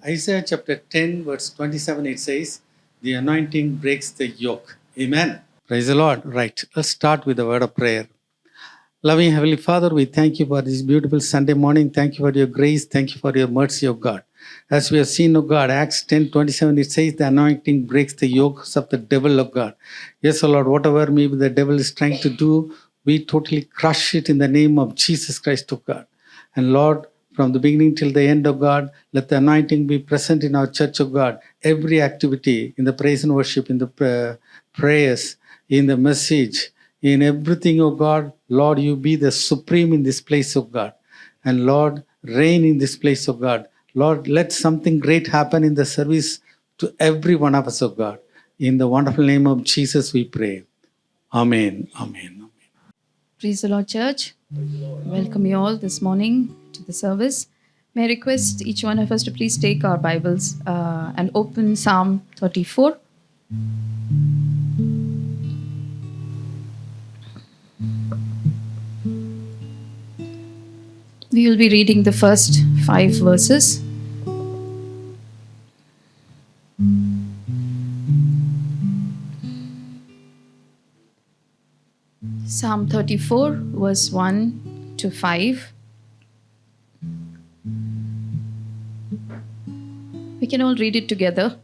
Isaiah chapter 10, verse 27, it says, the anointing breaks the yoke. Amen. Praise the Lord. Right. Let's start with the word of prayer. Loving Heavenly Father, we thank you for this beautiful Sunday morning. Thank you for your grace. Thank you for your mercy, O God. As we have seen, O God, Acts 10:27, it says the anointing breaks the yokes of the devil, O God. Yes, O Lord, whatever maybe the devil is trying to do, we totally crush it in the name of Jesus Christ, O God. And Lord, from the beginning till the end, O God, let the anointing be present in our church, O God. Every activity in the praise and worship, in the prayers, in the message, in everything, O God, Lord, you be the supreme in this place, O God. And Lord, reign in this place, O God. Lord, let something great happen in the service to every one of us, O God. In the wonderful name of Jesus, we pray. Amen. Amen. Praise the Lord, church. Welcome you all this morning to the service. May I request each one of us to please take our Bibles and open Psalm 34. We will be reading the first 5 verses. Psalm 34, verse 1 to 5. We can all read it together.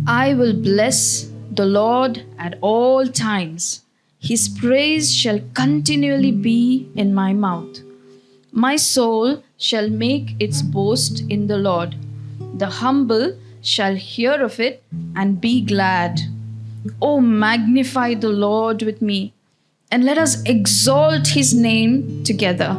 I will bless the Lord at all times. His praise shall continually be in my mouth. My soul shall make its boast in the Lord. The humble shall hear of it and be glad. Oh, magnify the Lord with me, and let us exalt his name together.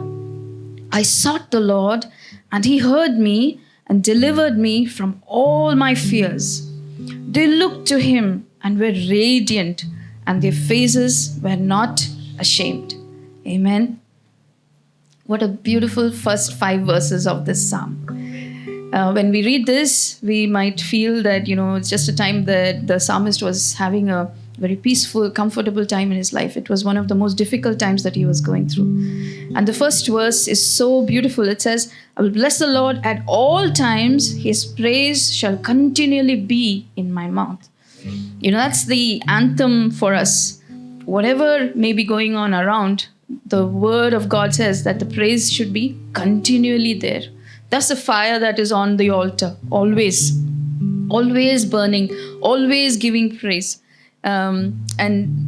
I sought the Lord, and he heard me and delivered me from all my fears. They looked to him and were radiant, and their faces were not ashamed. Amen. What a beautiful first 5 verses of this psalm. When we read this, we might feel that, it's just a time that the psalmist was having a very peaceful, comfortable time in his life. It was one of the most difficult times that he was going through. And the first verse is so beautiful. It says, I will bless the Lord at all times. His praise shall continually be in my mouth. That's the anthem for us. Whatever may be going on around, the word of God says that the praise should be continually there. That's the fire that is on the altar, always burning, always giving praise. And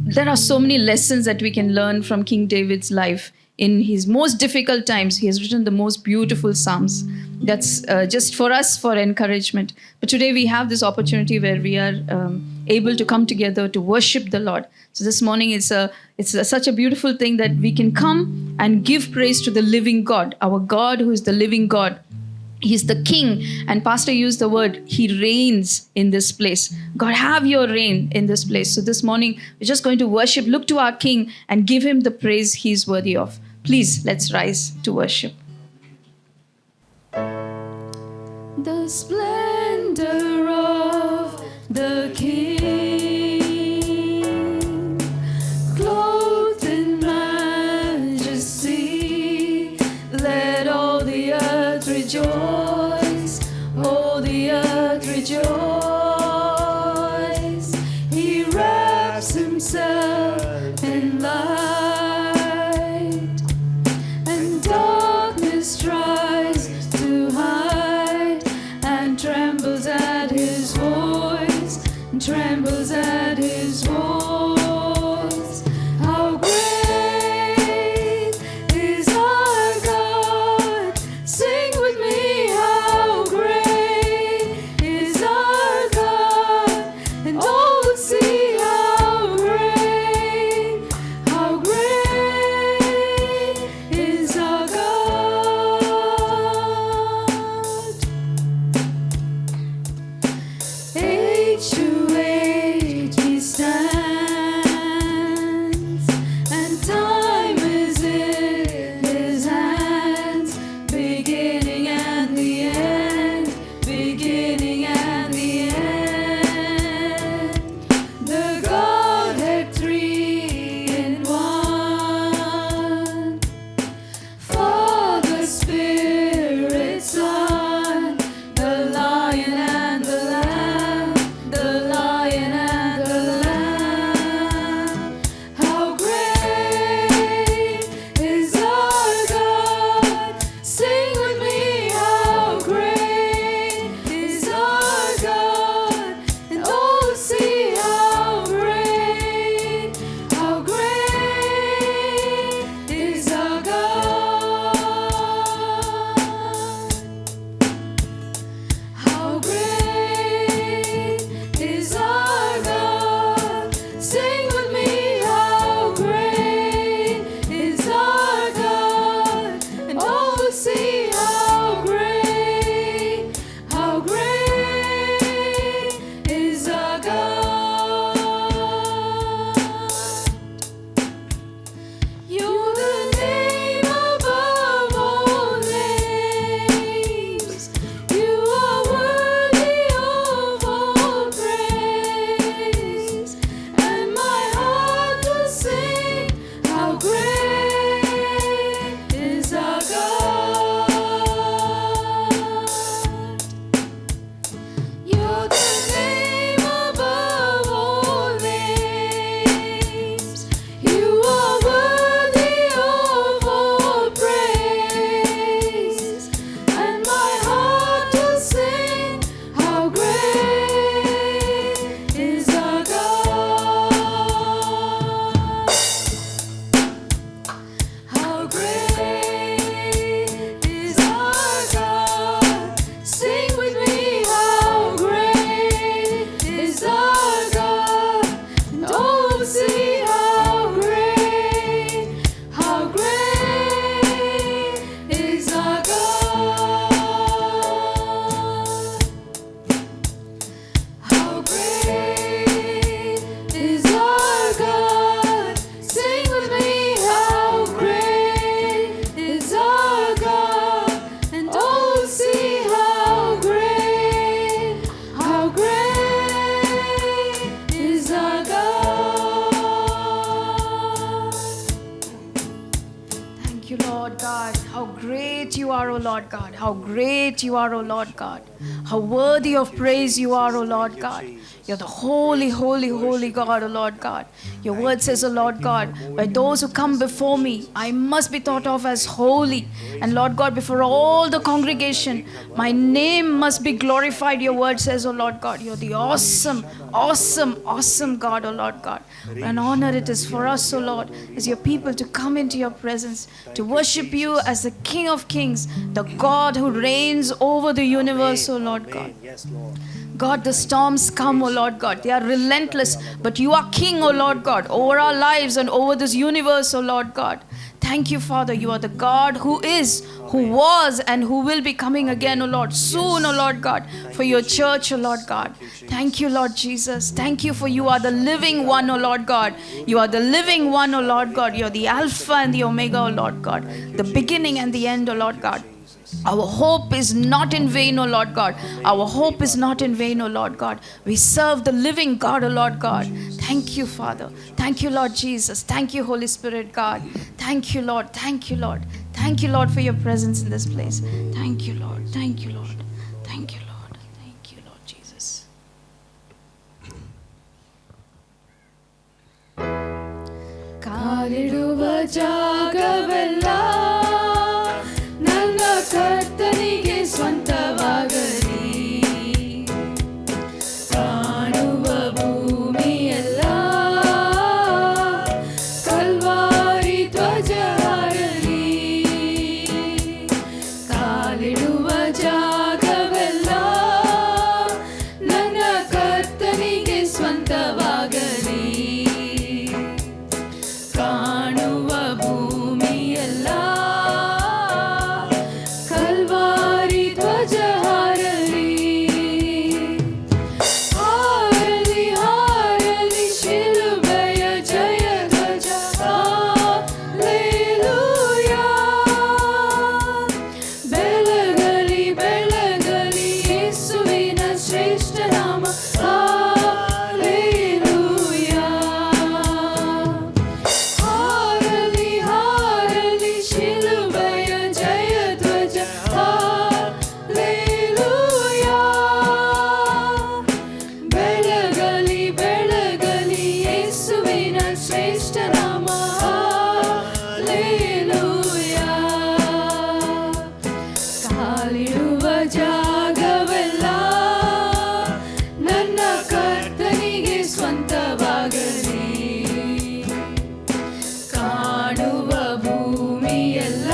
there are so many lessons that we can learn from King David's life. In his most difficult times, he has written the most beautiful psalms. That's just for us, for encouragement. But today we have this opportunity where we are able to come together to worship the Lord. So this morning it's such a beautiful thing that we can come and give praise to the living God, our God who is the living God. He's the king, and Pastor used the word, he reigns in this place. God, have your reign in this place. So this morning, we're just going to worship, look to our king, and give him the praise he's worthy of. Please, let's rise to worship. The splendor of the King, clothed in majesty, let all the earth rejoice. Oh, the earth rejoice. He wraps himself in light, and darkness tries to hide, and trembles at his voice, trembles at his voice. How great is our God! Sing with me, how great is our God! And all will see how great is our God. Age to age Lord God. How great you are, O Lord God. How worthy of praise you are, O Lord God. You're the holy, holy, holy God, O Lord God. Your word says, O Lord God, by those who come before me, I must be thought of as holy. And Lord God, before all the congregation, my name must be glorified. Your word says, O Lord God, you're the awesome, awesome, awesome God, O Lord God. An honor it is for us, O Lord, as your people to come into your presence, to worship you as the King of Kings, the God who reigns over the universe, O Lord God. God, the storms come, O Lord God. They are relentless, but you are King, O Lord God, over our lives and over this universe, O Lord God. Thank you, Father. You are the God who is, who was, and who will be coming again, O Lord, soon, O Lord God, for your church, O Lord God. Thank you, Lord Jesus. Thank you for you are the living one, O Lord God. You are the living one, O Lord God. You are the Alpha and the Omega, O Lord God. The beginning and the end, O Lord God. Our hope is not in vain, O Lord God. Our hope is not in vain, O Lord God. We serve the living God, O Lord God. Thank you, Father. Thank you, Lord Jesus. Thank you, Holy Spirit, God. Thank you, Lord. Thank you, Lord. Thank you, Lord, for your presence in this place. Thank you, Lord. Thank you, Lord. Thank you, Lord. Thank you, Lord Jesus. ಕಾಲಿಡುವ ಜಾಗವೆಲ್ಲ ನನ್ನ ಕರ್ತನಿಗೆ ಸ್ವಂತವಾಗಲಿ, ಕಾಣುವ ಭೂಮಿಯೆಲ್ಲ Calvary ಧ್ವಜ ಹಾರಲಿ. ಕಾಲಿಡುವ ಜಾಗವೆಲ್ಲ ನನ್ನ ಕರ್ತನಿಗೆ ಸ್ವಂತವಾಗಲಿ, ಕಾಣುವ ಭೂಮಿಯೆಲ್ಲ Calvary ಧ್ವಜ ಹಾರಲಿ. ಹಾರಲಿ ಹಾರಲಿ ಶಿಲುಬೆಯ ಜಯ ಧ್ವಜ, ಹಾಲೆಲೂಯಾ. ಬೆಳಗಲಿ ಬೆಳಗಲಿ ಯೇಸುವಿನ ಶ್ರೇಷ್ಠ ನಾಮ, ಹಾಲೆಲೂಯಾ. ಹಾರಲಿ ಹಾರಲಿ ಶಿಲುಬೆಯ ಜಯ ಧ್ವಜ, ಹಾಲೆಲೂಯಾ. ಬೆಳಗಲಿ ಬೆಳಗಲಿ ಯೇಸುವಿನ ಶ್ರೇಷ್ಠ ನಾಮ, ಹಾಲೆಲೂಯಾ. ಕಾಲಿಡುವ ಜಾಗವೆಲ್ಲ ನನ್ನ ಕರ್ತನಿಗೆ ಸ್ವಂತವಾಗಲಿ, ಕಾಣುವ ಭೂಮಿಯೆಲ್ಲ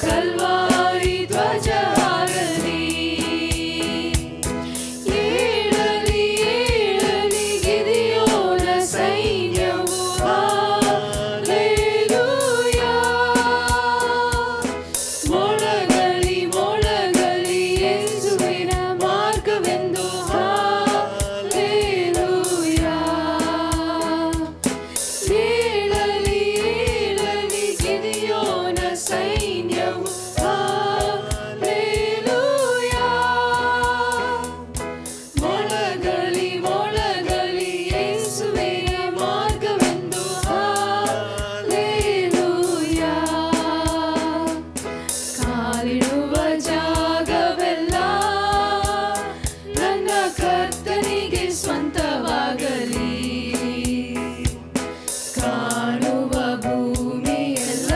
ಕಲ್ವಾರಿ ಧ್ವಜ ಹಾರಲಿ. ಏಳಲಿ ಏಳಲಿ ಗಿದಿಯೋನ ಸೈನ್ಯವು, ಹಾಲೆಲೂಯಾ. ಮೊಳಗಲಿ ಮೊಳಗಲಿ ಯೇಸುವಿನ ಮಾರ್ಗವೆಂದು, ಹಾಲೆಲೂಯಾ. ಏಳಲಿ ಏಳಲಿ ಗಿದಿಯೋನ ಸೈನ್ಯವು, ಹಾಲೆಲೂಯಾ. ಮೊಳಗಲಿ ಮೊಳಗಲಿ ಯೇಸುವಿನ ಮಾರ್ಗವೆಂದು, ಹಾಲೆಲೂಯಾ. ಕಾಲಿಡುವ ಜಾಗವೆಲ್ಲ ನನ್ನ ಕರ್ತನಿಗೆ ಸ್ವಂತವಾಗಲಿ, ಕಾಣುವ ಭೂಮಿಯೆಲ್ಲ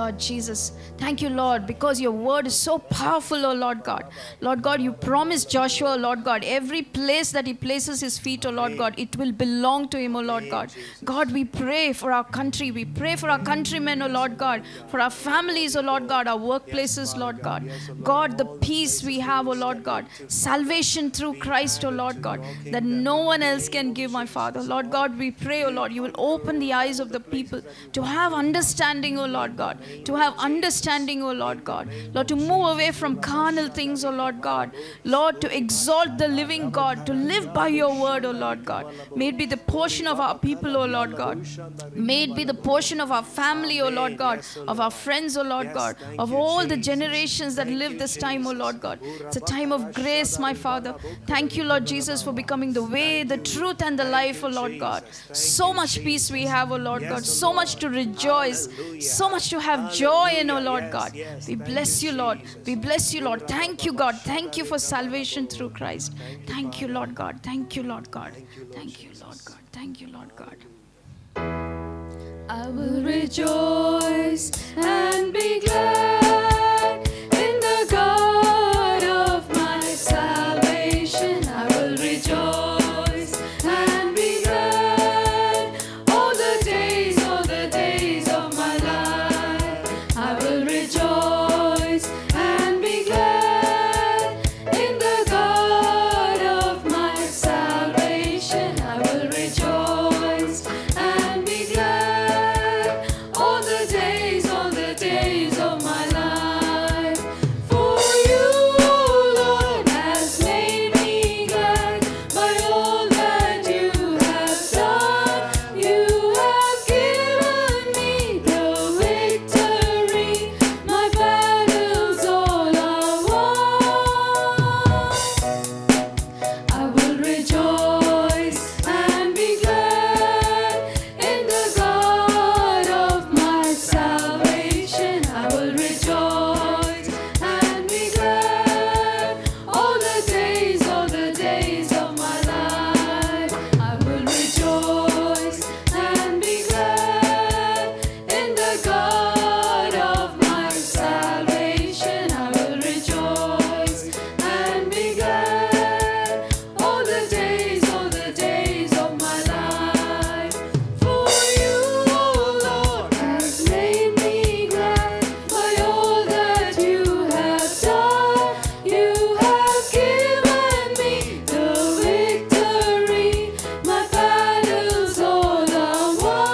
Lord Jesus. Thank you, Lord, because your word is so powerful, oh Lord God. Lord God, you promised Joshua, oh Lord God, every place that he places his feet, oh Lord God, it will belong to him, oh Lord God. God, we pray for our country. We pray for our countrymen, oh Lord God, for our families, oh Lord God, our workplaces, Lord God. God, the peace we have, oh Lord God, salvation through Christ, oh Lord God, that no one else can give, my Father. Lord God, we pray, oh Lord, you will open the eyes of the people to have understanding, oh Lord God, to have understanding, oh Lord God. Lord, to move away from carnal things, oh Lord God. Lord, to exalt the living God, to live by your word, oh Lord God. May it be the portion of our people, oh Lord God. May it be the portion of our family, oh Lord God, of our friends, oh Lord God, of all the generations that live this time, oh Lord God. It's a time of grace, my Father. Thank you, Lord Jesus, for becoming the way, the truth, and the life, oh Lord God. So much peace we have, oh Lord God. So much to rejoice. So much to have joy in, oh Lord God. We bless you, Lord. We bless you, Lord. Thank you, God. Thank you for salvation through Christ. Thank you, Lord God. Thank you, Lord God. Thank you, Lord God. Thank you, Lord God. I will rejoice and be glad in the God of my salvation. I will rejoice and be glad all the days of my life. I will rejoice and be glad in the God of my salvation. I will rejoice and be glad all the days of my life. For you, O Lord, has made me glad by all that you have done. You have given me the victory. My battles all are won. I will rejoice and be glad in the God of my salvation. I will rejoice and be glad all the days of my life. I will rejoice and be glad in the God of my salvation. I will rejoice and be glad all the days of my life. For you, O Lord, has made me glad by all that you have done. You have given me the victory. My battles all are won.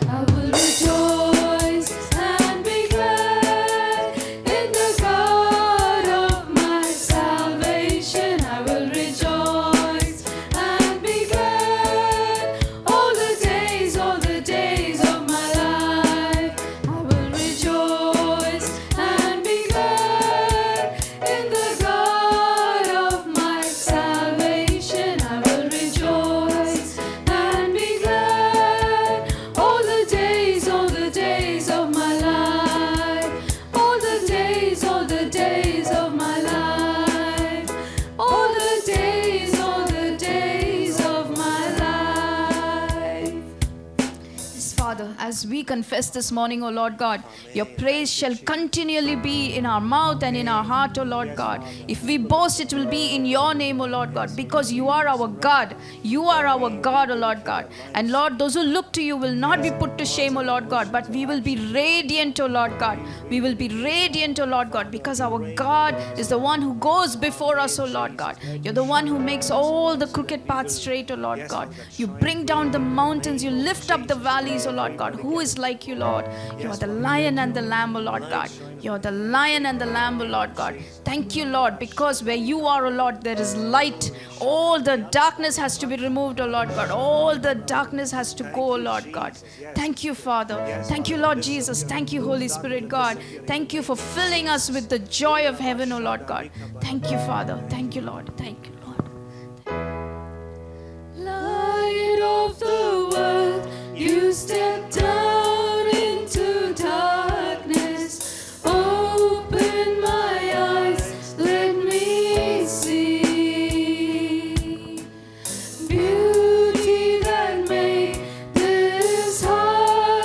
I will rejoice and be glad in the God of my salvation. I will rejoice and be glad all the days of my life. I will rejoice and be glad in the God of my salvation. I will rejoice and be glad all the days of my life. All the days of my life. All the days of my life. Yes, Father, as we confess this morning, O Lord God, your praise shall continually be in our mouth and in our heart, O Lord God. If we boast, it will be in your name, O Lord God, because you are our God. You are our God, O Lord God. And Lord, those who look to you will not be put to shame, O Lord God, but we will be radiant, O Lord God. We will be radiant, O Lord God, because our God is the one who goes before us, O Lord God. You're the one who makes all the crooked paths straight, O Lord God. You bring down the mountains, you lift up the valleys, O Lord God. Who is like you, Lord? You are the Lion and the Lamb, O Lord God. You are the Lion and the Lamb, O Lord God. Thank you, Lord, because where you are, O Lord, there is light. All the darkness has to be removed, O Lord God. All the darkness has to go, O Lord God. Thank you, Father. Thank you, Lord Jesus. Thank you, Holy Spirit, God. Thank you for filling us with the joy of heaven, O Lord God. Thank you, Father. Thank you, Lord. Thank you, Lord. Light of the world, you step down into darkness. Open my eyes, let me see beauty that made this heart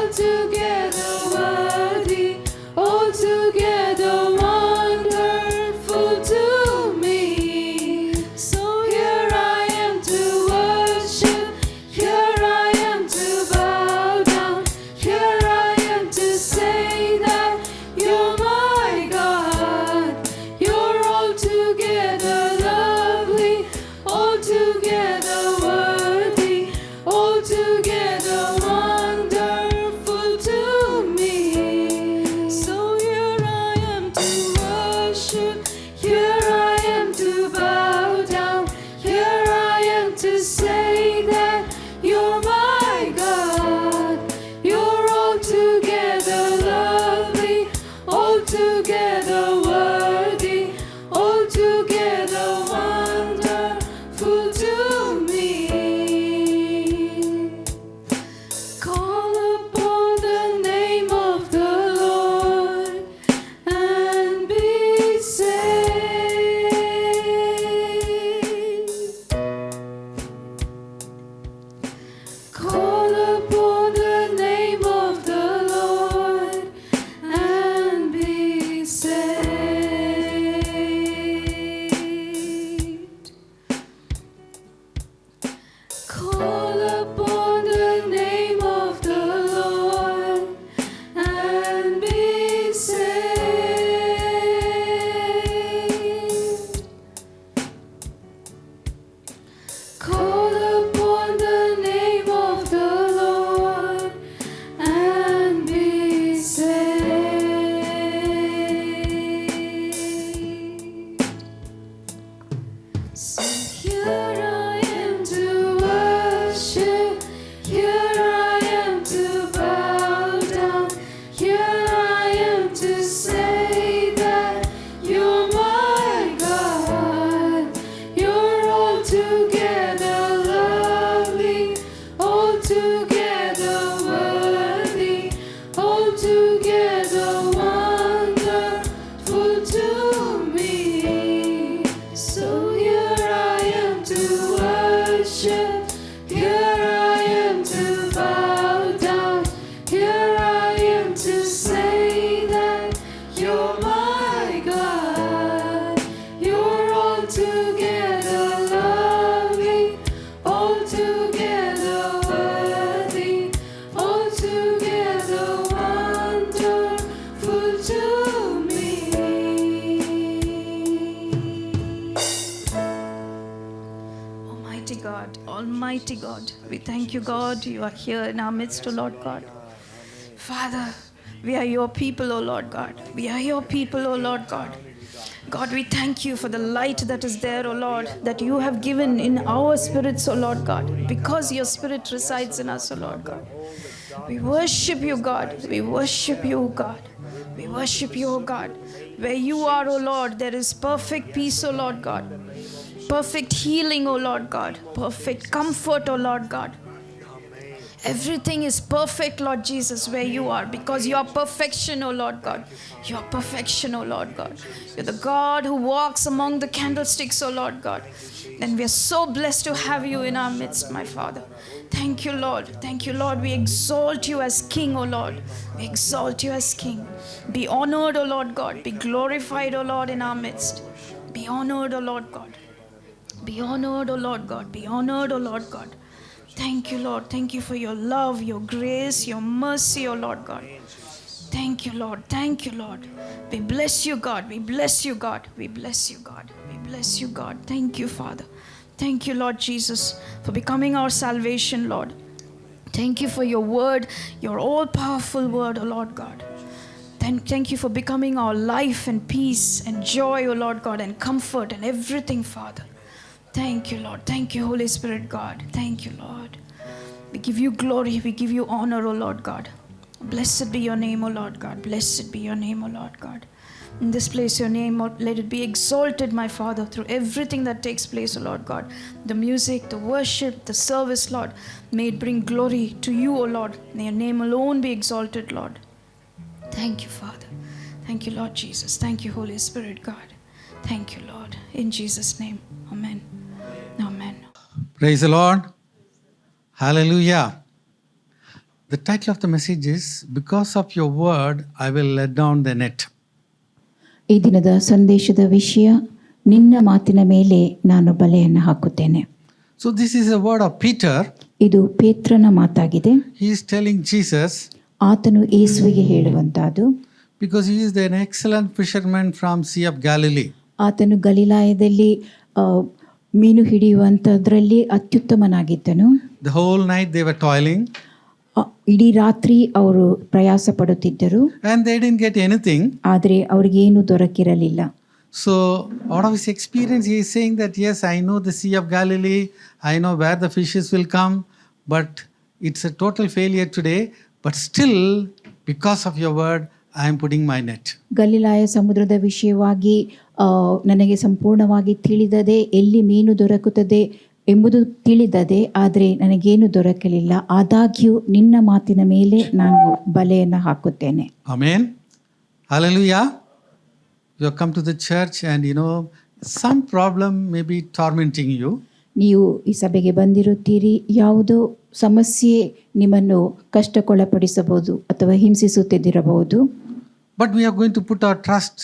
altogether worthy, altogether wonderful to me. So here I am to worship, here I am to bow down, here I am to say that you're my God. You're altogether lovely, altogether worthy, altogether wonderful to me. So here I am to worship, here I am to bow down, here I am to say that you're my God. You're altogether lovely, altogether worthy, altogether wonderful to me. Call upon the name of the Lord and be saved. Call upon the name of the Lord and be saved. Call upon the name of the Lord and be saved. Call upon the name of the Lord and be saved. So here I am to worship, here I am to bow down, here I am to say that you're my God. You're altogether lovely, altogether worthy, altogether wonderful to me. So here I am to worship, here I am to bow down, here I am to say that you're my God. You're altogether lovely, altogether worthy, altogether wonderful to me. Almighty God, we thank you, God. You are here in our midst, O Lord God. Father, we are your people, O Lord God. We are your people, O Lord God. God, we thank you for the light that is there, O Lord, that you have given in our spirits, O Lord God, because your spirit resides in us, O Lord God. We worship you, God. We worship you, God. We worship you, O God. Where you are, O Lord, there is perfect peace, O Lord God. Perfect healing, O Lord God. Perfect comfort, O Lord God. Everything is perfect, Lord Jesus, where you are, because you are perfection, O Lord God. You are perfection, O Lord God. You're the God who walks among the candlesticks, O Lord God. And we are so blessed to have you in our midst, my Father. Thank you, Lord. Thank you, Lord. We exalt you as King, O Lord. We exalt you as King. Be honored, O Lord God. Be glorified, O Lord, in our midst. Be honored, O Lord God. Be honored, O Lord God. Be honored, O Lord God. Thank you, Lord. Thank you for your love, your grace, your mercy, O Lord God. Thank you, Lord. Thank you, Lord. We bless you, God. We bless you, God. We bless you, God. We bless you, God. Thank you, Father. Thank you, Lord Jesus, for becoming our salvation, Lord. Thank you for your word, your all-powerful word, O Lord God. Thank you for becoming our life and peace and joy, O Lord God, and comfort and everything, Father. Thank you, Lord. Thank you, Holy Spirit, God. Thank you, Lord. We give you glory. We give you honor, O Lord God. Blessed be your name, O Lord God. Blessed be your name, O Lord God. In this place, your name, let it be exalted, my Father, through everything that takes place, O Lord God. The music, the worship, the service, Lord. May it bring glory to you, O Lord. May your name alone be exalted, Lord. Thank you, Father. Thank you, Lord Jesus. Thank you, Holy Spirit, God. Thank you, Lord. In Jesus' name, amen. Amen. Praise the Lord. Hallelujah. The title of the message is Because of Your Word, I will let down the net. ಈ ದಿನದ ಸಂದೇಶದ ವಿಷಯ, ನಿನ್ನ ಮಾತಿನ ಮೇಲೆ ನಾನು ಬಲೆಯನ್ನು ಹಾಕುತ್ತೇನೆ. So this is a word of Peter. ಇದು ಪೇತ್ರನ ಮಾತಾಗಿದೆ. He is telling Jesus, ಆತನು ಯೇಸುವಿಗೆ ಹೇಳುವಂತಹದ್ದು, because he is an excellent fisherman from Sea of Galilee. ಆತನು ಗಲಿಲಾಯದಲ್ಲಿ ಮೀನು ಹಿಡಿಯುವಂಥದ್ರಲ್ಲಿ ಅತ್ಯುತ್ತಮನಾಗಿದ್ದನು. The whole night they were toiling. ಇಡೀ ರಾತ್ರಿ ಅವರು ಪ್ರಯಾಸ ಪಡುತ್ತಿದ್ದರು, And they didn't get anything. ಆದರೆ ಅವರಿಗೇನು ದೊರಕಿರಲಿಲ್ಲ. So out of his experience he is saying that yes, I know the Sea of Galilee, I know where the fishes will come, but it's a total failure today, but still because of your word I am putting my net. ಗಲಿಲಾಯ ಸಮುದ್ರದ ವಿಷಯವಾಗಿ ನನಗೆ ಸಂಪೂರ್ಣವಾಗಿ ತಿಳಿದದೆ, ಎಲ್ಲಿ ಮೀನು ದೊರಕುತ್ತದೆ ಎಂಬುದು ತಿಳಿದದೆ, ಆದರೆ ನನಗೇನು ದೊರಕಲಿಲ್ಲ. ಆದಾಗ್ಯೂ ನಿನ್ನ ಮಾತಿನ ಮೇಲೆ ನಾನು ಬಲೆಯನ್ನು ಹಾಕುತ್ತೇನೆ. Amen. Hallelujah. You have come to the church and some problem may be tormenting you. ನೀವು ಈ ಸಭೆಗೆ ಬಂದಿರುತ್ತೀರಿ, ಯಾವುದೋ ಸಮಸ್ಯೆ ನಿಮ್ಮನ್ನು ಕಷ್ಟಕ್ಕೊಳಪಡಿಸಬಹುದು ಅಥವಾ ಹಿಂಸಿಸುತ್ತಿದ್ದಿರಬಹುದು. But we are going to put our trust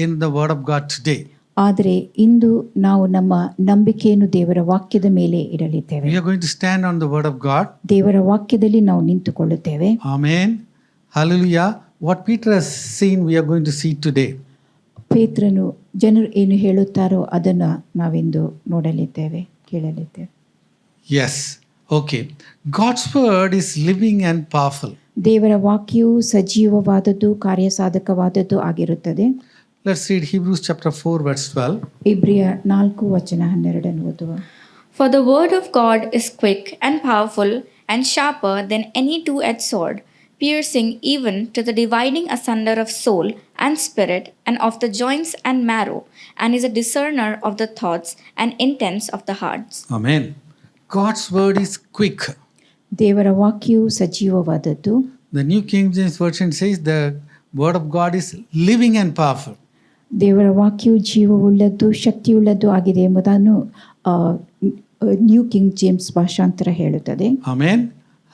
in the word of God today. ಆದರೆ ಇಂದು ನಾವು ನಮ್ಮ ನಂಬಿಕೆಯನ್ನು ದೇವರ ವಾಕ್ಯದ ಮೇಲೆ ಇಡಲಿದ್ದೇವೆ. We are going to stand on the word of God. ದೇವರ ವಾಕ್ಯದಲ್ಲಿ ನಾವು ನಿಂತುಕೊಳ್ಳುತ್ತೇವೆ. Amen. Hallelujah. What Peter has seen, we are going to see today. ಪೇತ್ರನು ಜನರು ಏನು ಹೇಳುತ್ತಾರೋ ಅದನ್ನು ನಾವಿಂದು ನೋಡಲಿದ್ದೇವೆ, ಕೇಳಲಿದ್ದೇವೆ. Yes. Okay. God's word is living and powerful. ದೇವರ ವಾಕ್ಯವು ಸಜೀವವಾದದ್ದು, ಕಾರ್ಯಸಾಧಕವಾದದ್ದು ಆಗಿರುತ್ತದೆ. Let's read Hebrews chapter 4 verse 12. ಇಬ್ರಿಯ 4:12 ಓದುವ. For the word of God is quick and powerful and sharper than any two-edged sword, piercing even to the dividing asunder of soul and spirit and of the joints and marrow, and is a discerner of the thoughts and intents of the hearts. Amen. God's word is quick. ದೇವರ ವಾಕ್ಯವು ಸಜೀವವಾದದ್ದು. The New King James Version says the word of God is living and powerful. ದೇವರ ವಾಕ್ಯವು ಜೀವವುಳ್ಳದ್ದು, ಶಕ್ತಿಯುಳ್ಳದ್ದು ಆಗಿದೆ ಎಂಬುದನ್ನು new king James ಭಾಷಾಂತರ ಹೇಳುತ್ತದೆ. Amen.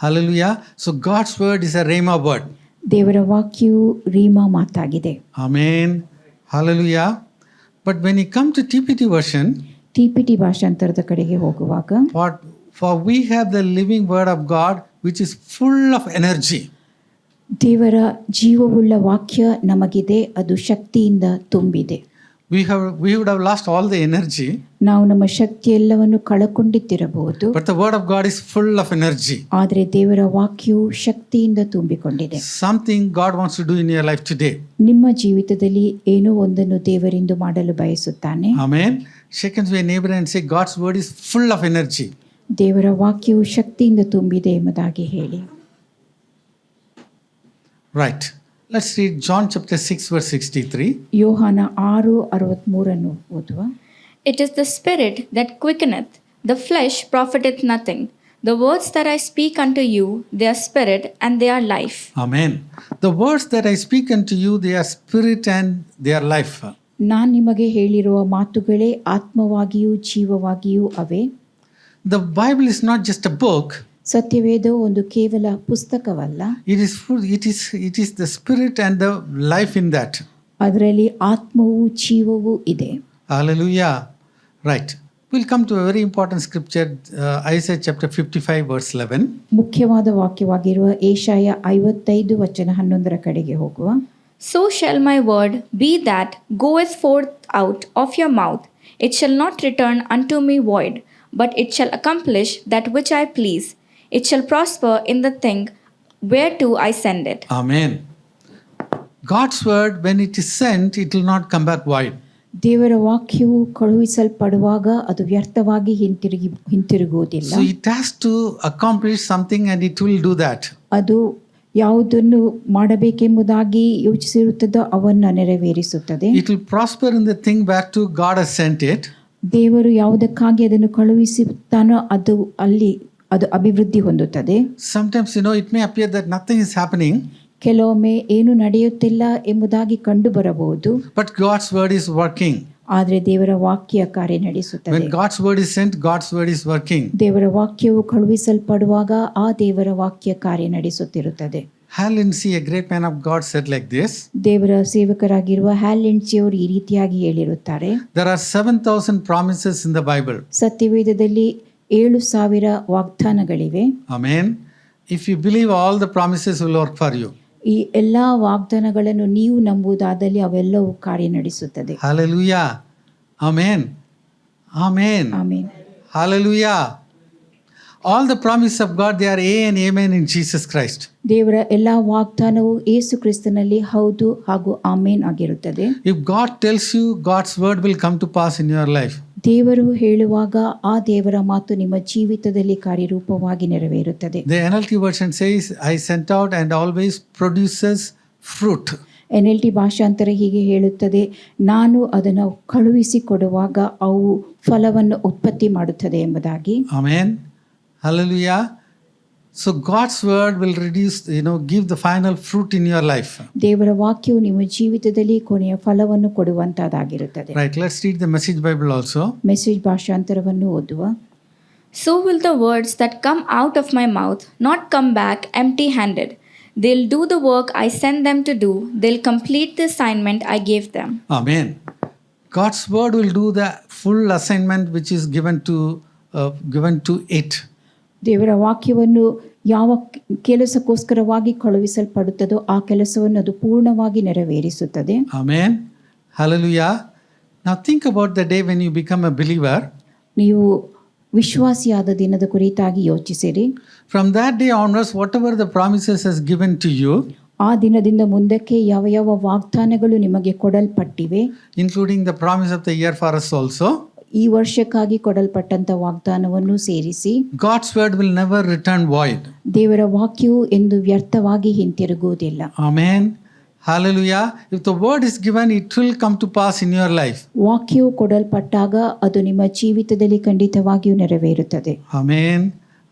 Hallelujah. So God's word is a rhema word. ದೇವರ ವಾಕ್ಯವು ರೀಮಾ ಮಾತಾಗಿದೆ. Amen. Hallelujah. But when you come to TPT version, TPT ಭಾಷಾಂತರದ ಕಡೆಗೆ ಹೋಗುವಾಗ, for we have the living word of God which is full of energy. ದೇವರ ಜೀವವುಳ್ಳ ವಾಕ್ಯ ನಮಗಿದೆ, ಅದು ಶಕ್ತಿಯಿಂದ ತುಂಬಿದೆ. We would have lost all the energy. ನಾವು ನಮ್ಮ ಶಕ್ತಿ ಎಲ್ಲವನ್ನು ಕಳಕೊಂಡಿದ್ದಿರಬಹುದು, but the word of God is full of energy. ಆದರೆ ದೇವರ ವಾಕ್ಯವು ಶಕ್ತಿಯಿಂದ ತುಂಬಿಕೊಂಡಿದೆ. Something God wants to do in your life today. ನಿಮ್ಮ ಜೀವಿತದಲ್ಲಿ ಏನೋ ಒಂದನ್ನು ದೇವರಿಂದ ಮಾಡಲು ಬಯಸುತ್ತಾನೆ. Amen. Shake hands with your neighbor and say God's word is full of energy. ದೇವರ ವಾಕ್ಯವು ಶಕ್ತಿಯಿಂದ ತುಂಬಿದೆ ಎಂಬುದಾಗಿ ಹೇಳಿ. Right. Let's read John chapter 6 verse 63. ಯೋಹಾನ 6:63 ಓದುವ. It is the spirit that quickeneth, the flesh profiteth nothing. The words that I speak unto you, they are spirit and they are life. Amen. The words that I speak unto you, they are spirit and they are life. ನಾನು ನಿಮಗೆ ಹೇಳಿರುವ ಮಾತುಗಳೇ ಆತ್ಮವಾಗಿಯೂ ಜೀವವಾಗಿಯೂ ಅವೆ. The Bible is not just a book. ಸತ್ಯವೇದವು ಒಂದು ಕೇವಲ ಪುಸ್ತಕವಲ್ಲ. It is the spirit and the life in that. ಅದರಲ್ಲಿ ಆತ್ಮವೂ ಜೀವವೂ ಇದೆ. Hallelujah. Right. We'll come to a very important scripture, Isaiah chapter 55 verse 11. ಮುಖ್ಯವಾದ ವಾಕ್ಯವಾಗಿರುವ ಏಷಾಯ 55:11 ಕಡೆಗೆ ಹೋಗುವ. So shall my word be that goeth forth out of your mouth. It shall not return unto me void, but it shall accomplish that which I please. It shall prosper in the thing whereto I send it. Amen. God's word, when it is sent, it will not come back void. ದೇವರ ವಾಕ್ಯವು ಕಳುಹಿಸಲ್ಪಡುವಾಗ ಅದು ವ್ಯರ್ಥವಾಗಿ ಹಿಂತಿರುಗುವುದಿಲ್ಲ. So it has to accomplish something and it will do that. ಅದು ಯಾವುದನ್ನು ಮಾಡಬೇಕೆಂಬುದಾಗಿ ಯೋಚಿಸಿರುತ್ತದೋ ಅವನ್ನು ನೆರವೇರಿಸುತ್ತದೆ. It will prosper in the thing back to God has sent it. ದೇವರು ಯಾವುದಕ್ಕಾಗಿ ಅದನ್ನು ಕಳುಹಿಸುತ್ತಾನೋ ಅದು ಅಭಿವೃದ್ಧಿ ಹೊಂದುತ್ತದೆ. Sometimes it may appear that nothing is happening. ಕೆಲವೊಮ್ಮೆ ಏನು ನಡೆಯುತ್ತಿಲ್ಲ ಎಂಬುದಾಗಿ ಕಂಡು ಬರಬಹುದು. But God's word is working. ಆದರೆ ದೇವರ ವಾಕ್ಯ ಕಾರ್ಯ ನಡೆಸುತ್ತದೆ. When God's word is sent, God's word is working. ದೇವರ ವಾಕ್ಯವು ಕಳುಹಿಸಲ್ಪಡುವಾಗ ಆ ದೇವರ ವಾಕ್ಯ ಕಾರ್ಯ ನಡೆಸುತ್ತಿರುತ್ತದೆ. Hal Lindsey, a great man of God, said like this: ದೇವರ ಸೇವಕರಾಗಿರುವ ಹ್ಯಾಲ್ ಲಿಂಡ್ಸಿ ಅವರು ಈ ರೀತಿಯಾಗಿ ಹೇಳಿರುತ್ತಾರೆ, there are 7,000 promises in the Bible. ಸತ್ಯವೇದದಲ್ಲಿ 7,000 ವಾಗ್ದಾನಗಳಿವೆ. Amen. If you believe, all the promises will work for you. ಈ ಎಲ್ಲಾ ವಾಗ್ದಾನಗಳನ್ನು ನೀವು ನಂಬುವುದಾದಲ್ಲಿ ಅವೆಲ್ಲವೂ ಕಾರ್ಯ ನಡೆಸುತ್ತದೆ. Hallelujah. Amen. Amen. Amen. Hallelujah. All the promises of God, they are A and Amen in Jesus Christ. ದೇವರ ಎಲ್ಲಾ ವಾಗ್ದಾನವು ಯೇಸು ಕ್ರಿಸ್ತನಲ್ಲಿ ಹೌದು ಹಾಗೂ ಆಮೇನ್ ಆಗಿರುತ್ತದೆ. If God tells you, God's word will come to pass in your life. ದೇವರು ಹೇಳುವಾಗ ಆ ದೇವರ ಮಾತು ನಿಮ್ಮ ಜೀವಿತದಲ್ಲಿ ಕಾರ್ಯರೂಪವಾಗಿ ನೆರವೇರುತ್ತದೆ. The NLT version says, I sent out and always produces fruit. NLT ಭಾಷಾಂತರ ಹೀಗೆ ಹೇಳುತ್ತದೆ, ನಾನು ಅದನ್ನು ಕಳುಹಿಸಿ ಕೊಡುವಾಗ ಅವು ಫಲವನ್ನು ಉತ್ಪತ್ತಿ ಮಾಡುತ್ತದೆ ಎಂಬುದಾಗಿ. Amen. Hallelujah. So God's word will give the final fruit in your life. ದೇವರ ವಾಕ್ಯವು ನಿಮ್ಮ ಜೀವಿತದಲ್ಲಿ ಕೊನೆಯ ಫಲವನ್ನು ಕೊಡುವಂತದ್ದಾಗಿರುತ್ತದೆ. Right, let's read the Message Bible also. Message ಭಾಷಾಂತರವನ್ನು ಓದುವ. So will the words that come out of my mouth not come back empty-handed. They'll do the work I send them to do. They'll complete the assignment I gave them. Amen. God's word will do the full assignment which is given to it. ದೇವರ ವಾಕ್ಯವನ್ನು ಯಾವ ಕೆಲಸಕ್ಕೋಸ್ಕರವಾಗಿ ಕಳುಹಿಸಲ್ಪಡುತ್ತದೋ ಆ ಕೆಲಸವನ್ನು ಅದು ಪೂರ್ಣವಾಗಿ ನೆರವೇರಿಸುತ್ತದೆ. Amen. Hallelujah. Now think about the day when you become a believer. ನೀವು ವಿಶ್ವಾಸಿಯಾದ ದಿನದ ಕುರಿತಾಗಿ ಯೋಚಿಸಿರಿ. From that day onwards, whatever the promises has given to you, ಆ ದಿನದಿಂದ ಮುಂದಕ್ಕೆ ಯಾವ ಯಾವ ವಾಗ್ದಾನಗಳು ನಿಮಗೆ ಕೊಡಲ್ಪಟ್ಟಿವೆ, including the promise of the year for us also, ಈ ವರ್ಷಕ್ಕಾಗಿ ಕೊಡಲ್ಪಟ್ಟಂತ ವಾಗ್ದಾನವನ್ನು ಸೇರಿಸಿ, God's word will never return void. ದೇವರ ವಾಕ್ಯವು ಎಂದು ವ್ಯರ್ಥವಾಗಿ ಹಿಂತಿರುಗುವುದಿಲ್ಲ. Amen. Hallelujah. If the word is given, it will come to pass in your life. ವಾಕ್ಯವು ಕೊಡಲ್ಪಟ್ಟಾಗ ಅದು ನಿಮ್ಮ ಜೀವಿತದಲ್ಲಿ ಖಂಡಿತವಾಗಿಯೂ ನೆರವೇರುತ್ತದೆ. Amen.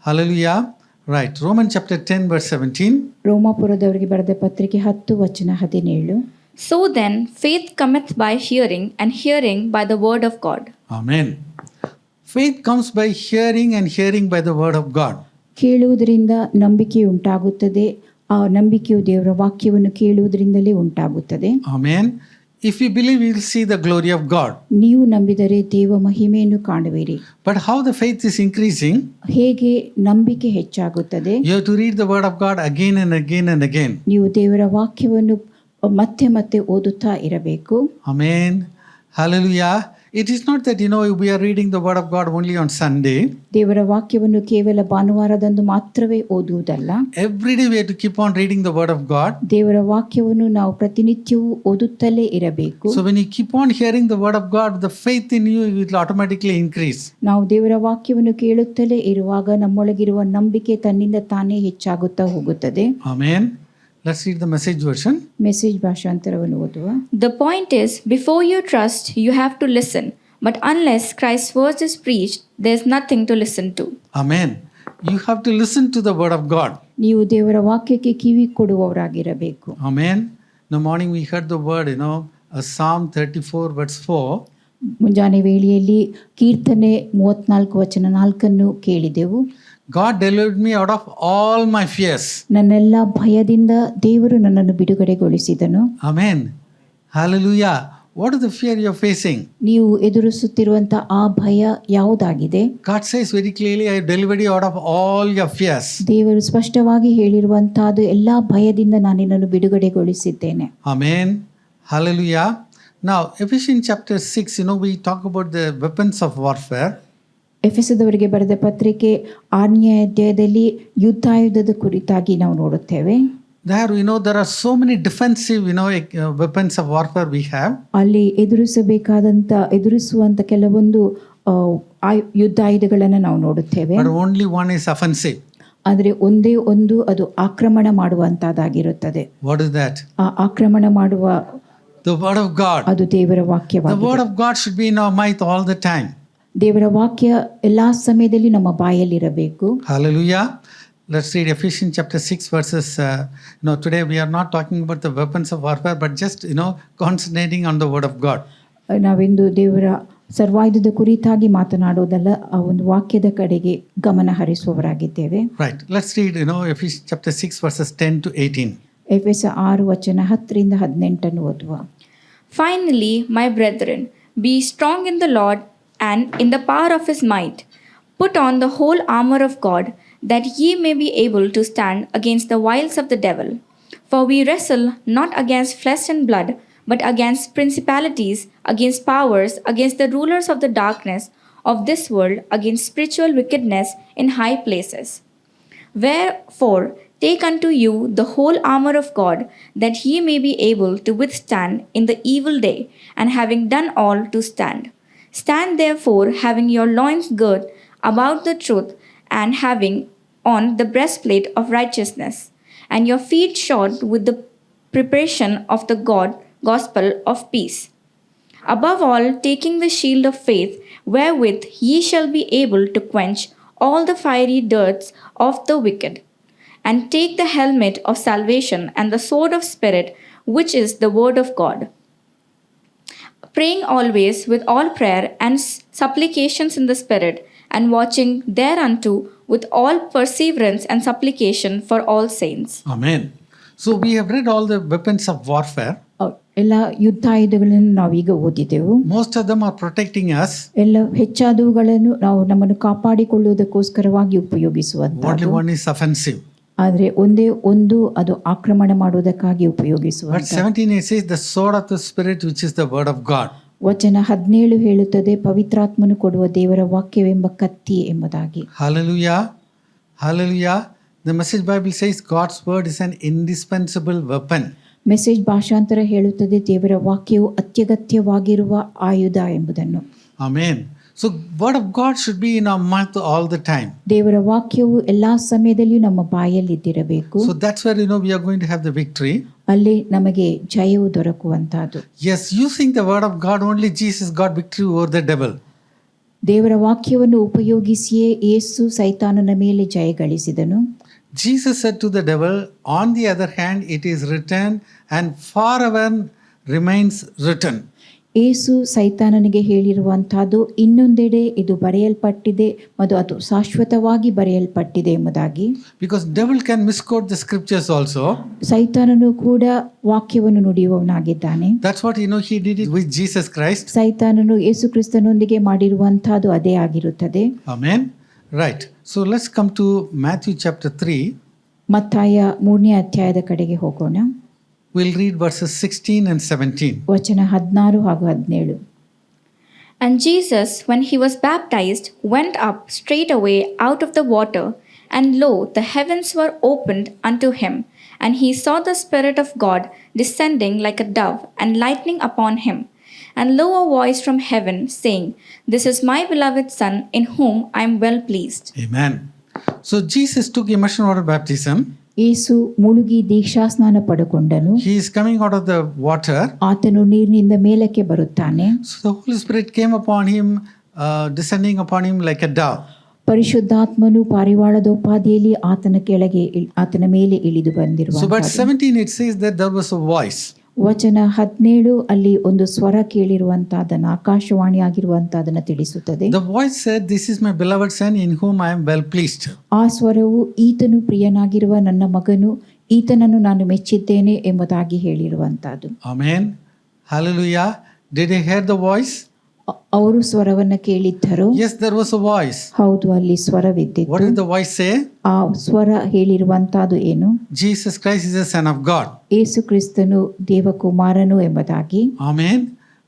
Hallelujah. Right. Romans chapter 10 verse 17. ರೋಮಾಪುರದವರಿಗೆ ಬರೆದ ಪತ್ರಿಕೆ 10:17. So then, faith cometh by hearing, and hearing by the word of God. Amen. Faith comes by hearing, and hearing by the word of God. ಕೇಳುವುದರಿಂದ ನಂಬಿಕೆ ಉಂಟಾಗುತ್ತದೆ, ಆ ನಂಬಿಕೆಯು ದೇವರ ವಾಕ್ಯವನ್ನು ಕೇಳುವುದರಿಂದಲೇ ಉಂಟಾಗುತ್ತದೆ. Amen. If you believe, you will see the glory of God. ನೀವು ನಂಬಿದರೆ ದೇವ ಮಹಿಮೆಯನ್ನು ಕಾಣುವಿರಿ. But how the faith is increasing? ಹೇಗೆ ನಂಬಿಕೆ ಹೆಚ್ಚಾಗುತ್ತದೆ? You have to read the word of God again and again and again. ನೀವು ದೇವರ ವಾಕ್ಯವನ್ನು ಮತ್ತೆ ಮತ್ತೆ ಓದುತ್ತಾ ಇರಬೇಕು. Amen. Hallelujah. It is not that we are reading the word of God only on Sunday. ದೇವರ ವಾಕ್ಯವನ್ನು ಕೇವಲ ಭಾನುವಾರದಂದು ಮಾತ್ರವೇ ಓದುವುದಲ್ಲ. Every day we have to keep on reading the word of God. ದೇವರ ವಾಕ್ಯವನ್ನು ನಾವು ಪ್ರತಿನಿತ್ಯವೂ ಓದುತ್ತಲೇ ಇರಬೇಕು. So when you keep on hearing the word of God, the faith in you will automatically increase. ನಾವು ದೇವರ ವಾಕ್ಯವನ್ನು ಕೇಳುತ್ತಲೇ ಇರುವಾಗ ನಮ್ಮೊಳಗಿರುವ ನಂಬಿಕೆ ತನ್ನಿಂದ ತಾನೇ ಹೆಚ್ಚಾಗುತ್ತಾ ಹೋಗುತ್ತದೆ. Amen. Let's read the Message version. Message ಭಾಷಾಂತರವನ್ನು ಓದುವ. The point is, before you trust, you have to listen. But unless Christ's word is preached, there's nothing to listen to. Amen. You have to listen to the word of God. ನೀವು ದೇವರ ವಾಕ್ಯಕ್ಕೆ ಕಿವಿ ಕೊಡುವವರಾಗಿರಬೇಕು. Amen. In the morning we heard the word, Psalm 34 verse 4. ಮುಂಜಾನೆ ವೇಳೆಯಲ್ಲಿ ಕೀರ್ತನೆ 34:4 ಕೇಳಿದೆವು. God delivered me out of all my fears. ನನ್ನೆಲ್ಲ ಭಯದಿಂದ ದೇವರು ನನ್ನನ್ನು ಬಿಡುಗಡೆಗೊಳಿಸಿದನು. Amen. Hallelujah. What is the fear you are facing? ನೀವು ಎದುರಿಸುತ್ತಿರುವಂತ ಆ ಭಯ ಯಾವುದಾಗಿದೆ? God says very clearly, I delivered you out of all your fears. ದೇವರು ಸ್ಪಷ್ಟವಾಗಿ ಹೇಳಿರುವಂತಹದ್ದು ಎಲ್ಲಾ ಭಯದಿಂದ ನಾನು ನಿನ್ನನ್ನು ಬಿಡುಗಡೆಗೊಳಿಸಿದ್ದೇನೆ. Amen. Hallelujah. Now, Ephesians chapter 6, we talk about the weapons of warfare. ಎಫೆಸದವರಿಗೆ ಬರೆದ ಪತ್ರಿಕೆ 6ನೇ ಅಧ್ಯಾಯದಲ್ಲಿ ಯುದ್ಧಾಯುಧದ ಕುರಿತಾಗಿ ನಾವು ನೋಡುತ್ತೇವೆ. There, there are so many defensive, weapons of warfare we have. ಅಲ್ಲಿ ಎದುರಿಸುವಂತ ಕೆಲವೊಂದು ಯುದ್ಧಾಯುಧಗಳನ್ನು ನಾವು ನೋಡುತ್ತೇವೆ. But only one is offensive. ಆದರೆ ಒಂದೇ ಒಂದು ಅದು ಆಕ್ರಮಣ ಮಾಡುವಂತದ್ದಾಗಿರುತ್ತದೆ. What is that? ಆ ಆಕ್ರಮಣ ಮಾಡುವ The word of God. ಅದು ದೇವರ The ವಾಕ್ಯವಾಗಿದೆ. word of God should be in our mouth all the time. ದೇವರ ವಾಕ್ಯ ಎಲ್ಲಾ ಸಮಯದಲ್ಲಿ ನಮ್ಮ ಬಾಯಲ್ಲಿರಬೇಕು. Hallelujah. Let's read Ephesians chapter 6 verses. Today we are not talking about the weapons of warfare, but just, concentrating on the word of God. ನಾವೆಂದು ದೇವರ ಸರ್ವಾಯುಧದ ಕುರಿತಾಗಿ ಮಾತನಾಡೋದಲ್ಲ, ಆ ಒಂದು ವಾಕ್ಯದ ಕಡೆಗೆ ಗಮನ ಹರಿಸುವವರಾಗಿದ್ದೇವೆ. Right. Let's read, Ephesians chapter 6, verses 10 to 18. ಎಫೆಸ 6 ವಚನ 10ರಿಂದ 18 ಓದುವ. Finally, my brethren, be strong in the Lord and in the power of his might. Put on the whole armor of God, that ye may be able to stand against the wiles of the devil. For we wrestle not against flesh and blood, but against principalities, against powers, against the rulers of the darkness of this world, against spiritual wickedness in high places. Wherefore, take unto you the whole armor of God, that ye may be able to withstand in the evil day, and having done all, to stand. Stand therefore, having your loins girt about the truth, and having on the breastplate of righteousness, and your feet shod with the preparation of the gospel of peace. Above all, taking the shield of faith, wherewith ye shall be able to quench all the fiery darts of the wicked. And take the helmet of salvation and the sword of Spirit, which is the word of God. Praying always with all prayer and supplications in the Spirit, and watching thereunto with all perseverance and supplication for all saints. Amen. So we have read all the weapons of warfare. ಎಲ್ಲ ಯುದ್ಧಾಯುಧಗಳನ್ನು ನಾವೀಗ ಓದಿದೆವು. Most of them are protecting us. ಎಲ್ಲ ಹೆಚ್ಚಾದವುಗಳನ್ನು ನಾವು ನಮ್ಮನ್ನು ಕಾಪಾಡಿಕೊಳ್ಳುವುದಕ್ಕೋಸ್ಕರವಾಗಿ Only ಉಪಯೋಗಿಸುವಂಥದ್ದು. one is offensive. ಆದರೆ ಒಂದೇ ಒಂದು ಅದು ಆಕ್ರಮಣ ಮಾಡುವುದಕ್ಕಾಗಿ But ಉಪಯೋಗಿಸುವಂಥ. 17 it says the sword of the Spirit, which is the word of God. ವಚನ 17 ಹೇಳುತ್ತದೆ, ಪವಿತ್ರಾತ್ಮನು ಕೊಡುವ ದೇವರ ವಾಕ್ಯವೆಂಬ ಕತ್ತಿ ಎಂಬುದಾಗಿ. Hallelujah. Hallelujah. The Message Bible says God's word is an indispensable weapon. Message ಭಾಷಾಂತರ ಹೇಳುತ್ತದೆ, ದೇವರ ವಾಕ್ಯವು ಅತ್ಯಗತ್ಯವಾಗಿರುವ ಆಯುಧ ಎಂಬುದನ್ನು. Amen. So word of God should be in our mouth all the time. ದೇವರ ವಾಕ್ಯವು ಎಲ್ಲಾ ಸಮಯದಲ್ಲಿಯೂ ನಮ್ಮ ಬಾಯಲ್ಲಿ ಇದ್ದಿರಬೇಕು. So that's where we are going to have the victory. ಅಲ್ಲಿ ನಮಗೆ ಜಯವು ದೊರಕುವಂತಹದ್ದು. Yes, using the word of God only Jesus got victory over the devil. ದೇವರ ವಾಕ್ಯವನ್ನು ಉಪಯೋಗಿಸಿಯೇ ಯೇಸು ಸೈತಾನನ ಮೇಲೆ ಜಯಗಳಿಸಿದನು. Jesus said to the devil, on the other hand, it is written, and forever remains written. ಯೇಸು ಸೈತಾನನಿಗೆ ಹೇಳಿರುವಂತಹದ್ದು, ಇನ್ನೊಂದೆಡೆ ಇದು ಬರೆಯಲ್ಪಟ್ಟಿದೆ ಮತ್ತು ಅದು ಶಾಶ್ವತವಾಗಿ ಬರೆಯಲ್ಪಟ್ಟಿದೆ ಎಂಬುದಾಗಿ. Because devil can misquote the scriptures also. ಸೈತಾನನು ಕೂಡ ವಾಕ್ಯವನ್ನು ನುಡಿಯುವವನಾಗಿದ್ದಾನೆ. That's what he did it with Jesus Christ. ಸೈತಾನನು ಯೇಸು ಕ್ರಿಸ್ತನೊಂದಿಗೆ ಮಾಡಿರುವಂತಹದ್ದು ಅದೇ ಆಗಿರುತ್ತದೆ. Amen. Right. So let's come to Matthew chapter 3. ಮತ್ತಾಯ 3ನೇ ಅಧ್ಯಾಯದ ಕಡೆಗೆ ಹೋಗೋಣ. We'll read verses 16 and 17. ವಚನ 16 ಹಾಗೂ 17. And Jesus, when he was baptized, went up straightway out of the water, and lo, the heavens were opened unto him, and he saw the Spirit of God descending like a dove and lighting upon him. And lo, a voice from heaven, saying, This is my beloved Son, in whom I am well pleased. Amen. So Jesus took immersion water baptism. ಯೇಸು ಮುಳುಗಿ ದೀಕ್ಷಾಸ್ನಾನ ಪಡೆಕೊಂಡನು. He is coming out of the water. ಆತನು ನೀರಿನಿಂದ ಮೇಲಕ್ಕೆ ಬರುತ್ತಾನೆ. So the Holy Spirit came upon him, descending upon him like a dove. ಪರಿಶುದ್ಧಾತ್ಮನು ಪಾರಿವಾಳದೋಪಾದಿಯಲ್ಲಿ ಆತನ ಮೇಲೆ ಇಳಿದು ಬಂದಿರುವ. So but 17 it says that there was a voice. ವಚನ 17 ಅಲ್ಲಿ ಒಂದು ಸ್ವರ ಕೇಳಿರುವಂತಹದನ್ನು, ಆಕಾಶವಾಣಿ ಆಗಿರುವಂತಹದನ್ನು ತಿಳಿಸುತ್ತದೆ. The voice said, This is my beloved Son, in whom I am well pleased. ಆ ಸ್ವರವು ಈತನು ಪ್ರಿಯನಾಗಿರುವ ನನ್ನ ಮಗನು, ಈತನನ್ನು ನಾನು ಮೆಚ್ಚಿದ್ದೇನೆ ಎಂಬುದಾಗಿ ಹೇಳಿರುವಂತಹದ್ದು. Amen. Hallelujah. Did they hear the voice? ಅವರು ಸ್ವರವನ್ನ ಕೇಳಿದ್ದರು. Yes, there was a voice. ಹೌದು, ಅಲ್ಲಿ ಸ್ವರವಿದ್ದಿತ್ತು. What did the voice say? ಆ ಸ್ವರ ಹೇಳಿರುವಂತಹದ್ದು ಏನು? Jesus Christ is the Son of God. ಯೇಸು ಕ್ರಿಸ್ತನು ದೇವಕುಮಾರನು ಎಂಬುದಾಗಿ. Amen.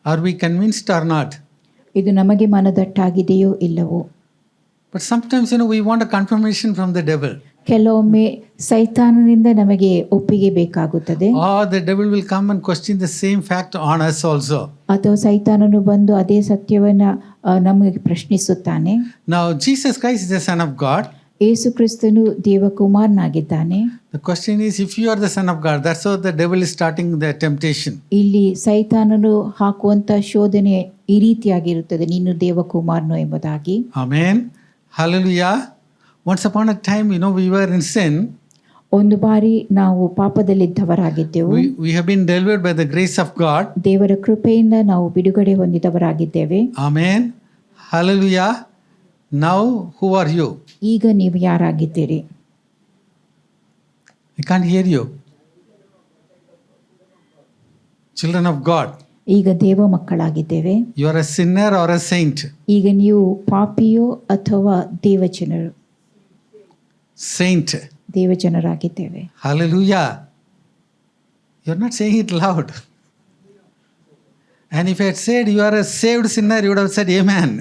Are we convinced or not? ಇದು ನಮಗೆ ಮನದಟ್ಟಾಗಿದೆಯೋ ಇಲ್ಲವೋ? But sometimes we want a confirmation from the devil. ಕೆಲವೊಮ್ಮೆ ಸೈತಾನನಿಂದ ನಮಗೆ ಒಪ್ಪಿಗೆ ಬೇಕಾಗುತ್ತದೆ. Or the devil will come and question the same fact on us also. ಅಥವಾ ಸೈತಾನನು ಬಂದು ಅದೇ ಸತ್ಯವನ್ನ ನಮಗೆ ಪ್ರಶ್ನಿಸುತ್ತಾನೆ. Now Jesus Christ is the Son of God. ಯೇಸು ಕ್ರಿಸ್ತನು ದೇವಕುಮಾರನಾಗಿದ್ದಾನೆ. The question is, if you are the Son of God, that's how the devil is starting the temptation. ಇಲ್ಲಿ ಸೈತಾನನು ಹಾಕುವಂತ ಶೋಧನೆ ಈ ರೀತಿಯಾಗಿರುತ್ತದೆ, ನೀನು ದೇವಕುಮಾರನು ಎಂಬುದಾಗಿ. Amen. Hallelujah. Once upon a time, we were in sin. ಒಂದು ಬಾರಿ ನಾವು ಪಾಪದಲ್ಲಿದ್ದವರಾಗಿದ್ದೆವು. We have been delivered by the grace of God. ದೇವರ ಕೃಪೆಯಿಂದ ನಾವು ಬಿಡುಗಡೆ ಹೊಂದಿದವರಾಗಿದ್ದೇವೆ. Amen. Hallelujah. Now, who are you? ಈಗ ನೀವು ಯಾರಾಗಿದ್ದೀರಿ? I can't hear you. Children of God. ಈಗ ದೇವ ಮಕ್ಕಳಾಗಿದ್ದೇವೆ. You are a sinner or a saint? ಈಗ ನೀವು ಪಾಪಿಯೋ ಅಥವಾ ದೇವಜನರು? Saint. ದೇವಜನರಾಗಿದ್ದೇವೆ. Hallelujah. You're not saying it loud. And if I had said you are a saved sinner, you would have said amen.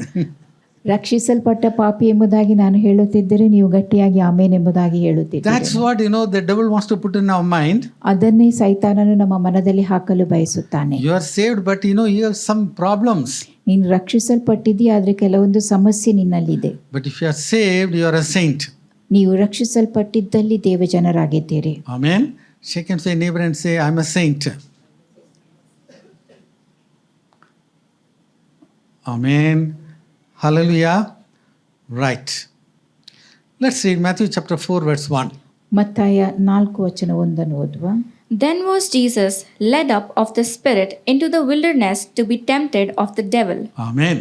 ರಕ್ಷಿಸಲ್ಪಟ್ಟ ಪಾಪಿ ಎಂಬುದಾಗಿ ನಾನು ಹೇಳುತ್ತಿದ್ದರೆ ನೀವು ಗಟ್ಟಿಯಾಗಿ ಆಮೇನ್ ಎಂಬುದಾಗಿ ಹೇಳುತ್ತಿದ್ದೀರಿ. That's what the devil wants to put in our mind. ಅದನ್ನೇ ಸೈತಾನನು ನಮ್ಮ ಮನದಲ್ಲಿ ಹಾಕಲು ಬಯಸುತ್ತಾನೆ. You are saved, but you have some problems. ನೀನು ರಕ್ಷಿಸಲ್ಪಟ್ಟಿದ್ದೀಯ, ಆದರೆ ಕೆಲವೊಂದು ಸಮಸ್ಯೆ ನಿನ್ನಲ್ಲಿದೆ. But if you are saved, you are a saint. ನೀವು ರಕ್ಷಿಸಲ್ಪಟ್ಟಿದ್ದಲ್ಲಿ ದೇವಜನರಾಗಿದ್ದೀರಿ. Amen. Shake and say neighbor and say, I'm a saint. Amen. Hallelujah. Right. Let's read Matthew chapter 4 verse 1. ಮತ್ತಾಯ 4:1 ಓದುವ. Then was Jesus led up of the Spirit into the wilderness to be tempted of the devil. Amen.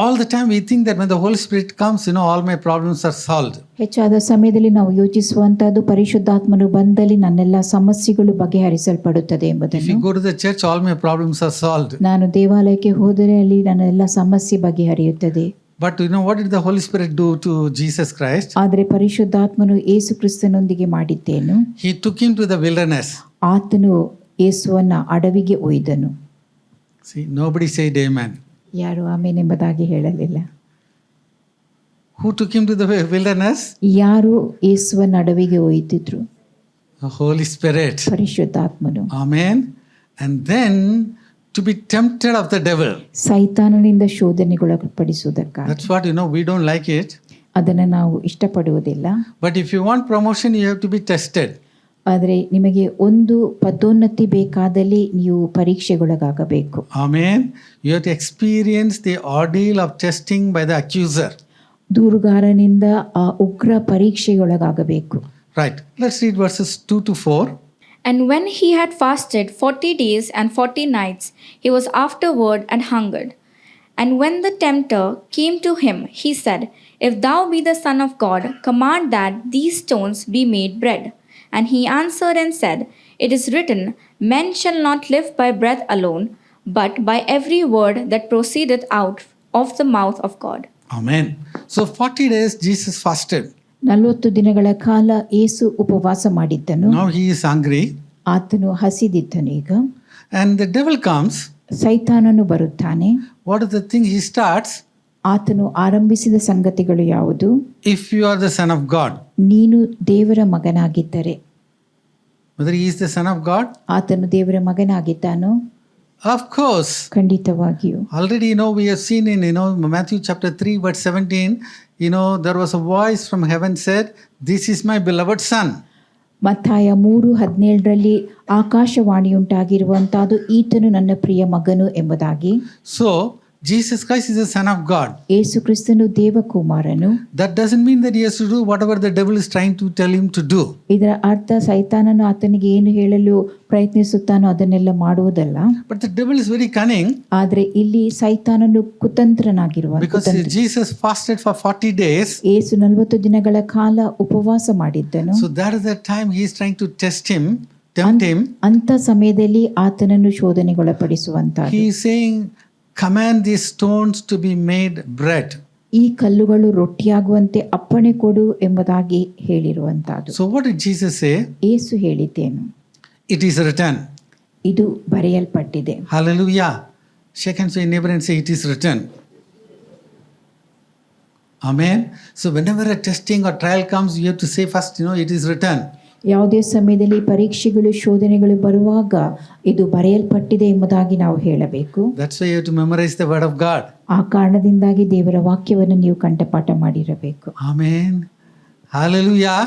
All the time we think that when the Holy Spirit comes, all my problems are solved. ಹೆಚ್ಚಾದ ಸಮಯದಲ್ಲಿ ನಾವು ಯೋಚಿಸುವಂತದ್ದು ಪರಿಶುದ್ಧಾತ್ಮನು ಬಂದಲ್ಲಿ ನನ್ನೆಲ್ಲ ಸಮಸ್ಯೆಗಳು ಬಗೆಹರಿಸಲ್ಪಡುತ್ತದೆ If ಎಂಬುದನ್ನು. you go to the church, all my problems are solved. ನಾನು ದೇವಾಲಯಕ್ಕೆ ಹೋದರೆ ಅಲ್ಲಿ ನನ್ನ ಎಲ್ಲ ಸಮಸ್ಯೆ ಬಗೆಹರಿಯುತ್ತದೆ. But what did the Holy Spirit do to Jesus Christ? ಆದರೆ ಪರಿಶುದ್ಧಾತ್ಮನು ಯೇಸು ಕ್ರಿಸ್ತನೊಂದಿಗೆ ಮಾಡಿದ್ದೇನು? He took him to the wilderness. ಆತನು ಯೇಸುವನ್ನ ಅಡವಿಗೆ ಒಯ್ದನು. See, nobody said amen. ಯಾರು ಆಮೇನ್ ಎಂಬುದಾಗಿ ಹೇಳಲಿಲ್ಲ. Who took him to the wilderness? ಯಾರು ಯೇಸುವನ್ನ ಅಡವಿಗೆ ಒಯ್ದಿದ್ರು? The Holy Spirit. ಪರಿಶುದ್ಧಾತ್ಮನು. Amen. And then to be tempted of the devil. ಸೈತಾನನಿಂದ ಶೋಧನೆಗೊಳಪಡಿಸುವುದಕ್ಕಾಗಿ. That's what we don't like it. ಅದನ್ನು ನಾವು ಇಷ್ಟಪಡುವುದಿಲ್ಲ. But if you want promotion, you have to be tested. ಆದರೆ ನಿಮಗೆ ಒಂದು ಪದೋನ್ನತಿ ಬೇಕಾದಲ್ಲಿ ನೀವು ಪರೀಕ್ಷೆಗೊಳಗಾಗಬೇಕು. Amen. You have to experience the ordeal of testing by the accuser. ದೂರುಗಾರನಿಂದ ಆ ಉಗ್ರ ಪರೀಕ್ಷೆಗೊಳಗಾಗಬೇಕು. Right. Let's read verses 2 to 4. And when he had fasted 40 days and 40 nights, he was afterward and hungered. And when the tempter came to him, he said, If thou be the Son of God, command that these stones be made bread. And he answered and said, It is written, Men shall not live by bread alone, but by every word that proceedeth out of the mouth of God. Amen. So 40 days Jesus fasted. 40 ದಿನಗಳ ಕಾಲ ಯೇಸು ಉಪವಾಸ ಮಾಡಿದ್ದನು. Now he is hungry. ಆತನು ಹಸಿದಿದ್ದನು ಈಗ. And the devil comes. ಸೈತಾನನು ಬರುತ್ತಾನೆ. What is the thing he starts? ಆತನು ಆರಂಭಿಸಿದ ಸಂಗತಿಗಳು ಯಾವುದು? If you are the Son of God. ನೀನು ದೇವರ ಮಗನಾಗಿದ್ದರೆ. Whether he is the Son of God? ಆತನು ದೇವರ ಮಗನಾಗಿದ್ದಾನೋ? Of course. ಖಂಡಿತವಾಗಿಯೂ. Already we have seen in Matthew chapter 3 verse 17, there was a voice from heaven said, This is my beloved son. ಮತ್ತಾಯ 3:17 ಆಕಾಶವಾಣಿಯುಂಟಾಗಿರುವಂತಹದ್ದು ಈತನು ನನ್ನ ಪ್ರಿಯ ಮಗನು ಎಂಬುದಾಗಿ. So Jesus Christ is the Son of God. ಯೇಸು ಕ್ರಿಸ್ತನು ದೇವಕುಮಾರನು. That doesn't mean that he has to do whatever the devil is trying to tell him to do. ಇದರ ಅರ್ಥ ಸೈತಾನನು ಆತನಿಗೆ ಏನು ಹೇಳಲು ಪ್ರಯತ್ನಿಸುತ್ತಾನೋ ಅದನ್ನೆಲ್ಲ ಮಾಡುವುದಲ್ಲ. But the devil is very cunning. ಆದರೆ ಇಲ್ಲಿ ಸೈತಾನನು ಕುತಂತ್ರನಾಗಿರುವ. Because Jesus fasted for 40 days. ಯೇಸು 40 ದಿನಗಳ ಕಾಲ ಉಪವಾಸ ಮಾಡಿದ್ದನು. So that is the time he is trying to tempt him. ಅಂತ ಸಮಯದಲ್ಲಿ ಆತನನ್ನು ಶೋಧನೆಗೊಳಪಡಿಸುವಂತ. He is saying, Command these stones to be made bread. ಈ ಕಲ್ಲುಗಳು ರೊಟ್ಟಿಯಾಗುವಂತೆ ಅಪ್ಪಣೆ ಕೊಡು ಎಂಬುದಾಗಿ ಹೇಳಿರುವಂತಹದ್ದು. So what did Jesus say? ಯೇಸು ಹೇಳಿದ್ದೇನು? It is written. ಇದು ಬರೆಯಲ್ಪಟ್ಟಿದೆ. Hallelujah. Shake hands with your neighbor and say, It is written. Amen. So whenever a testing or trial comes, you have to say first, it is written. ಯಾವುದೇ ಸಮಯದಲ್ಲಿ ಪರೀಕ್ಷೆಗಳು ಶೋಧನೆಗಳು ಬರುವಾಗ ಇದು ಬರೆಯಲ್ಪಟ್ಟಿದೆ ಎಂಬುದಾಗಿ ನಾವು ಹೇಳಬೇಕು. That's why you have to memorize the word of God. ಆ ಕಾರಣದಿಂದಾಗಿ ದೇವರ ವಾಕ್ಯವನ್ನು ನೀವು ಕಂಠಪಾಠ ಮಾಡಿರಬೇಕು. Amen. Hallelujah.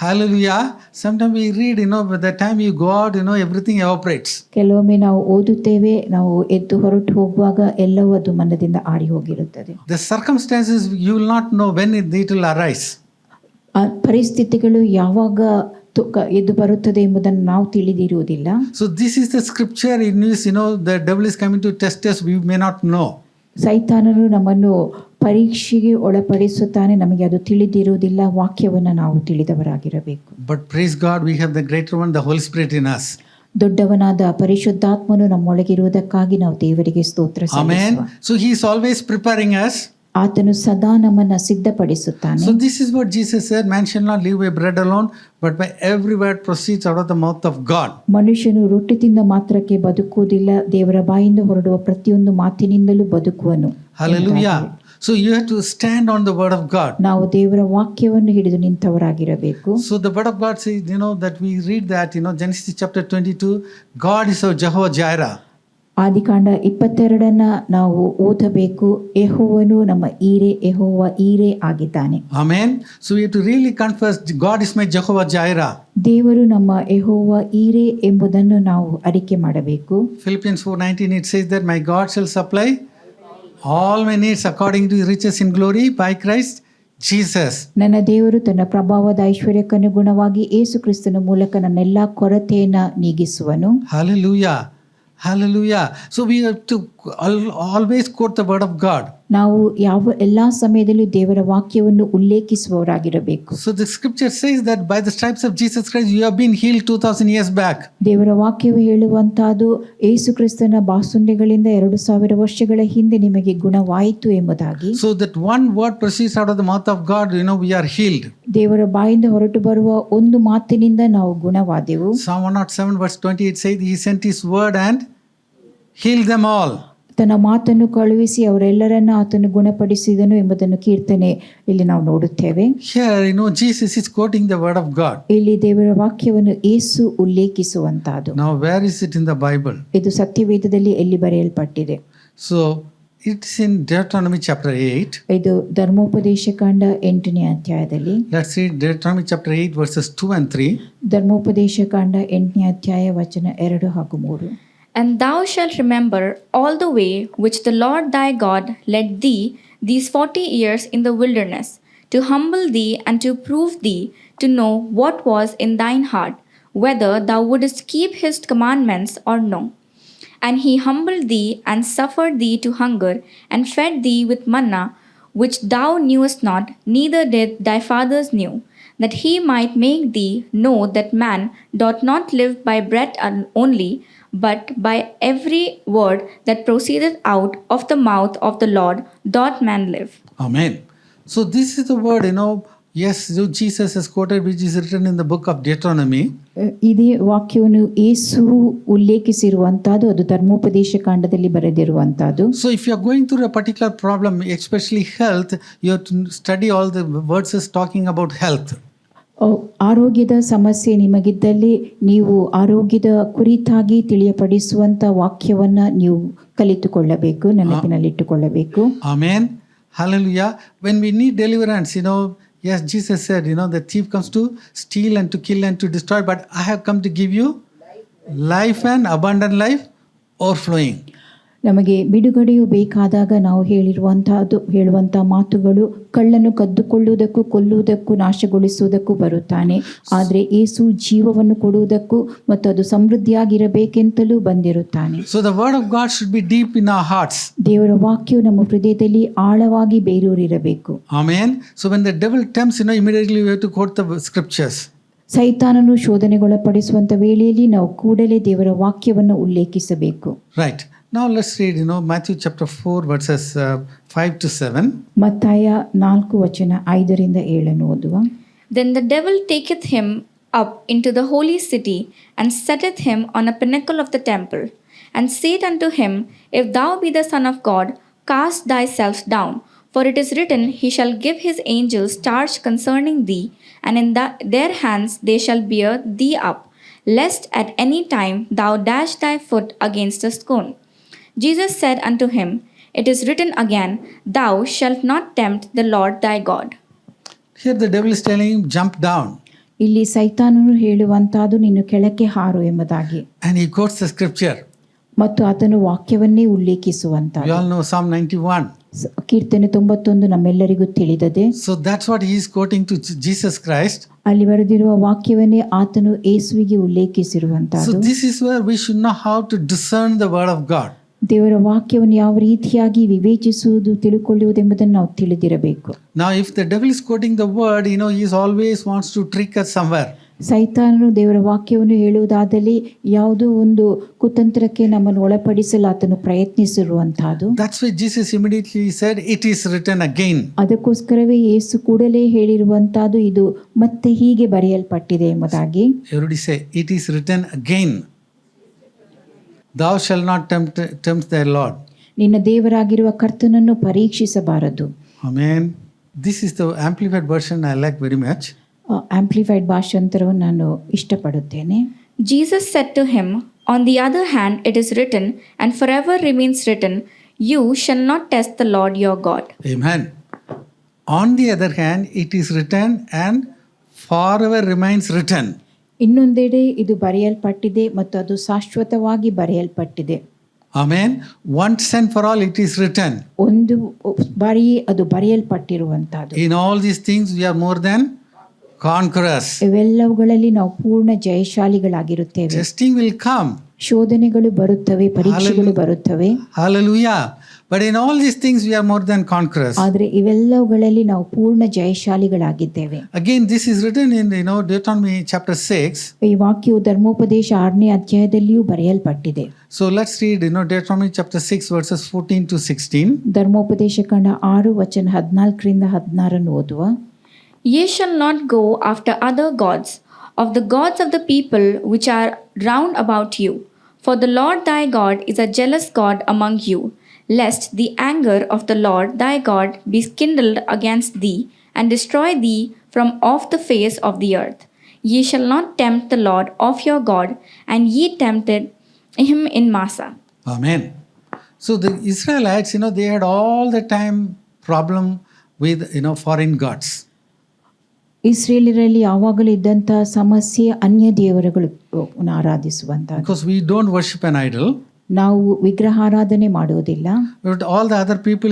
Hallelujah. Sometimes we read, by the time you go out, everything evaporates. ಕೆಲವೊಮ್ಮೆ ನಾವು ಓದುತ್ತೇವೆ, ನಾವು ಎದ್ದು ಹೊರಟು ಹೋಗುವಾಗ ಎಲ್ಲವೂ ಅದು ಮನದಿಂದ ಆರಿ ಹೋಗಿರುತ್ತದೆ. The circumstances you will not know when it will arise. ಆ ಪರಿಸ್ಥಿತಿಗಳು ಯಾವಾಗ ಎದ್ದು ಬರುತ್ತದೆ ಎಂಬುದನ್ನು ನಾವು ತಿಳಿದಿರುವುದಿಲ್ಲ. So this is the scripture in which, the devil is coming to test us, we may not know. ಸೈತಾನನು ನಮ್ಮನ್ನು ಪರೀಕ್ಷೆಗೆ ಒಳಪಡಿಸುತ್ತಾನೆ, ನಮಗೆ ಅದು ತಿಳಿದಿರುವುದಿಲ್ಲ. ವಾಕ್ಯವನ್ನು ನಾವು ತಿಳಿದವರಾಗಿರಬೇಕು. But praise God, we have the greater one, the Holy Spirit in us. ದೊಡ್ಡವನಾದ ಪರಿಶುದ್ಧಾತ್ಮನು ನಮ್ಮೊಳಗಿರುವುದಕ್ಕಾಗಿ ನಾವು ದೇವರಿಗೆ ಸ್ತೋತ್ರ ಸಲ್ಲಿಸುವ. Amen. So he is always preparing us. ಆತನು ಸದಾ ನಮ್ಮನ್ನು ಸಿದ್ಧಪಡಿಸುತ್ತಾನೆ. So this is what Jesus said, man shall not live by bread alone, but by every word proceeds out of the mouth of God. ಮನುಷ್ಯನು ರೊಟ್ಟಿ ತಿಂದ ಮಾತ್ರಕ್ಕೆ ಬದುಕುವುದಿಲ್ಲ, ದೇವರ ಬಾಯಿಂದ ಹೊರಡುವ ಪ್ರತಿಯೊಂದು ಮಾತಿನಿಂದಲೂ ಬದುಕುವನು. Hallelujah. So you have to stand on the word of God. ನಾವು ದೇವರ ವಾಕ್ಯವನ್ನು ಹಿಡಿದು ನಿಂತವರಾಗಿರಬೇಕು. So the word of God says, that we read that, Genesis chapter 22, God is our Jehovah Jireh. ಆದಿಕಾಂಡ 22 ನಾವು ಓದಬೇಕು. ಯೆಹೋವನು ನಮ್ಮ ಈರೆ, ಯೆಹೋವ ಈರೆ ಆಗಿದ್ದಾನೆ. Amen. So we have to really confess, God is my Jehovah Jireh. ದೇವರು ನಮ್ಮ ಯೆಹೋವ ಈರೆ ಎಂಬುದನ್ನು ನಾವು ಅರಿಕೆ ಮಾಡಬೇಕು. Philippians 4:19 it says that my God shall supply all my needs according to his riches in glory by Christ Jesus. ನನ್ನ ದೇವರು ತನ್ನ ಪ್ರಭಾವದ ಐಶ್ವರ್ಯಕ್ಕನುಗುಣವಾಗಿ ಯೇಸು ಕ್ರಿಸ್ತನ ಮೂಲಕ ನನ್ನೆಲ್ಲಾ ಕೊರತೆಯನ್ನು ನೀಗಿಸುವನು. Hallelujah. Hallelujah. So we have to always quote the word of God. ನಾವು ಎಲ್ಲಾ ಸಮಯದಲ್ಲೂ ದೇವರ ವಾಕ್ಯವನ್ನು ಉಲ್ಲೇಖಿಸುವವರಾಗಿರಬೇಕು. So the scripture says that by the stripes of Jesus Christ you have been healed 2000 years back. ದೇವರ ವಾಕ್ಯವು ಹೇಳುವಂತಹದ್ದು ಯೇಸು ಕ್ರಿಸ್ತನ ಬಾಸುಂಡೆಗಳಿಂದ 2000 ವರ್ಷಗಳ ಹಿಂದೆ ನಿಮಗೆ ಗುಣವಾಯಿತು ಎಂಬುದಾಗಿ. So that one word proceeds out of the mouth of God, we are healed. ದೇವರ ಬಾಯಿಂದ ಹೊರಟು ಬರುವ ಒಂದು ಮಾತಿನಿಂದ ನಾವು ಗುಣವಾದೆವು. Psalm 107 verse 28 says he sent his word and healed them all. ತನ್ನ ಮಾತನ್ನು ಕಳುಹಿಸಿ ಅವರೆಲ್ಲರನ್ನ ಆತನು ಗುಣಪಡಿಸಿದನು ಎಂಬುದನ್ನು ಕೀರ್ತನೆ ಇಲ್ಲಿ ನಾವು ನೋಡುತ್ತೇವೆ. Here, Jesus is quoting the word of God. ಇಲ್ಲಿ ದೇವರ ವಾಕ್ಯವನ್ನು ಯೇಸು ಉಲ್ಲೇಖಿಸುವಂತಹದ್ದು. Now, where is it in the Bible? ಇದು ಸತ್ಯವೇದದಲ್ಲಿ ಎಲ್ಲಿ ಬರೆಯಲ್ಪಟ್ಟಿದೆ? So, it's in Deuteronomy chapter 8. ಇದು ಧರ್ಮೋಪದೇಶಕಾಂಡ 8ನೇ ಅಧ್ಯಾಯದಲ್ಲಿ. Let's read Deuteronomy chapter 8 verses 2 and 3. ಧರ್ಮೋಪದೇಶಕಾಂಡ 8ನೇ ಅಧ್ಯಾಯ ವಚನ 2 ಹಾಗೂ 3. And thou shalt remember all the way which the Lord thy God led thee these 40 years in the wilderness, to humble thee and to prove thee, to know what was in thine heart, whether thou wouldest keep his commandments or no. And he humbled thee and suffered thee to hunger, and fed thee with manna, which thou knewest not, neither did thy fathers knew, that he might make thee know that man doth not live by bread only, but by every word that proceedeth out of the mouth of the Lord doth man live. Amen. So this is the word, yes, Jesus has quoted, which is written in the book of Deuteronomy. ಇದೇ ವಾಕ್ಯವನ್ನು ಯೇಸು ಉಲ್ಲೇಖಿಸಿರುವಂತಹದ್ದು, ಅದು ಧರ್ಮೋಪದೇಶ ಕಾಂಡದಲ್ಲಿ ಬರೆದಿರುವಂತಹದ್ದು. So if you are going through a particular problem, especially health, you have to study all the verses talking about health. ಆರೋಗ್ಯದ ಸಮಸ್ಯೆ ನಿಮಗಿದ್ದಲ್ಲಿ ನೀವು ಆರೋಗ್ಯದ ಕುರಿತಾಗಿ ತಿಳಿಯಪಡಿಸುವಂತ ವಾಕ್ಯವನ್ನ ನೀವು ಕಲಿತುಕೊಳ್ಳಬೇಕು, ನೆನಪಿನಲ್ಲಿಟ್ಟುಕೊಳ್ಳಬೇಕು. Amen. Hallelujah. When we need deliverance, yes, Jesus said, the thief comes to steal and to kill and to destroy, but I have come to give you life and abundant life overflowing. ನಮಗೆ ಬಿಡುಗಡೆಯು ಬೇಕಾದಾಗ ನಾವು ಹೇಳುವಂತಹ ಮಾತುಗಳು, ಕಳ್ಳನು ಕದ್ದುಕೊಳ್ಳುವುದಕ್ಕೂ ಕೊಲ್ಲುವುದಕ್ಕೂ ನಾಶಗೊಳಿಸುವುದಕ್ಕೂ ಬರುತ್ತಾನೆ, ಆದರೆ ಯೇಸು ಜೀವವನ್ನು ಕೊಡುವುದಕ್ಕೂ ಮತ್ತು ಅದು ಸಮೃದ್ಧಿಯಾಗಿರಬೇಕೆಂತಲೂ ಬಂದಿರುತ್ತಾನೆ. So the word of God should be deep in our hearts. ದೇವರ ವಾಕ್ಯವು ನಮ್ಮ ಹೃದಯದಲ್ಲಿ ಆಳವಾಗಿ ಬೇರೂರಿರಬೇಕು. Amen. So when the devil tempts, immediately we have to quote the scriptures. ಸೈತಾನನು ಶೋಧನೆಗೊಳಪಡಿಸುವಂತ ವೇಳೆಯಲ್ಲಿ ನಾವು ಕೂಡಲೇ ದೇವರ ವಾಕ್ಯವನ್ನು ಉಲ್ಲೇಖಿಸಬೇಕು. Right. Now let's read, Matthew chapter 4 verses 5 to 7. ಮತ್ತಾಯ 4 ವಚನ 5ರಿಂದ 7 ಓದುವ. Then the devil taketh him up into the holy city, and setteth him on a pinnacle of the temple, and said unto him, If thou be the Son of God, cast thyself down. For it is written, He shall give his angels charge concerning thee, and in their hands they shall bear thee up, lest at any time thou dash thy foot against a stone. Jesus said unto him, It is written again, Thou shalt not tempt the Lord thy God. Here the devil is telling him, jump down. ಇಲ್ಲಿ ಸೈತಾನನು ಹೇಳುವಂತಹದ್ದು, ನೀನು ಕೆಳಕ್ಕೆ ಹಾರು ಎಂಬುದಾಗಿ. And he quotes the scripture. ಮತ್ತು ಆತನು ವಾಕ್ಯವನ್ನೇ ಉಲ್ಲೇಖಿಸುವಂತ. We all know Psalm 91. ಕೀರ್ತನೆ 91 ನಮ್ಮೆಲ್ಲರಿಗೂ ತಿಳಿದದೆ. So that's what he is quoting to Jesus Christ. ಅಲ್ಲಿ ಬರೆದಿರುವ ವಾಕ್ಯವನ್ನೇ ಆತನು ಯೇಸುವಿಗೆ So ಉಲ್ಲೇಖಿಸಿರುವಂತಹದ್ದು. this is where we should know how to discern the word of God. ದೇವರ ವಾಕ್ಯವನ್ನು ಯಾವ ರೀತಿಯಾಗಿ ವಿವೇಚಿಸುವುದು ತಿಳುಕೊಳ್ಳುವುದೆಂಬುದನ್ನು ನಾವು ತಿಳಿದಿರಬೇಕು. Now if the devil is quoting the word, he always wants to trick us somewhere. ಸೈತಾನನು ದೇವರ ವಾಕ್ಯವನ್ನು ಹೇಳುವುದಾದಲ್ಲಿ ಯಾವುದೋ ಒಂದು ಕುತಂತ್ರಕ್ಕೆ ನಮ್ಮನ್ನು ಒಳಪಡಿಸಲು ಆತನು ಪ್ರಯತ್ನಿಸಿರುವಂತಹದ್ದು. That's why Jesus immediately said, it is written again. ಅದಕ್ಕೋಸ್ಕರವೇ ಯೇಸು ಕೂಡಲೇ ಹೇಳಿರುವಂತಹದ್ದು ಇದು ಮತ್ತೆ ಹೀಗೆ ಬರೆಯಲ್ಪಟ್ಟಿದೆ ಎಂಬುದಾಗಿ. Everybody say, it is written again. Thou shalt not tempt thy Lord. ನಿನ್ನ ದೇವರಾಗಿರುವ ಕರ್ತನನ್ನು ಪರೀಕ್ಷಿಸಬಾರದು. Amen. This is the amplified version I like very much. Amplified ಭಾಷಾಂತರವನ್ನು ನಾನು ಇಷ್ಟಪಡುತ್ತೇನೆ. Jesus said to him, On the other hand, it is written, and forever remains written, You shall not test the Lord your God. Amen. On the other hand, it is written and forever remains written. ಇನ್ನೊಂದೆಡೆ ಇದು ಬರೆಯಲ್ಪಟ್ಟಿದೆ ಮತ್ತು ಅದು ಶಾಶ್ವತವಾಗಿ ಬರೆಯಲ್ಪಟ್ಟಿದೆ. Amen. Once and for all, it is written. ಒಂದು ಬಾರಿ ಅದು ಬರೆಯಲ್ಪಟ್ಟಿರುವಂತಹದ್ದು. In all these things, we are more than conquerors. ಇವೆಲ್ಲವುಗಳಲ್ಲಿ ನಾವು ಪೂರ್ಣ ಜಯಶಾಲಿಗಳಾಗಿರುತ್ತೇವೆ. Testing will come. ಶೋಧನೆಗಳು ಬರುತ್ತವೆ, ಪರೀಕ್ಷೆಗಳು ಬರುತ್ತವೆ. Hallelujah. But in all these things, we are more than conquerors. ಆದರೆ ಇವೆಲ್ಲವುಗಳಲ್ಲಿ ನಾವು ಪೂರ್ಣ ಜಯಶಾಲಿಗಳಾಗಿದ್ದೇವೆ. Again, this is written in Deuteronomy chapter 6. ಈ ವಾಕ್ಯವು ಧರ್ಮೋಪದೇಶ 6ನೇ ಅಧ್ಯಾಯದಲ್ಲಿಯೂ ಬರೆಯಲ್ಪಟ್ಟಿದೆ. So let's read Deuteronomy chapter 6 verses 14 to 16. ಧರ್ಮೋಪದೇಶ ಕಂಡ 6 ವಚನ 14ರಿಂದ 16 ಓದುವ. Ye shall not go after other gods, of the gods of the people which are round about you. For the Lord thy God is a jealous God among you, lest the anger of the Lord thy God be kindled against thee, and destroy thee from off the face of the earth. Ye shall not tempt the Lord of your God, and ye tempted him in Massah. Amen. So the Israelites, they had all the time problem with, foreign gods. ಇಸ್ರೇಲಿಯರಲ್ಲಿ ಯಾವಾಗಲೂ ಇದ್ದಂತಹ ಸಮಸ್ಯೆ ಅನ್ಯ ದೇವರುಗಳು ಆರಾಧಿಸುವಂತ. Because we don't worship an idol. ನಾವು ವಿಗ್ರಹಾರಾಧನೆ ಮಾಡುವುದಿಲ್ಲ. But all the other people,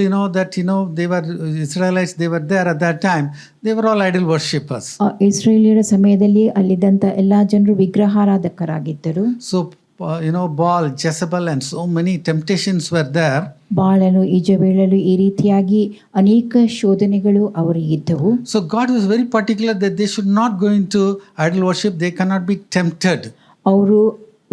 they were Israelites, they were there at that time. They were all idol worshippers. ಇಸ್ರೇಲಿಯರ ಸಮಯದಲ್ಲಿ ಅಲ್ಲಿದ್ದಂಥ ಎಲ್ಲಾ ಜನರು ವಿಗ್ರಹಾರಾಧಕರಾಗಿದ್ದರು. So, Baal, Jezebel and so many temptations were there. ಬಾಳನು ಈಜಬೇಳಲು ಈ ರೀತಿಯಾಗಿ ಅನೇಕ ಶೋಧನೆಗಳು ಅವರಿಗಿದ್ದವು. So God was very particular that they should not go into idol worship. They cannot be tempted. ಅವರು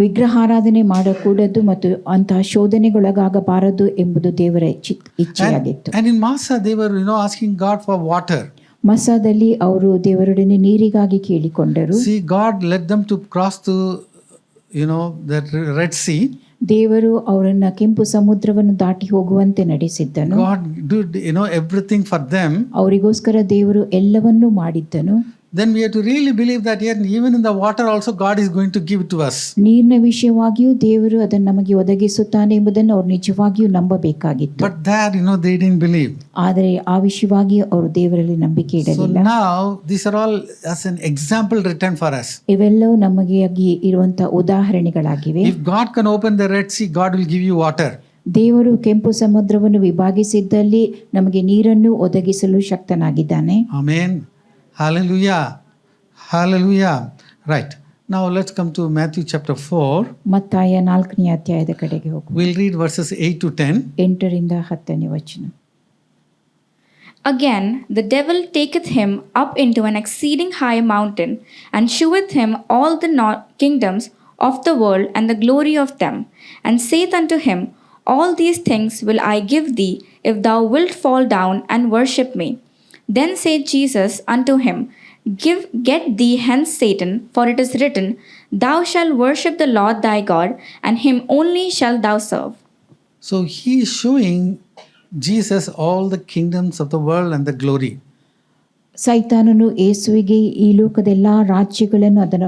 ವಿಗ್ರಹಾರಾಧನೆ ಮಾಡಕೂಡದು ಮತ್ತು ಅಂತಹ ಶೋಧನೆಗೊಳಗಾಗಬಾರದು ಎಂಬುದು ದೇವರ ಇಚ್ಛೆಯಾಗಿತ್ತು. And in Massah they were asking God for water. ಮಸಾದಲ್ಲಿ ಅವರು ದೇವರೊಡನೆ ನೀರಿಗಾಗಿ ಕೇಳಿಕೊಂಡರು. See, God led them to cross to the Red Sea. ದೇವರು ಅವರನ್ನ ಕೆಂಪು ಸಮುದ್ರವನ್ನು ದಾಟಿ ಹೋಗುವಂತೆ ನಡೆಸಿದ್ದನು. God did everything for them. ಅವರಿಗೋಸ್ಕರ ದೇವರು ಎಲ್ಲವನ್ನೂ ಮಾಡಿದ್ದನು. Then we have to really believe that even in the water also God is going to give it to us. ನೀರಿನ ವಿಷಯವಾಗಿಯೂ ದೇವರು ಅದನ್ನು ನಮಗೆ ಒದಗಿಸುತ್ತಾನೆ ಎಂಬುದನ್ನು ಅವರು ನಿಜವಾಗಿಯೂ ನಂಬಬೇಕಾಗಿತ್ತು. But there they didn't believe. ಆದರೆ ಆ ವಿಷಯವಾಗಿ ಅವರು ದೇವರಲ್ಲಿ ನಂಬಿಕೆ So ಇಡಲಿಲ್ಲ. now these are all as an example written for us. ಇವೆಲ್ಲವೂ ನಮಗೆ ಇರುವಂತಹ ಉದಾಹರಣೆಗಳಾಗಿವೆ. If God can open the Red Sea, God will give you water. ದೇವರು ಕೆಂಪು ಸಮುದ್ರವನ್ನು ವಿಭಾಗಿಸಿದ್ದಲ್ಲಿ ನಮಗೆ ನೀರನ್ನು ಒದಗಿಸಲು ಶಕ್ತನಾಗಿದ್ದಾನೆ. Amen. Hallelujah. Hallelujah. Right. Now let's come to Matthew chapter 4. ಮತ್ತಾಯ 4ನೇ ಅಧ್ಯಾಯದ ಕಡೆಗೆ ಹೋಗುವ. We'll read verses 8 to 10. 8ರಿಂದ 10ನೇ ವಚನ. Again, the devil taketh him up into an exceeding high mountain, and sheweth him all the kingdoms of the world and the glory of them, and saith unto him, All these things will I give thee, if thou wilt fall down and worship me. Then said Jesus unto him, Get thee hence, Satan, for it is written, Thou shalt worship the Lord thy God, and him only shalt thou serve. So he is showing Jesus all the kingdoms of the world and the glory. ಸೈತಾನನು ಯೇಸುವಿಗೆ ಈ ಲೋಕದ ಎಲ್ಲಾ ರಾಜ್ಯಗಳನ್ನು ಅದರ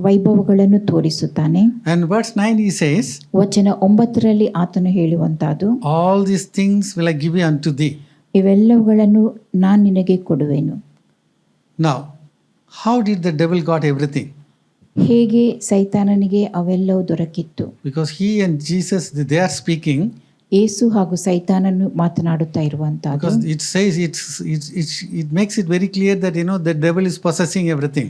ವೈಭವಗಳನ್ನು ತೋರಿಸುತ್ತಾನೆ. And verse 9 he says, ವಚನ 9ರಲ್ಲಿ ಆತನು ಹೇಳುವಂತಹದ್ದು, All these things will I give unto thee. ಇವೆಲ್ಲವುಗಳನ್ನು ನಾನು ನಿನಗೆ ಕೊಡುವೆನು. Now, how did the devil got everything? ಹೇಗೆ ಸೈತಾನನಿಗೆ ಅವೆಲ್ಲವೂ ದೊರಕಿತ್ತು? Because he and Jesus, they are speaking. ಏಸು ಹಾಗೂ ಸೈತಾನನು ಮಾತನಾಡುತ್ತಾ ಇರುವಂತಹದ್ದು. Because it says it makes it very clear that the devil is possessing everything.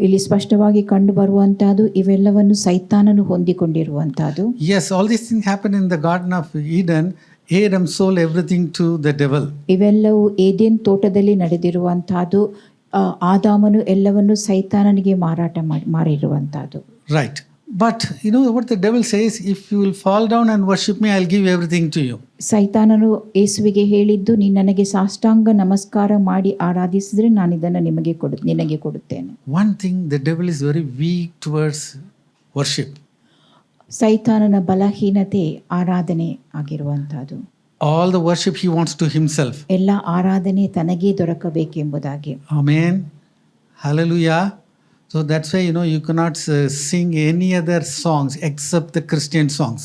ಇಲ್ಲಿ ಸ್ಪಷ್ಟವಾಗಿ ಕಂಡು ಬರುವಂತಹದ್ದು ಇವೆಲ್ಲವನ್ನು ಸೈತಾನನು ಹೊಂದಿಕೊಂಡಿರುವಂತಹದ್ದು. Yes, all these things happen in the Garden of Eden. Adam sold everything to the devil. ಇವೆಲ್ಲವೂ ಏದೆನ್ ತೋಟದಲ್ಲಿ ನಡೆದಿರುವಂತಹದ್ದು. ಆದಾಮನು ಎಲ್ಲವನ್ನು ಸೈತಾನನಿಗೆ ಮಾರಿರುವಂತಹದ್ದು. Right. But what the devil says, if you will fall down and worship me, I'll give everything to you. ಸೈತಾನನು ಯೇಸುವಿಗೆ ಹೇಳಿದ್ದು, ನೀನು ನನಗೆ ಸಾಷ್ಟಾಂಗ ನಮಸ್ಕಾರ ಮಾಡಿ ಆರಾಧಿಸಿದ್ರೆ ನಾನು ಇದನ್ನು ನಿನಗೆ ಕೊಡುತ್ತೇನೆ. One thing, the devil is very weak towards worship. ಸೈತಾನನ ಬಲಹೀನತೆ ಆರಾಧನೆ ಆಗಿರುವಂತಹದ್ದು. All the worship he wants to himself. ಎಲ್ಲ ಆರಾಧನೆ ತನಗೇ ದೊರಕಬೇಕೆಂಬುದಾಗಿ. Amen. Hallelujah. So that's why you cannot sing any other songs except the Christian songs.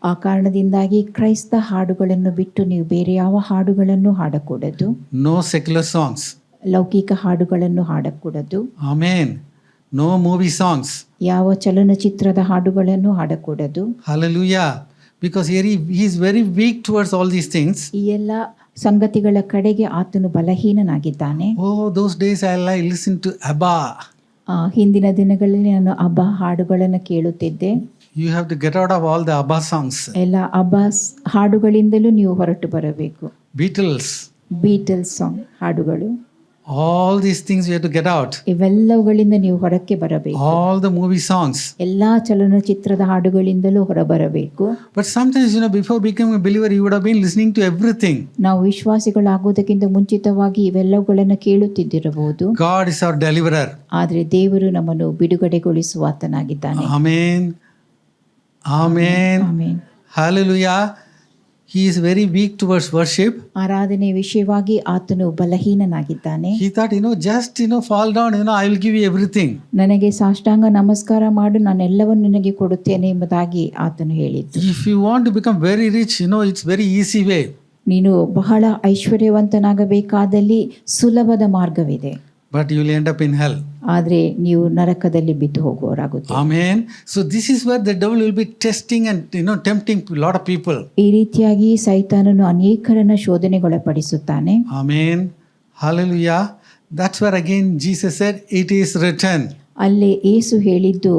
ಆ ಕಾರಣದಿಂದಾಗಿ ಕ್ರೈಸ್ತ ಹಾಡುಗಳನ್ನು ಬಿಟ್ಟು ನೀವು ಬೇರೆ ಯಾವ ಹಾಡುಗಳನ್ನು ಹಾಡಕೂಡದು. No secular songs. ಲೌಕಿಕ ಹಾಡುಗಳನ್ನು ಹಾಡಕೂಡದು. Amen. No movie songs. ಯಾವ ಚಲನಚಿತ್ರದ ಹಾಡುಗಳನ್ನು ಹಾಡಕೂಡದು. Hallelujah. Because here he is very weak towards all these things. ಈ ಎಲ್ಲ ಸಂಗತಿಗಳ ಕಡೆಗೆ ಆತನು ಬಲಹೀನನಾಗಿದ್ದಾನೆ. Oh, those days I listen to ABBA. ಹಿಂದಿನ ದಿನಗಳಲ್ಲಿ ನಾನು ಅಬ್ಬಾ ಹಾಡುಗಳನ್ನು ಕೇಳುತ್ತಿದ್ದೆ. You have to get out of all the ABBA songs. ಎಲ್ಲ ಅಬ್ಬಾ ಹಾಡುಗಳಿಂದಲೂ ನೀವು ಹೊರಟು ಬರಬೇಕು. ಬೀಟಲ್ಸ್ ಸಾಂಗ್ ಹಾಡುಗಳು, all these things you have to get out. ಇವೆಲ್ಲವುಗಳಿಂದ ನೀವು ಹೊರಕ್ಕೆ ಬರಬೇಕು. All the movie songs. ಎಲ್ಲಾ ಚಲನಚಿತ್ರದ ಹಾಡುಗಳಿಂದಲೂ ಹೊರಬರಬೇಕು. But sometimes before becoming a believer you would have been listening to everything. ನಾವು ವಿಶ್ವಾಸಿಗಳಾಗುವುದಕ್ಕಿಂತ ಮುಂಚಿತವಾಗಿ ಇವೆಲ್ಲವುಗಳನ್ನು ಕೇಳುತ್ತಿದ್ದಿರಬಹುದು. God is our deliverer. ಆದರೆ ದೇವರು ನಮ್ಮನ್ನು ಬಿಡುಗಡೆಗೊಳಿಸುವ ಆತನಾಗಿದ್ದಾನೆ. Amen. Amen. Amen. Hallelujah. He is very weak towards worship. ಆರಾಧನೆ ವಿಷಯವಾಗಿ ಆತನು ಬಲಹೀನನಾಗಿದ್ದಾನೆ. He thought, just fall down, I will give you everything. ನನಗೆ ಸಾಷ್ಟಾಂಗ ನಮಸ್ಕಾರ ಮಾಡು, ನಾನೆಲ್ಲವನ್ನು ನಿನಗೆ ಕೊಡುತ್ತೇನೆ ಎಂಬುದಾಗಿ ಆತನು ಹೇಳಿದ್ದು. If you want to become very rich, it's very easy way. ನೀನು ಬಹಳ ಐಶ್ವರ್ಯವಂತನಾಗಬೇಕಾದಲ್ಲಿ ಸುಲಭದ ಮಾರ್ಗವಿದೆ. But you will end up in hell. ಆದರೆ ನೀವು ನರಕದಲ್ಲಿ ಬಿದ್ದು ಹೋಗುವವರಾಗುತ್ತೀರಿ. Amen. So this is where the devil will be testing and tempting a lot of people. ಈ ರೀತಿಯಾಗಿ ಸೈತಾನನು ಅನೇಕರನ್ನ ಶೋಧನೆಗೊಳಪಡಿಸುತ್ತಾನೆ. Amen. Hallelujah. That's where again Jesus said, it is written. ಅಲ್ಲೇ ಯೇಸು ಹೇಳಿದ್ದು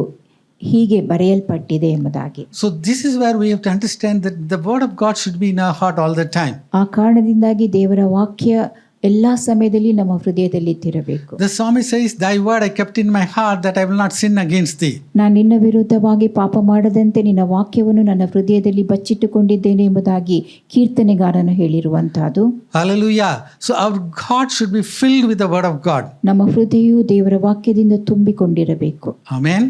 ಹೀಗೆ ಬರೆಯಲ್ಪಟ್ಟಿದೆ ಎಂಬುದಾಗಿ. So this is where we have to understand that the word of God should be in our heart all the time. ಆ ಕಾರಣದಿಂದಾಗಿ ದೇವರ ವಾಕ್ಯ ಎಲ್ಲಾ ಸಮಯದಲ್ಲಿ ನಮ್ಮ ಹೃದಯದಲ್ಲಿ ಇದ್ದಿರಬೇಕು. The psalmist says, thy word I kept in my heart that I will not sin against thee. ನಾನು ನಿನ್ನ ವಿರುದ್ಧವಾಗಿ ಪಾಪ ಮಾಡದಂತೆ ನಿನ್ನ ವಾಕ್ಯವನ್ನು ನನ್ನ ಹೃದಯದಲ್ಲಿ ಬಚ್ಚಿಟ್ಟುಕೊಂಡಿದ್ದೇನೆ ಎಂಬುದಾಗಿ ಕೀರ್ತನೆಗಾರನು ಹೇಳಿರುವಂತಹದ್ದು. Hallelujah. So our heart should be filled with the word of God. ನಮ್ಮ ಹೃದಯವು ದೇವರ ವಾಕ್ಯದಿಂದ ತುಂಬಿಕೊಂಡಿರಬೇಕು. Amen.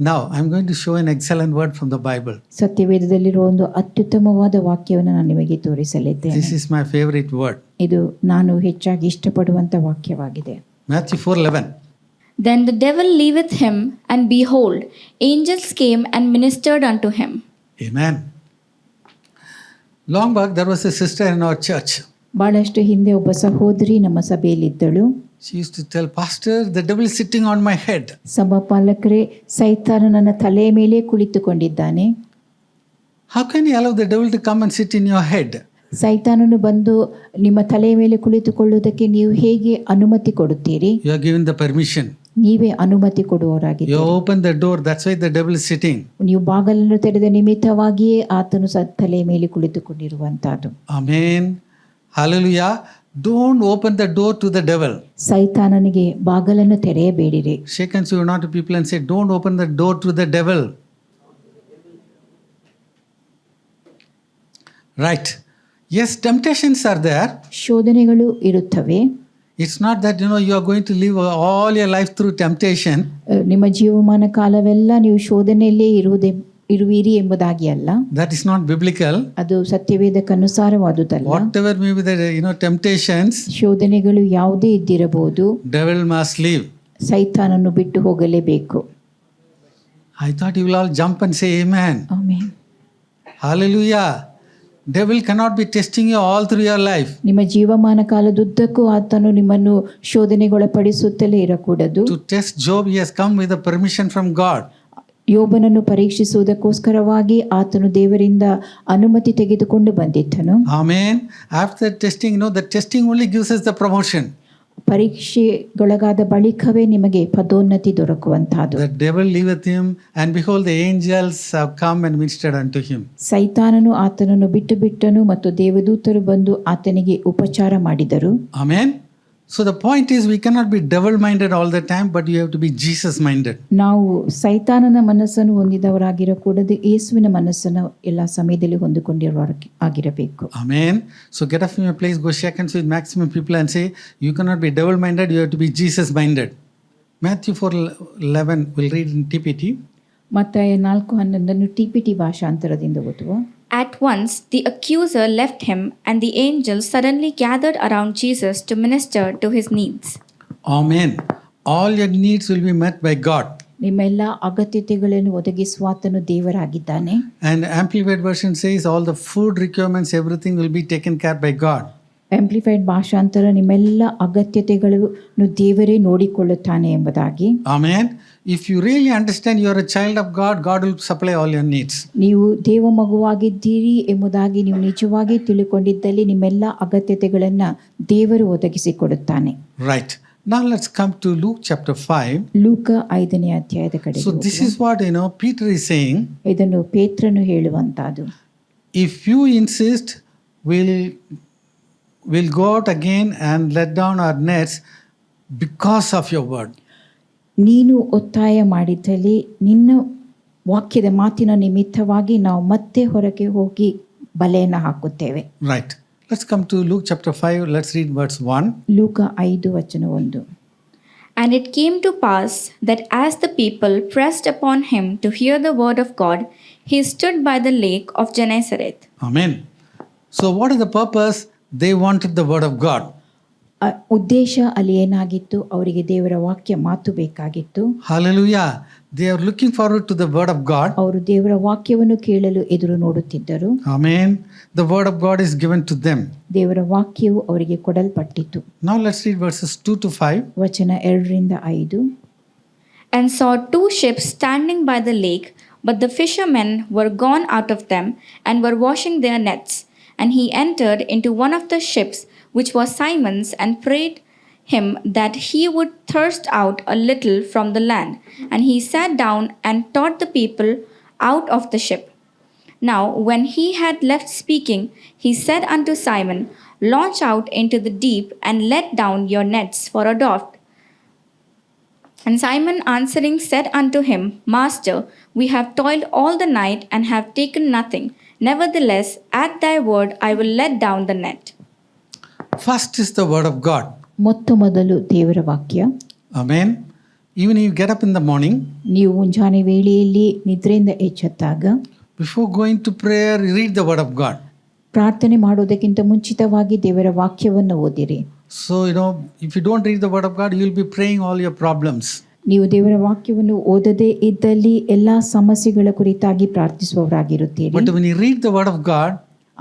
Now I am going to show an excellent word from the Bible. ಸತ್ಯವೇದದಲ್ಲಿರುವ ಒಂದು ಅತ್ಯುತ್ತಮವಾದ ವಾಕ್ಯವನ್ನು ನಾನು ನಿಮಗೆ ತೋರಿಸಲಿದ್ದೇನೆ. This is my favorite word. ಇದು ನಾನು ಹೆಚ್ಚಾಗಿ ಇಷ್ಟಪಡುವಂತ ವಾಕ್ಯವಾಗಿದೆ. Matthew 4:11. Then the devil leaveth him, and behold, angels came and ministered unto him. Amen. Long back there was a sister in our church. ಬಹಳಷ್ಟು ಹಿಂದೆ ಒಬ್ಬ ಸಹೋದರಿ ನಮ್ಮ ಸಭೆಯಲ್ಲಿದ್ದಳು. She used to tell, Pastor, the devil is sitting on my head. ಸಭಾಪಾಲಕರೇ, ಸೈತಾನ ನನ್ನ ತಲೆಯ ಮೇಲೆ ಕುಳಿತುಕೊಂಡಿದ್ದಾನೆ. How can you allow the devil to come and sit in your head? ಸೈತಾನನು ಬಂದು ನಿಮ್ಮ ತಲೆಯ ಮೇಲೆ ಕುಳಿತುಕೊಳ್ಳುವುದಕ್ಕೆ ನೀವು ಹೇಗೆ ಅನುಮತಿ ಕೊಡುತ್ತೀರಿ? You are given the permission. ನೀವೇ ಅನುಮತಿ ಕೊಡುವವರಾಗಿದ್ದೀರಿ. You open the door, that's why the devil is sitting. ನೀವು ಬಾಗಿಲನ್ನು ತೆರೆದ ನಿಮಿತ್ತವಾಗಿಯೇ ಆತನು ತಲೆಯ ಮೇಲೆ ಕುಳಿತುಕೊಂಡಿರುವಂತಹದ್ದು. Amen. Hallelujah. Don't open the door to the devil. ಸೈತಾನನಿಗೆ ಬಾಗಿಲನ್ನು ತೆರೆಯಬೇಡಿರಿ. Shake hands with one to people and say, don't open the door to the devil. Right. Yes, temptations are there. ಶೋಧನೆಗಳು ಇರುತ್ತವೆ. It's not that you are going to live all your life through temptation. ನಿಮ್ಮ ಜೀವಮಾನ ಕಾಲವೆಲ್ಲ ನೀವು ಶೋಧನೆಯಲ್ಲೇ ಇರುವಿರಿ ಎಂಬುದಾಗಿ ಅಲ್ಲ. That is not biblical. ಅದು ಸತ್ಯವೇದಕ್ಕನುಸಾರವಾದುದಲ್ಲ. Whatever may be the temptations, ಶೋಧನೆಗಳು ಯಾವುದೇ ಇದ್ದಿರಬಹುದು, devil must leave. ಸೈತಾನನ್ನು ಬಿಟ್ಟು ಹೋಗಲೇಬೇಕು. I thought you will all jump and say amen. Amen. Hallelujah. Devil cannot be testing you all through your life. ನಿಮ್ಮ ಜೀವಮಾನ ಕಾಲದುದ್ದಕ್ಕೂ ಆತನು ನಿಮ್ಮನ್ನು ಶೋಧನೆಗೊಳಪಡಿಸುತ್ತಲೇ ಇರಕೂಡದು. To test Job, he has come with a permission from God. ಯೋಬನನ್ನು ಪರೀಕ್ಷಿಸುವುದಕ್ಕೋಸ್ಕರವಾಗಿ ಆತನು ದೇವರಿಂದ ಅನುಮತಿ ತೆಗೆದುಕೊಂಡು ಬಂದಿದ್ದನು. Amen. After testing, the testing only gives us the promotion. ಪರೀಕ್ಷೆಗೊಳಗಾದ ಬಳಿಕವೇ ನಿಮಗೆ ಪದೋನ್ನತಿ ದೊರಕುವಂತಹದ್ದು. The devil leaveth him, and behold, the angels have come and ministered unto him. ಸೈತಾನನು ಆತನನ್ನು ಬಿಟ್ಟನು ಮತ್ತು ದೇವದೂತರು ಬಂದು ಆತನಿಗೆ ಉಪಚಾರ ಮಾಡಿದರು. Amen. So the point is, we cannot be devil-minded all the time, but you have to be Jesus-minded. ನಾವು ಸೈತಾನನ ಮನಸ್ಸನ್ನು ಹೊಂದಿದವರಾಗಿರಕೂಡದು, ಯೇಸುವಿನ ಮನಸ್ಸನ್ನು ಎಲ್ಲ ಸಮಯದಲ್ಲಿ ಹೊಂದಿಕೊಂಡಿರುವವರಾಗಿರಬೇಕು. Amen. So get up from your place, go shake hands with maximum people and say, you cannot be devil-minded, you have to be Jesus-minded. Matthew 4:11 we'll read in TPT. ಮತ್ತಾಯ 4:11 TPT ಭಾಷಾಂತರದಿಂದ ಓದುವ. At once the accuser left him, and the angels suddenly gathered around Jesus to minister to his needs. Amen. All your needs will be met by God. ನಿಮ್ಮೆಲ್ಲ ಅಗತ್ಯತೆಗಳನ್ನು ಒದಗಿಸುವಾತನು ದೇವರಾಗಿದ್ದಾನೆ. And Amplified version says all the food requirements, everything will be taken care by God. Amplified ಭಾಷಾಂತರ ನಿಮ್ಮೆಲ್ಲ ಅಗತ್ಯತೆಗಳನ್ನು ದೇವರೇ ನೋಡಿಕೊಳ್ಳುತ್ತಾನೆ ಎಂಬುದಾಗಿ. Amen. If you really understand you are a child of God, God will supply all your needs. ನೀವು ದೇವ ಮಗುವಾಗಿದ್ದೀರಿ ಎಂಬುದಾಗಿ ನೀವು ನಿಜವಾಗಿ ತಿಳಿದುಕೊಂಡಿದ್ದಲ್ಲಿ ನಿಮ್ಮೆಲ್ಲ ಅಗತ್ಯತೆಗಳನ್ನು ದೇವರು ಒದಗಿಸಿಕೊಡುತ್ತಾನೆ. Right. Now let's come to Luke chapter 5. ಲೂಕ 5ನೇ ಅಧ್ಯಾಯದ ಕಡೆ. So this is what Peter is saying. ಇದನ್ನು ಪೇತ್ರನು ಹೇಳುವಂತದ್ದು. If you insist, we'll go out again and let down our nets because of your word. ನೀನು ಒತ್ತಾಯ ಮಾಡಿದಲ್ಲಿ ನಿನ್ನ ವಾಕ್ಯದ ಮಾತಿನ ನಿಮಿತ್ತವಾಗಿ ನಾವು ಮತ್ತೆ ಹೊರಗೆ ಹೋಗಿ ಬಲೆಯನ್ನು ಹಾಕುತ್ತೇವೆ. Right. Let's come to Luke chapter 5. Let's read verse 1. ಲೂಕ 5:1. And it came to pass that as the people pressed upon him to hear the word of God, he stood by the lake of Gennesaret. Amen. So what is the purpose? They wanted the word of God. ಉದ್ದೇಶ ಅಲ್ಲಿ ಏನಾಗಿತ್ತು? ಅವರಿಗೆ ದೇವರ ವಾಕ್ಯ ಮಾತು ಬೇಕಾಗಿತ್ತು. Hallelujah. They are looking forward to the word of God. ಅವರು ದೇವರ ವಾಕ್ಯವನ್ನು ಕೇಳಲು ಎದುರು ನೋಡುತ್ತಿದ್ದರು. Amen. The word of God is given to them. ದೇವರ ವಾಕ್ಯವು ಅವರಿಗೆ ಕೊಡಲ್ಪಟ್ಟಿತು. Now let's read verses 2 to 5. ವಚನ 2-5. And saw 2 ships standing by the lake, but the fishermen were gone out of them and were washing their nets. And he entered into one of the ships, which was Simon's, and prayed him that he would thrust out a little from the land. And he sat down and taught the people out of the ship. Now when he had left speaking, he said unto Simon, Launch out into the deep, and let down your nets for a draught. And Simon answering said unto him, Master, we have toiled all the night and have taken nothing. Nevertheless, at thy word I will let down the net. First is the word of God. ಮೊತ್ತ ಮೊದಲು ದೇವರ ವಾಕ್ಯ. Amen. Even you get up in the morning, ನೀವು ಮುಂಜಾನೆ ವೇಳೆಯಲ್ಲಿ ನಿದ್ರೆಯಿಂದ ಎಚ್ಚೆತ್ತಾಗ, before going to prayer, read the word of God. ಪ್ರಾರ್ಥನೆ ಮಾಡುವುದಕ್ಕಿಂತ ಮುಂಚಿತವಾಗಿ ದೇವರ ವಾಕ್ಯವನ್ನು ಓದಿರಿ. So if you don't read the word of God, you will be praying all your problems. ನೀವು ದೇವರ ವಾಕ್ಯವನ್ನು ಓದದೇ ಇದ್ದಲ್ಲಿ ಎಲ್ಲಾ ಸಮಸ್ಯೆಗಳ ಕುರಿತಾಗಿ ಪ್ರಾರ್ಥಿಸುವವರಾಗಿರುತ್ತೀರಿ. But when you read the word of God,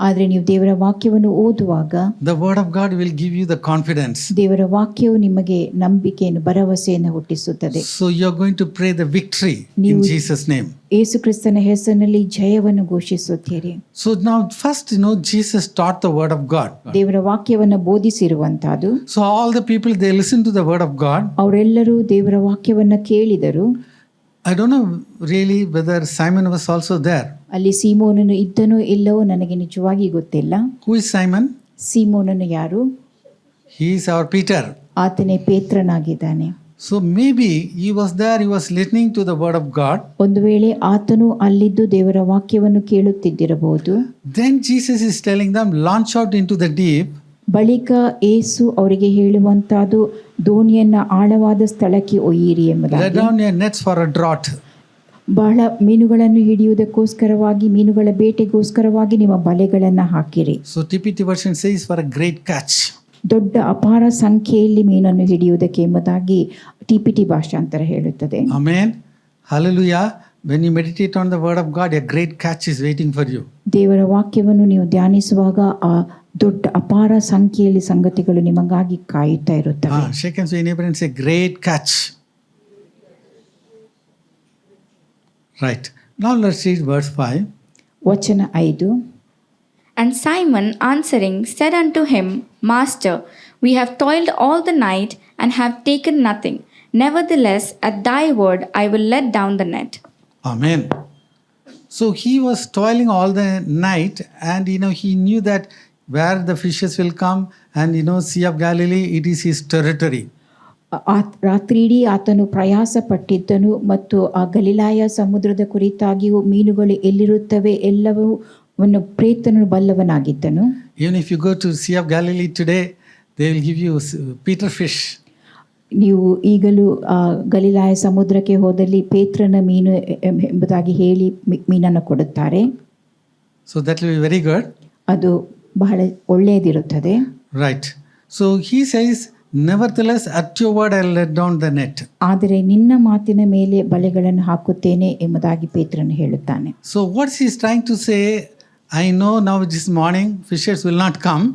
ಆದರೆ ನೀವು ದೇವರ ವಾಕ್ಯವನ್ನು ಓದುವಾಗ the word of God will give you the confidence. ದೇವರ ವಾಕ್ಯವು ನಿಮಗೆ ನಂಬಿಕೆಯನ್ನು, ಭರವಸೆಯನ್ನು ಹುಟ್ಟಿಸುತ್ತದೆ. So you are going to pray the victory in Jesus' name. ಯೇಸು ಕ್ರಿಸ್ತನ ಹೆಸರಿನಲ್ಲಿ ಜಯವನ್ನು ಘೋಷಿಸುತ್ತೀರಿ. So now first Jesus taught the word of God. ದೇವರ ವಾಕ್ಯವನ್ನು ಬೋಧಿಸಿರುವಂತಹದ್ದು. So all the people, they listened to the word of God. ಅವರೆಲ್ಲರೂ ದೇವರ ವಾಕ್ಯವನ್ನು ಕೇಳಿದರು. I don't know really whether Simon was also there. ಅಲ್ಲಿ ಸೀಮೋನನು ಇದ್ದನೋ ಇಲ್ಲವೋ ನನಗೆ ನಿಜವಾಗಿ ಗೊತ್ತಿಲ್ಲ. Who is Simon? ಸೀಮೋನನು ಯಾರು? He is our Peter. ಆತನೇ ಪೇತ್ರನಾಗಿದ್ದಾನೆ. So maybe he was there, he was listening to the word of God. ಒಂದು ವೇಳೆ ಆತನು ಅಲ್ಲಿದ್ದು ದೇವರ ವಾಕ್ಯವನ್ನು ಕೇಳುತ್ತಿದ್ದಿರಬಹುದು. Then Jesus is telling them, launch out into the deep. ಬಳಿಕ ಏಸು ಅವರಿಗೆ ಹೇಳುವಂತಹದ್ದು, ದೋಣಿಯನ್ನ ಆಳವಾದ ಸ್ಥಳಕ್ಕೆ ಒಯ್ಯಿರಿ ಎಂಬುದಾಗಿ. Let down your nets for a draught. ಬಹಳ ಮೀನುಗಳನ್ನು ಹಿಡಿಯುವುದಕ್ಕೋಸ್ಕರವಾಗಿ, ಮೀನುಗಳ ಬೇಟೆಗೋಸ್ಕರವಾಗಿ ನಿಮ್ಮ ಬಲೆಗಳನ್ನು ಹಾಕಿರಿ. So TPT version says for a great catch. ದೊಡ್ಡ ಅಪಾರ ಸಂಖ್ಯೆಯಲ್ಲಿ ಮೀನನ್ನು ಹಿಡಿಯುವುದಕ್ಕೆ ಎಂಬುದಾಗಿ TPT ಭಾಷಾಂತರ ಹೇಳುತ್ತದೆ. Amen. Hallelujah. When you meditate on the word of God, a great catch is waiting for you. ದೇವರ ವಾಕ್ಯವನ್ನು ನೀವು ಧ್ಯಾನಿಸುವಾಗ ಆ ದೊಡ್ಡ ಅಪಾರ ಸಂಖ್ಯೆಯಲ್ಲಿ ಸಂಗತಿಗಳು ನಿಮಗಾಗಿ ಕಾಯುತ್ತಾ ಇರುತ್ತವೆ. Shake hands with your neighbor and say, great catch. Right. Now let's read verse 5. ವಚನ 5. And Simon answering said unto him, Master, we have toiled all the night and have taken nothing. Nevertheless, at thy word I will let down the net. Amen. So he was toiling all the night, and he knew that where the fishes will come, and Sea of Galilee, it is his territory. ರಾತ್ರಿಯಿಡೀ ಆತನು ಪ್ರಯಾಸ ಪಟ್ಟಿದ್ದನು ಮತ್ತು ಆ ಗಲಿಲಾಯ ಸಮುದ್ರದ ಕುರಿತಾಗಿಯೂ ಮೀನುಗಳು ಎಲ್ಲಿರುತ್ತವೆ ಎಲ್ಲವನ್ನು ಪ್ರೇತನು ಬಲ್ಲವನಾಗಿದ್ದನು. Even if you go to Sea of Galilee today, they will give you Peter fish. ನೀವು ಈಗಲೂ ಗಲಿಲಾಯ ಸಮುದ್ರಕ್ಕೆ ಹೋದಲ್ಲಿ ಪೇತ್ರನ ಮೀನು ಎಂಬುದಾಗಿ ಹೇಳಿ ಮೀನನ್ನು ಕೊಡುತ್ತಾರೆ. So that will be very good. ಅದು ಬಹಳ ಒಳ್ಳೆಯದಿರುತ್ತದೆ. Right. So he says, nevertheless, at your word I will let down the net. ಆದರೆ ನಿನ್ನ ಮಾತಿನ ಮೇಲೆ ಬಲೆಗಳನ್ನು ಹಾಕುತ್ತೇನೆ ಎಂಬುದಾಗಿ ಪೇತ್ರನು ಹೇಳುತ್ತಾನೆ. So what he is trying to say, I know now this morning fishes will not come.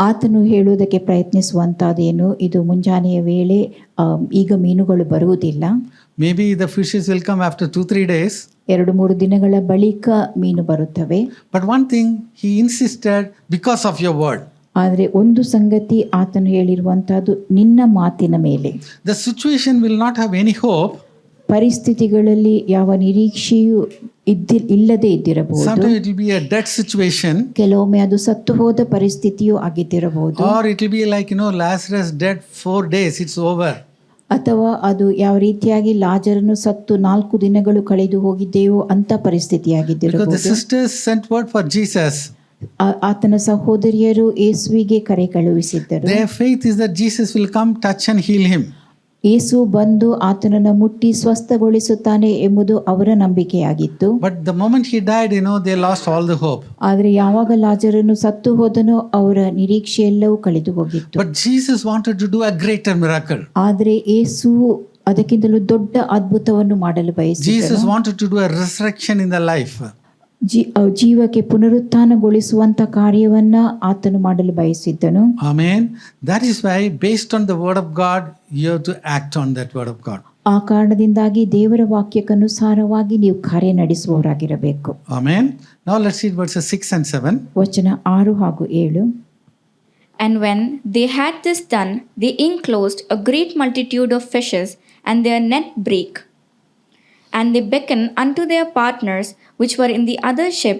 ಆತನು ಹೇಳುವುದಕ್ಕೆ ಪ್ರಯತ್ನಿಸುವಂತಾದೇನು, ಇದು ಮುಂಜಾನೆಯ ವೇಳೆ ಈಗ ಮೀನುಗಳು ಬರುವುದಿಲ್ಲ. Maybe the fishes will come after 2-3 days. 2-3 ದಿನಗಳ ಬಳಿಕ ಮೀನು ಬರುತ್ತವೆ. But one thing he insisted, because of your word. ಆದರೆ ಒಂದು ಸಂಗತಿ ಆತನು ಹೇಳಿರುವಂತಹದ್ದು, ನಿನ್ನ ಮಾತಿನ ಮೇಲೆ. The situation will not have any hope. ಪರಿಸ್ಥಿತಿಗಳಲ್ಲಿ ಯಾವ ನಿರೀಕ್ಷೆಯೂ ಇಲ್ಲದೆ ಇದ್ದಿರಬಹುದು. Sometimes it will be a dead situation. ಕೆಲವೊಮ್ಮೆ ಅದು ಸತ್ತು ಹೋದ ಪರಿಸ್ಥಿತಿಯೂ ಆಗಿದ್ದಿರಬಹುದು. Or it will be like Lazarus dead 4 days, it's over. ಅಥವಾ ಅದು ಯಾವ ರೀತಿಯಾಗಿ ಲಾಜರನು ಸತ್ತು 4 ದಿನಗಳು ಕಳೆದು ಹೋಗಿದೆಯೋ ಅಂತ Because the ಪರಿಸ್ಥಿತಿಯಾಗಿದ್ದಿರಬಹುದು. sisters sent word for Jesus. ಆತನ ಸಹೋದರಿಯರು ಯೇಸುವಿಗೆ ಕರೆ ಕಳುಹಿಸಿದ್ದರು. Their faith is that Jesus will come, touch and heal him. ಯೇಸು ಬಂದು ಆತನನ್ನು ಮುಟ್ಟಿ ಸ್ವಸ್ಥಗೊಳಿಸುತ್ತಾನೆ ಎಂಬುದು ಅವರ ನಂಬಿಕೆಯಾಗಿತ್ತು. But the moment he died, they lost all the hope. ಆದರೆ ಯಾವಾಗ ಲಾಜರನು ಸತ್ತು ಹೋದನೋ ಅವರ ನಿರೀಕ್ಷೆ ಎಲ್ಲವೂ ಕಳೆದು ಹೋಗಿತ್ತು. But Jesus wanted to do a greater miracle. ಆದರೆ ಯೇಸು ಅದಕ್ಕಿಂತಲೂ ದೊಡ್ಡ ಅದ್ಭುತವನ್ನು ಮಾಡಲು ಬಯಸಿದನು. Jesus wanted to do a resurrection in the life. ಜೀವಕ್ಕೆ ಪುನರುತ್ಥಾನಗೊಳಿಸುವಂತ ಕಾರ್ಯವನ್ನ ಆತನು ಮಾಡಲು ಬಯಸಿದ್ದನು. Amen. That is why, based on the word of God, you have to act on that word of God. ಆ ಕಾರಣದಿಂದಾಗಿ ದೇವರ ವಾಕ್ಯಕ್ಕನುಸಾರವಾಗಿ ನೀವು ಕಾರ್ಯ ನಡೆಸುವವರಾಗಿರಬೇಕು. Amen. Now let's read verses 6 and 7. ವಚನ 6 ಹಾಗೂ 7. And when they had this done, they enclosed a great multitude of fishes, and their net brake. And they beckoned unto their partners which were in the other ship,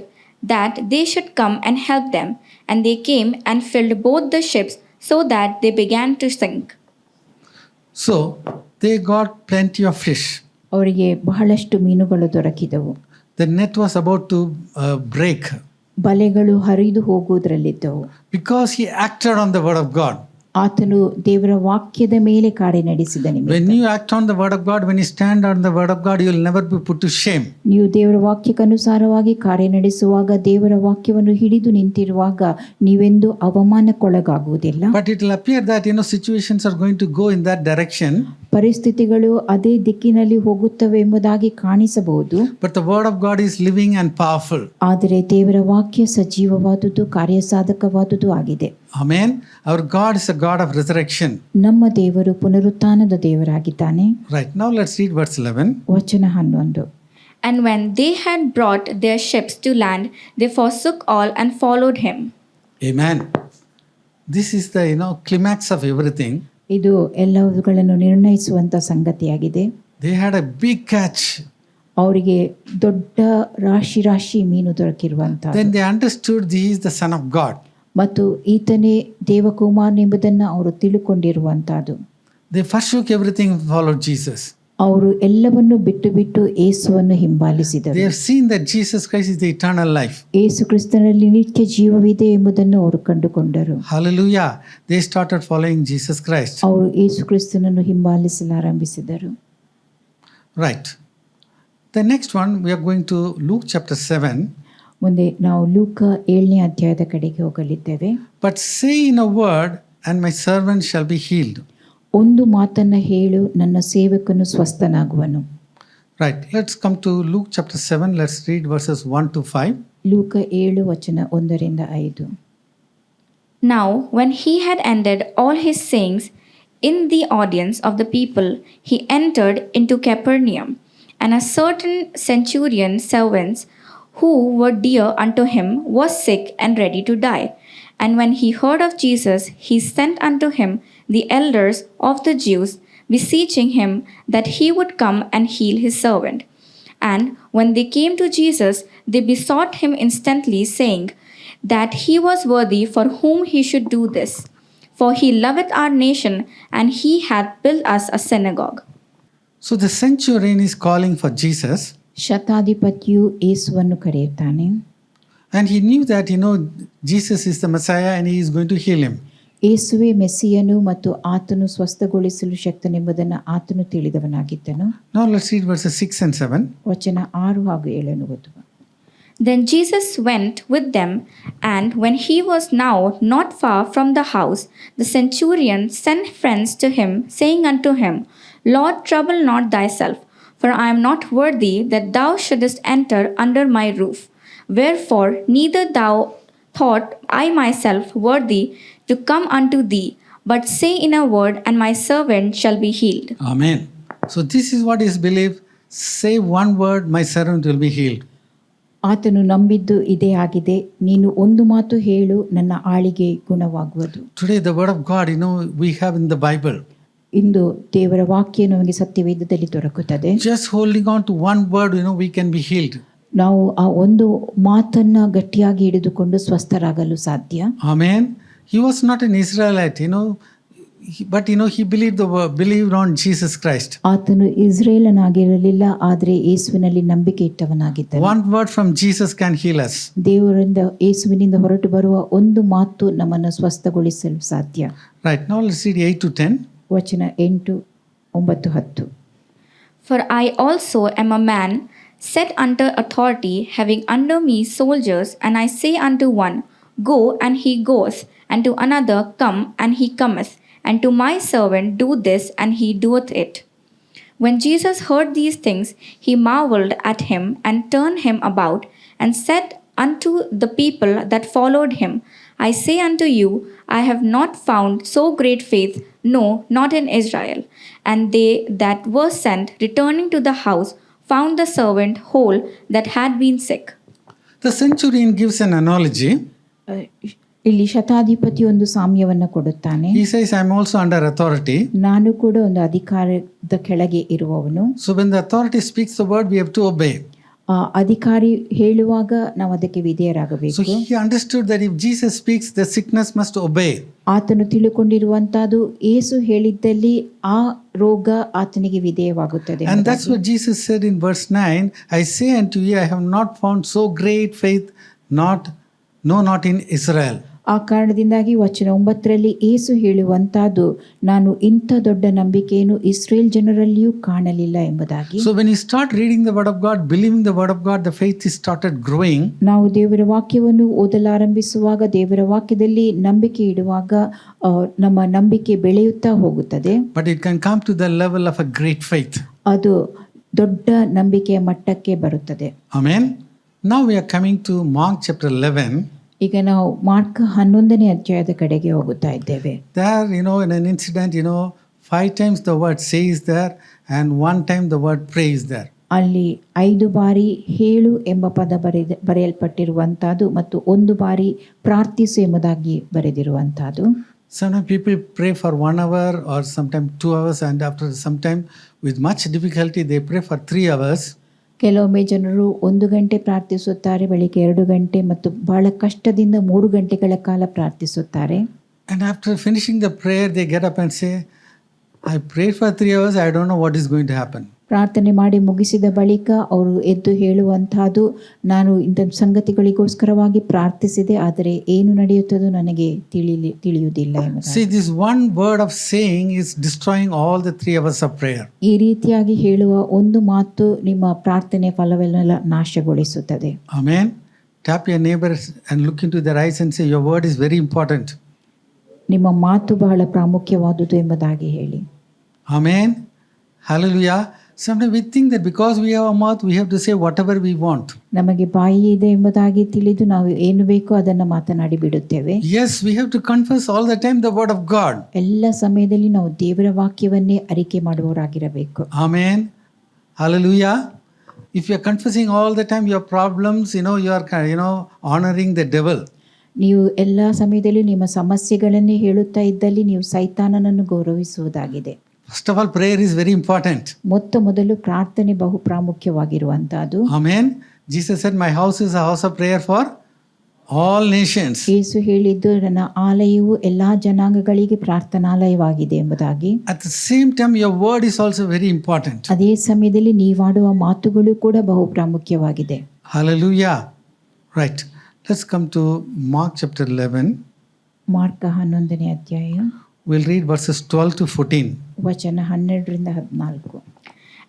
that they should come and help them. And they came and filled both the ships, so that they began to sink. So they got plenty of fish. ಅವರಿಗೆ ಬಹಳಷ್ಟು ಮೀನುಗಳು ದೊರಕಿದವು. The net was about to break. ಬಲೆಗಳು ಹರಿದು ಹೋಗುವುದರಲ್ಲಿದ್ದವು. Because he acted on the word of God. ಆತನು ದೇವರ ವಾಕ್ಯದ ಮೇಲೆ ಕಾರ್ಯ ನಡೆಸಿದ ನಿಮಿತ್ತ. When you act on the word of God, when you stand on the word of God, you will never be put to shame. ನೀವು ದೇವರ ವಾಕ್ಯಕ್ಕನುಸಾರವಾಗಿ ಕಾರ್ಯ ನಡೆಸುವಾಗ, ದೇವರ ವಾಕ್ಯವನ್ನು ಹಿಡಿದು ನಿಂತಿರುವಾಗ ನೀವೆಂದು ಅವಮಾನಕ್ಕೊಳಗಾಗುವುದಿಲ್ಲ. But it will appear that situations are going to go in that direction. ಪರಿಸ್ಥಿತಿಗಳು ಅದೇ ದಿಕ್ಕಿನಲ್ಲಿ ಹೋಗುತ್ತವೆ ಎಂಬುದಾಗಿ ಕಾಣಿಸಬಹುದು. But the word of God is living and powerful. ಆದರೆ ದೇವರ ವಾಕ್ಯ ಸಜೀವವಾದುದು, ಕಾರ್ಯಸಾಧಕವಾದುದು ಆಗಿದೆ. Amen. Our God is a God of resurrection. ನಮ್ಮ ದೇವರು ಪುನರುತ್ಥಾನದ ದೇವರಾಗಿದ್ದಾನೆ. Right. Now let's read verse 11. ವಚನ 11. And when they had brought their ships to land, they forsook all and followed him. Amen. This is the climax of everything. ಇದು ಎಲ್ಲವುಗಳನ್ನು ನಿರ್ಣಯಿಸುವಂತ ಸಂಗತಿಯಾಗಿದೆ. They had a big catch. ಅವರಿಗೆ ದೊಡ್ಡ ರಾಶಿ ಮೀನು ದೊರಕಿರುವಂತ. Then they understood he is the Son of God. ಮತ್ತು ಈತನೇ ದೇವಕುಮಾರ್ ಎಂಬುದನ್ನು ಅವರು ತಿಳುಕೊಂಡಿರುವಂತಹದ್ದು. They forsook everything and followed Jesus. ಅವರು ಎಲ್ಲವನ್ನು ಬಿಟ್ಟು ಯೇಸುವನ್ನು ಹಿಂಬಾಲಿಸಿದರು. They have seen that Jesus Christ is the eternal life. ಯೇಸು ಕ್ರಿಸ್ತನಲ್ಲಿ ನಿತ್ಯ ಜೀವವಿದೆ ಎಂಬುದನ್ನು ಅವರು ಕಂಡುಕೊಂಡರು. Hallelujah. They started following Jesus Christ. ಅವರು ಯೇಸು ಕ್ರಿಸ್ತನನ್ನು ಹಿಂಬಾಲಿಸಲಾರಂಭಿಸಿದರು. Right. The next one, we are going to Luke chapter 7. ಮುಂದೆ ನಾವು ಲೂಕ 7ನೇ ಅಧ್ಯಾಯದ ಕಡೆಗೆ ಹೋಗಲಿದ್ದೇವೆ. But say in a word, and my servant shall be healed. ಒಂದು ಮಾತನ್ನ ಹೇಳು, ನನ್ನ ಸೇವಕನು ಸ್ವಸ್ಥನಾಗುವನು. Right. Let's come to Luke chapter 7. Let's read verses 1 to 5. ಲೂಕ 7 ವಚನ 1ರಿಂದ 5. Now, when he had ended all his sayings in the audience of the people, he entered into Capernaum. And a certain centurion's servants, who were dear unto him, was sick and ready to die. And when he heard of Jesus, he sent unto him the elders of the Jews, beseeching him that he would come and heal his servant. And when they came to Jesus, they besought him instantly, saying that he was worthy for whom he should do this. For he loveth our nation, and he hath built us a synagogue. So the centurion is calling for Jesus, ಶತಾಧಿಪತಿಯು ಯೇಸುವನ್ನು ಕರೆಯುತ್ತಾನೆ. and he knew that, Jesus is the Messiah and he is going to heal him. ಯೇಸುವೆ ಮೆಸ್ಸಿಯನು ಮತ್ತು ಆತನು ಸ್ವಸ್ಥಗೊಳಿಸಲು ಶಕ್ತನೆಂಬುದನ್ನು ಆತನು ತಿಳಿದವನಾಗಿದ್ದನು. Now let's read verses 6 and 7. ವಚನ 6 ಹಾಗೂ 7 ಓದುವ. Then Jesus went with them, and when he was now not far from the house, the centurion sent friends to him, saying unto him, Lord, trouble not thyself, for I am not worthy that thou shouldest enter under my roof. Wherefore neither thou thought I myself worthy to come unto thee, but say in a word, and my servant shall be healed. Amen. So this is what is believed. Say one word, my servant will be healed. ಆತನು ನಂಬಿದ್ದು ಇದೇ ಆಗಿದೆ, ನೀನು ಒಂದು ಮಾತು ಹೇಳು, ನನ್ನ ಆಳಿಗೆ ಗುಣವಾಗುವುದು. Today the word of God, we have in the Bible. ಇಂದು ದೇವರ ವಾಕ್ಯ ನಮಗೆ ಸತ್ಯವೇದದಲ್ಲಿ ದೊರಕುತ್ತದೆ. Just holding on to one word, we can be healed. ನಾವು ಆ ಒಂದು ಮಾತನ್ನ ಗಟ್ಟಿಯಾಗಿ ಹಿಡಿದುಕೊಂಡು ಸ್ವಸ್ಥರಾಗಲು ಸಾಧ್ಯ. Amen. He was not an Israelite, but he believed on Jesus Christ. ಆತನು ಇಸ್ರೇಲನಾಗಿರಲಿಲ್ಲ, ಆದರೆ ಯೇಸುವಿನಲ್ಲಿ ನಂಬಿಕೆ ಇಟ್ಟವನಾಗಿದ್ದನು. One word from Jesus can heal us. ದೇವರಿಂದ ಯೇಸುವಿನಿಂದ ಹೊರಟು ಬರುವ ಒಂದು ಮಾತು ನಮ್ಮನ್ನು ಸ್ವಸ್ಥಗೊಳಿಸಲು ಸಾಧ್ಯ. Right, now let's read 8 to 10. ವಚನ 8, 9, 10. For I also am a man set under authority, having under me soldiers, and I say unto one, Go, and he goeth, and to another, Come, and he cometh, and to my servant, Do this, and he doeth it. When Jesus heard these things, he marveled at him, and turned him about, and said unto the people that followed him, I say unto you, I have not found so great faith, no, not in Israel. And they that were sent, returning to the house, found the servant whole that had been sick. The centurion gives an analogy. ಇಲ್ಲಿ ಶತಾಧಿಪತಿ ಒಂದು ಸಾಮ್ಯವನ್ನು ಕೊಡುತ್ತಾನೆ. He says, I am also under authority. ನಾನು ಕೂಡ ಒಂದು ಅಧಿಕಾರದ ಕೆಳಗೆ ಇರುವವನು. So when the authority speaks the word, we have to obey. ಅಧಿಕಾರಿ ಹೇಳುವಾಗ ನಾವು ಅದಕ್ಕೆ ವಿಧೇಯರಾಗಬೇಕು. So he understood that if Jesus speaks, the sickness must obey. ಆತನು ತಿಳುಕೊಂಡಿರುವಂತಹದ್ದು ಯೇಸು ಹೇಳಿದ್ದಲ್ಲಿ ಆ ರೋಗ ಆತನಿಗೆ ವಿಧೇಯವಾಗುತ್ತದೆ. And that's what Jesus said in verse 9, I say unto you, I have not found so great faith, not in Israel. ಆ ಕಾರಣದಿಂದಾಗಿ ವಚನ 9ರಲ್ಲಿ ಯೇಸು ಹೇಳುವಂತಹದ್ದು, ನಾನು ಇಂಥ ದೊಡ್ಡ ನಂಬಿಕೆಯನ್ನು ಇಸ್ರೇಲ್ ಜನರಲ್ಲಿಯೂ ಕಾಣಲಿಲ್ಲ ಎಂಬುದಾಗಿ. So when you start reading the word of God, believing the word of God, the faith is started growing. ನಾವು ದೇವರ ವಾಕ್ಯವನ್ನು ಓದಲಾರಂಭಿಸುವಾಗ, ದೇವರ ವಾಕ್ಯದಲ್ಲಿ ನಂಬಿಕೆ ಇಡುವಾಗ ನಮ್ಮ ನಂಬಿಕೆ ಬೆಳೆಯುತ್ತಾ ಹೋಗುತ್ತದೆ. But it can come to the level of a great faith. ಅದು ದೊಡ್ಡ ನಂಬಿಕೆಯ ಮಟ್ಟಕ್ಕೆ ಬರುತ್ತದೆ. Amen. Now we are coming to Mark chapter 11. ಈಗ ನಾವು ಮಾರ್ಕ್ 11ನೇ ಅಧ್ಯಾಯದ ಕಡೆಗೆ ಹೋಗುತ್ತಾ ಇದ್ದೇವೆ. There, in an incident, 5 times the word say is there, and 1 time the word pray is there. ಅಲ್ಲಿ 5 ಬಾರಿ ಹೇಳು ಎಂಬ ಪದ ಬರೆಯಲ್ಪಟ್ಟಿರುವಂತಹದ್ದು ಮತ್ತು 1 ಬಾರಿ ಪ್ರಾರ್ಥಿಸು ಎಂಬುದಾಗಿ ಬರೆದಿರುವಂತಹದ್ದು. Sometimes people pray for 1 hour or sometimes 2 hours, and after some time with much difficulty they pray for 3 hours. ಕೆಲವೊಮ್ಮೆ ಜನರು 1 ಗಂಟೆ ಪ್ರಾರ್ಥಿಸುತ್ತಾರೆ, ಬೆಳಿಗ್ಗೆ 2 ಗಂಟೆ ಮತ್ತು ಬಹಳ ಕಷ್ಟದಿಂದ 3 ಗಂಟೆಗಳ ಕಾಲ ಪ್ರಾರ್ಥಿಸುತ್ತಾರೆ. And after finishing the prayer they get up and say, I prayed for 3 hours, I don't know what is going to happen. ಪ್ರಾರ್ಥನೆ ಮಾಡಿ ಮುಗಿಸಿದ ಬಳಿಕ ಅವರು ಎದ್ದು ಹೇಳುವಂತಹದ್ದು, ನಾನು ಇಂಥ ಸಂಗತಿಗಳಿಗೋಸ್ಕರವಾಗಿ ಪ್ರಾರ್ಥಿಸಿದೆ, ಆದರೆ ಏನು ನಡೆಯುತ್ತದೋ ನನಗೆ ತಿಳಿಯುವುದಿಲ್ಲ ಎಂಬುದಾಗಿ. See, this one word of saying is destroying all the 3 hours of prayer. ಈ ರೀತಿಯಾಗಿ ಹೇಳುವ ಒಂದು ಮಾತು ನಿಮ್ಮ ಪ್ರಾರ್ಥನೆ ಫಲವೆಲ್ಲ ನಾಶಗೊಳಿಸುತ್ತದೆ. Amen. Tap your neighbor and look into their eyes and say, your word is very important. ನಿಮ್ಮ ಮಾತು ಬಹಳ ಪ್ರಾಮುಖ್ಯವಾದುದು ಎಂಬುದಾಗಿ ಹೇಳಿ. Amen. Hallelujah. Sometimes we think that because we have a mouth, we have to say whatever we want. ನಮಗೆ ಬಾಯಿ ಇದೆ ಎಂಬುದಾಗಿ ತಿಳಿದು ನಾವು ಏನು ಬೇಕೋ ಅದನ್ನು ಮಾತನಾಡಿ ಬಿಡುತ್ತೇವೆ. Yes, we have to confess all the time the word of God. ಎಲ್ಲ ಸಮಯದಲ್ಲಿ ನಾವು ದೇವರ ವಾಕ್ಯವನ್ನೇ ಅರಿಕೆ ಮಾಡುವವರಾಗಿರಬೇಕು. Amen. Hallelujah. If you are confessing all the time your problems, you are honoring the devil. ನೀವು ಎಲ್ಲ ಸಮಯದಲ್ಲೂ ನಿಮ್ಮ ಸಮಸ್ಯೆಗಳನ್ನೇ ಹೇಳುತ್ತಾ ಇದ್ದಲ್ಲಿ ನೀವು ಸೈತಾನನನ್ನು ಗೌರವಿಸುವುದಾಗಿದೆ. First of all, prayer is very important. ಮೊತ್ತ ಮೊದಲು ಪ್ರಾರ್ಥನೆ ಬಹು ಪ್ರಾಮುಖ್ಯವಾಗಿರುವಂತಹದ್ದು. Amen. Jesus said, my house is a house of prayer for all nations. ಯೇಸು ಹೇಳಿದ್ದು ನನ್ನ ಆಲಯವು ಎಲ್ಲಾ ಜನಾಂಗಗಳಿಗೆ ಪ್ರಾರ್ಥನಾಲಯವಾಗಿದೆ ಎಂಬುದಾಗಿ. At the same time, your word is also very important. ಅದೇ ಸಮಯದಲ್ಲಿ ನೀವಾಡುವ ಮಾತುಗಳು ಕೂಡ ಬಹು ಪ್ರಾಮುಖ್ಯವಾಗಿದೆ. Hallelujah. Right. Let's come to Mark chapter 11. Mark 11ನೇ ಅಧ್ಯಾಯ. We'll read verses 12 to 14. ವಚನ 12ರಿಂದ 14.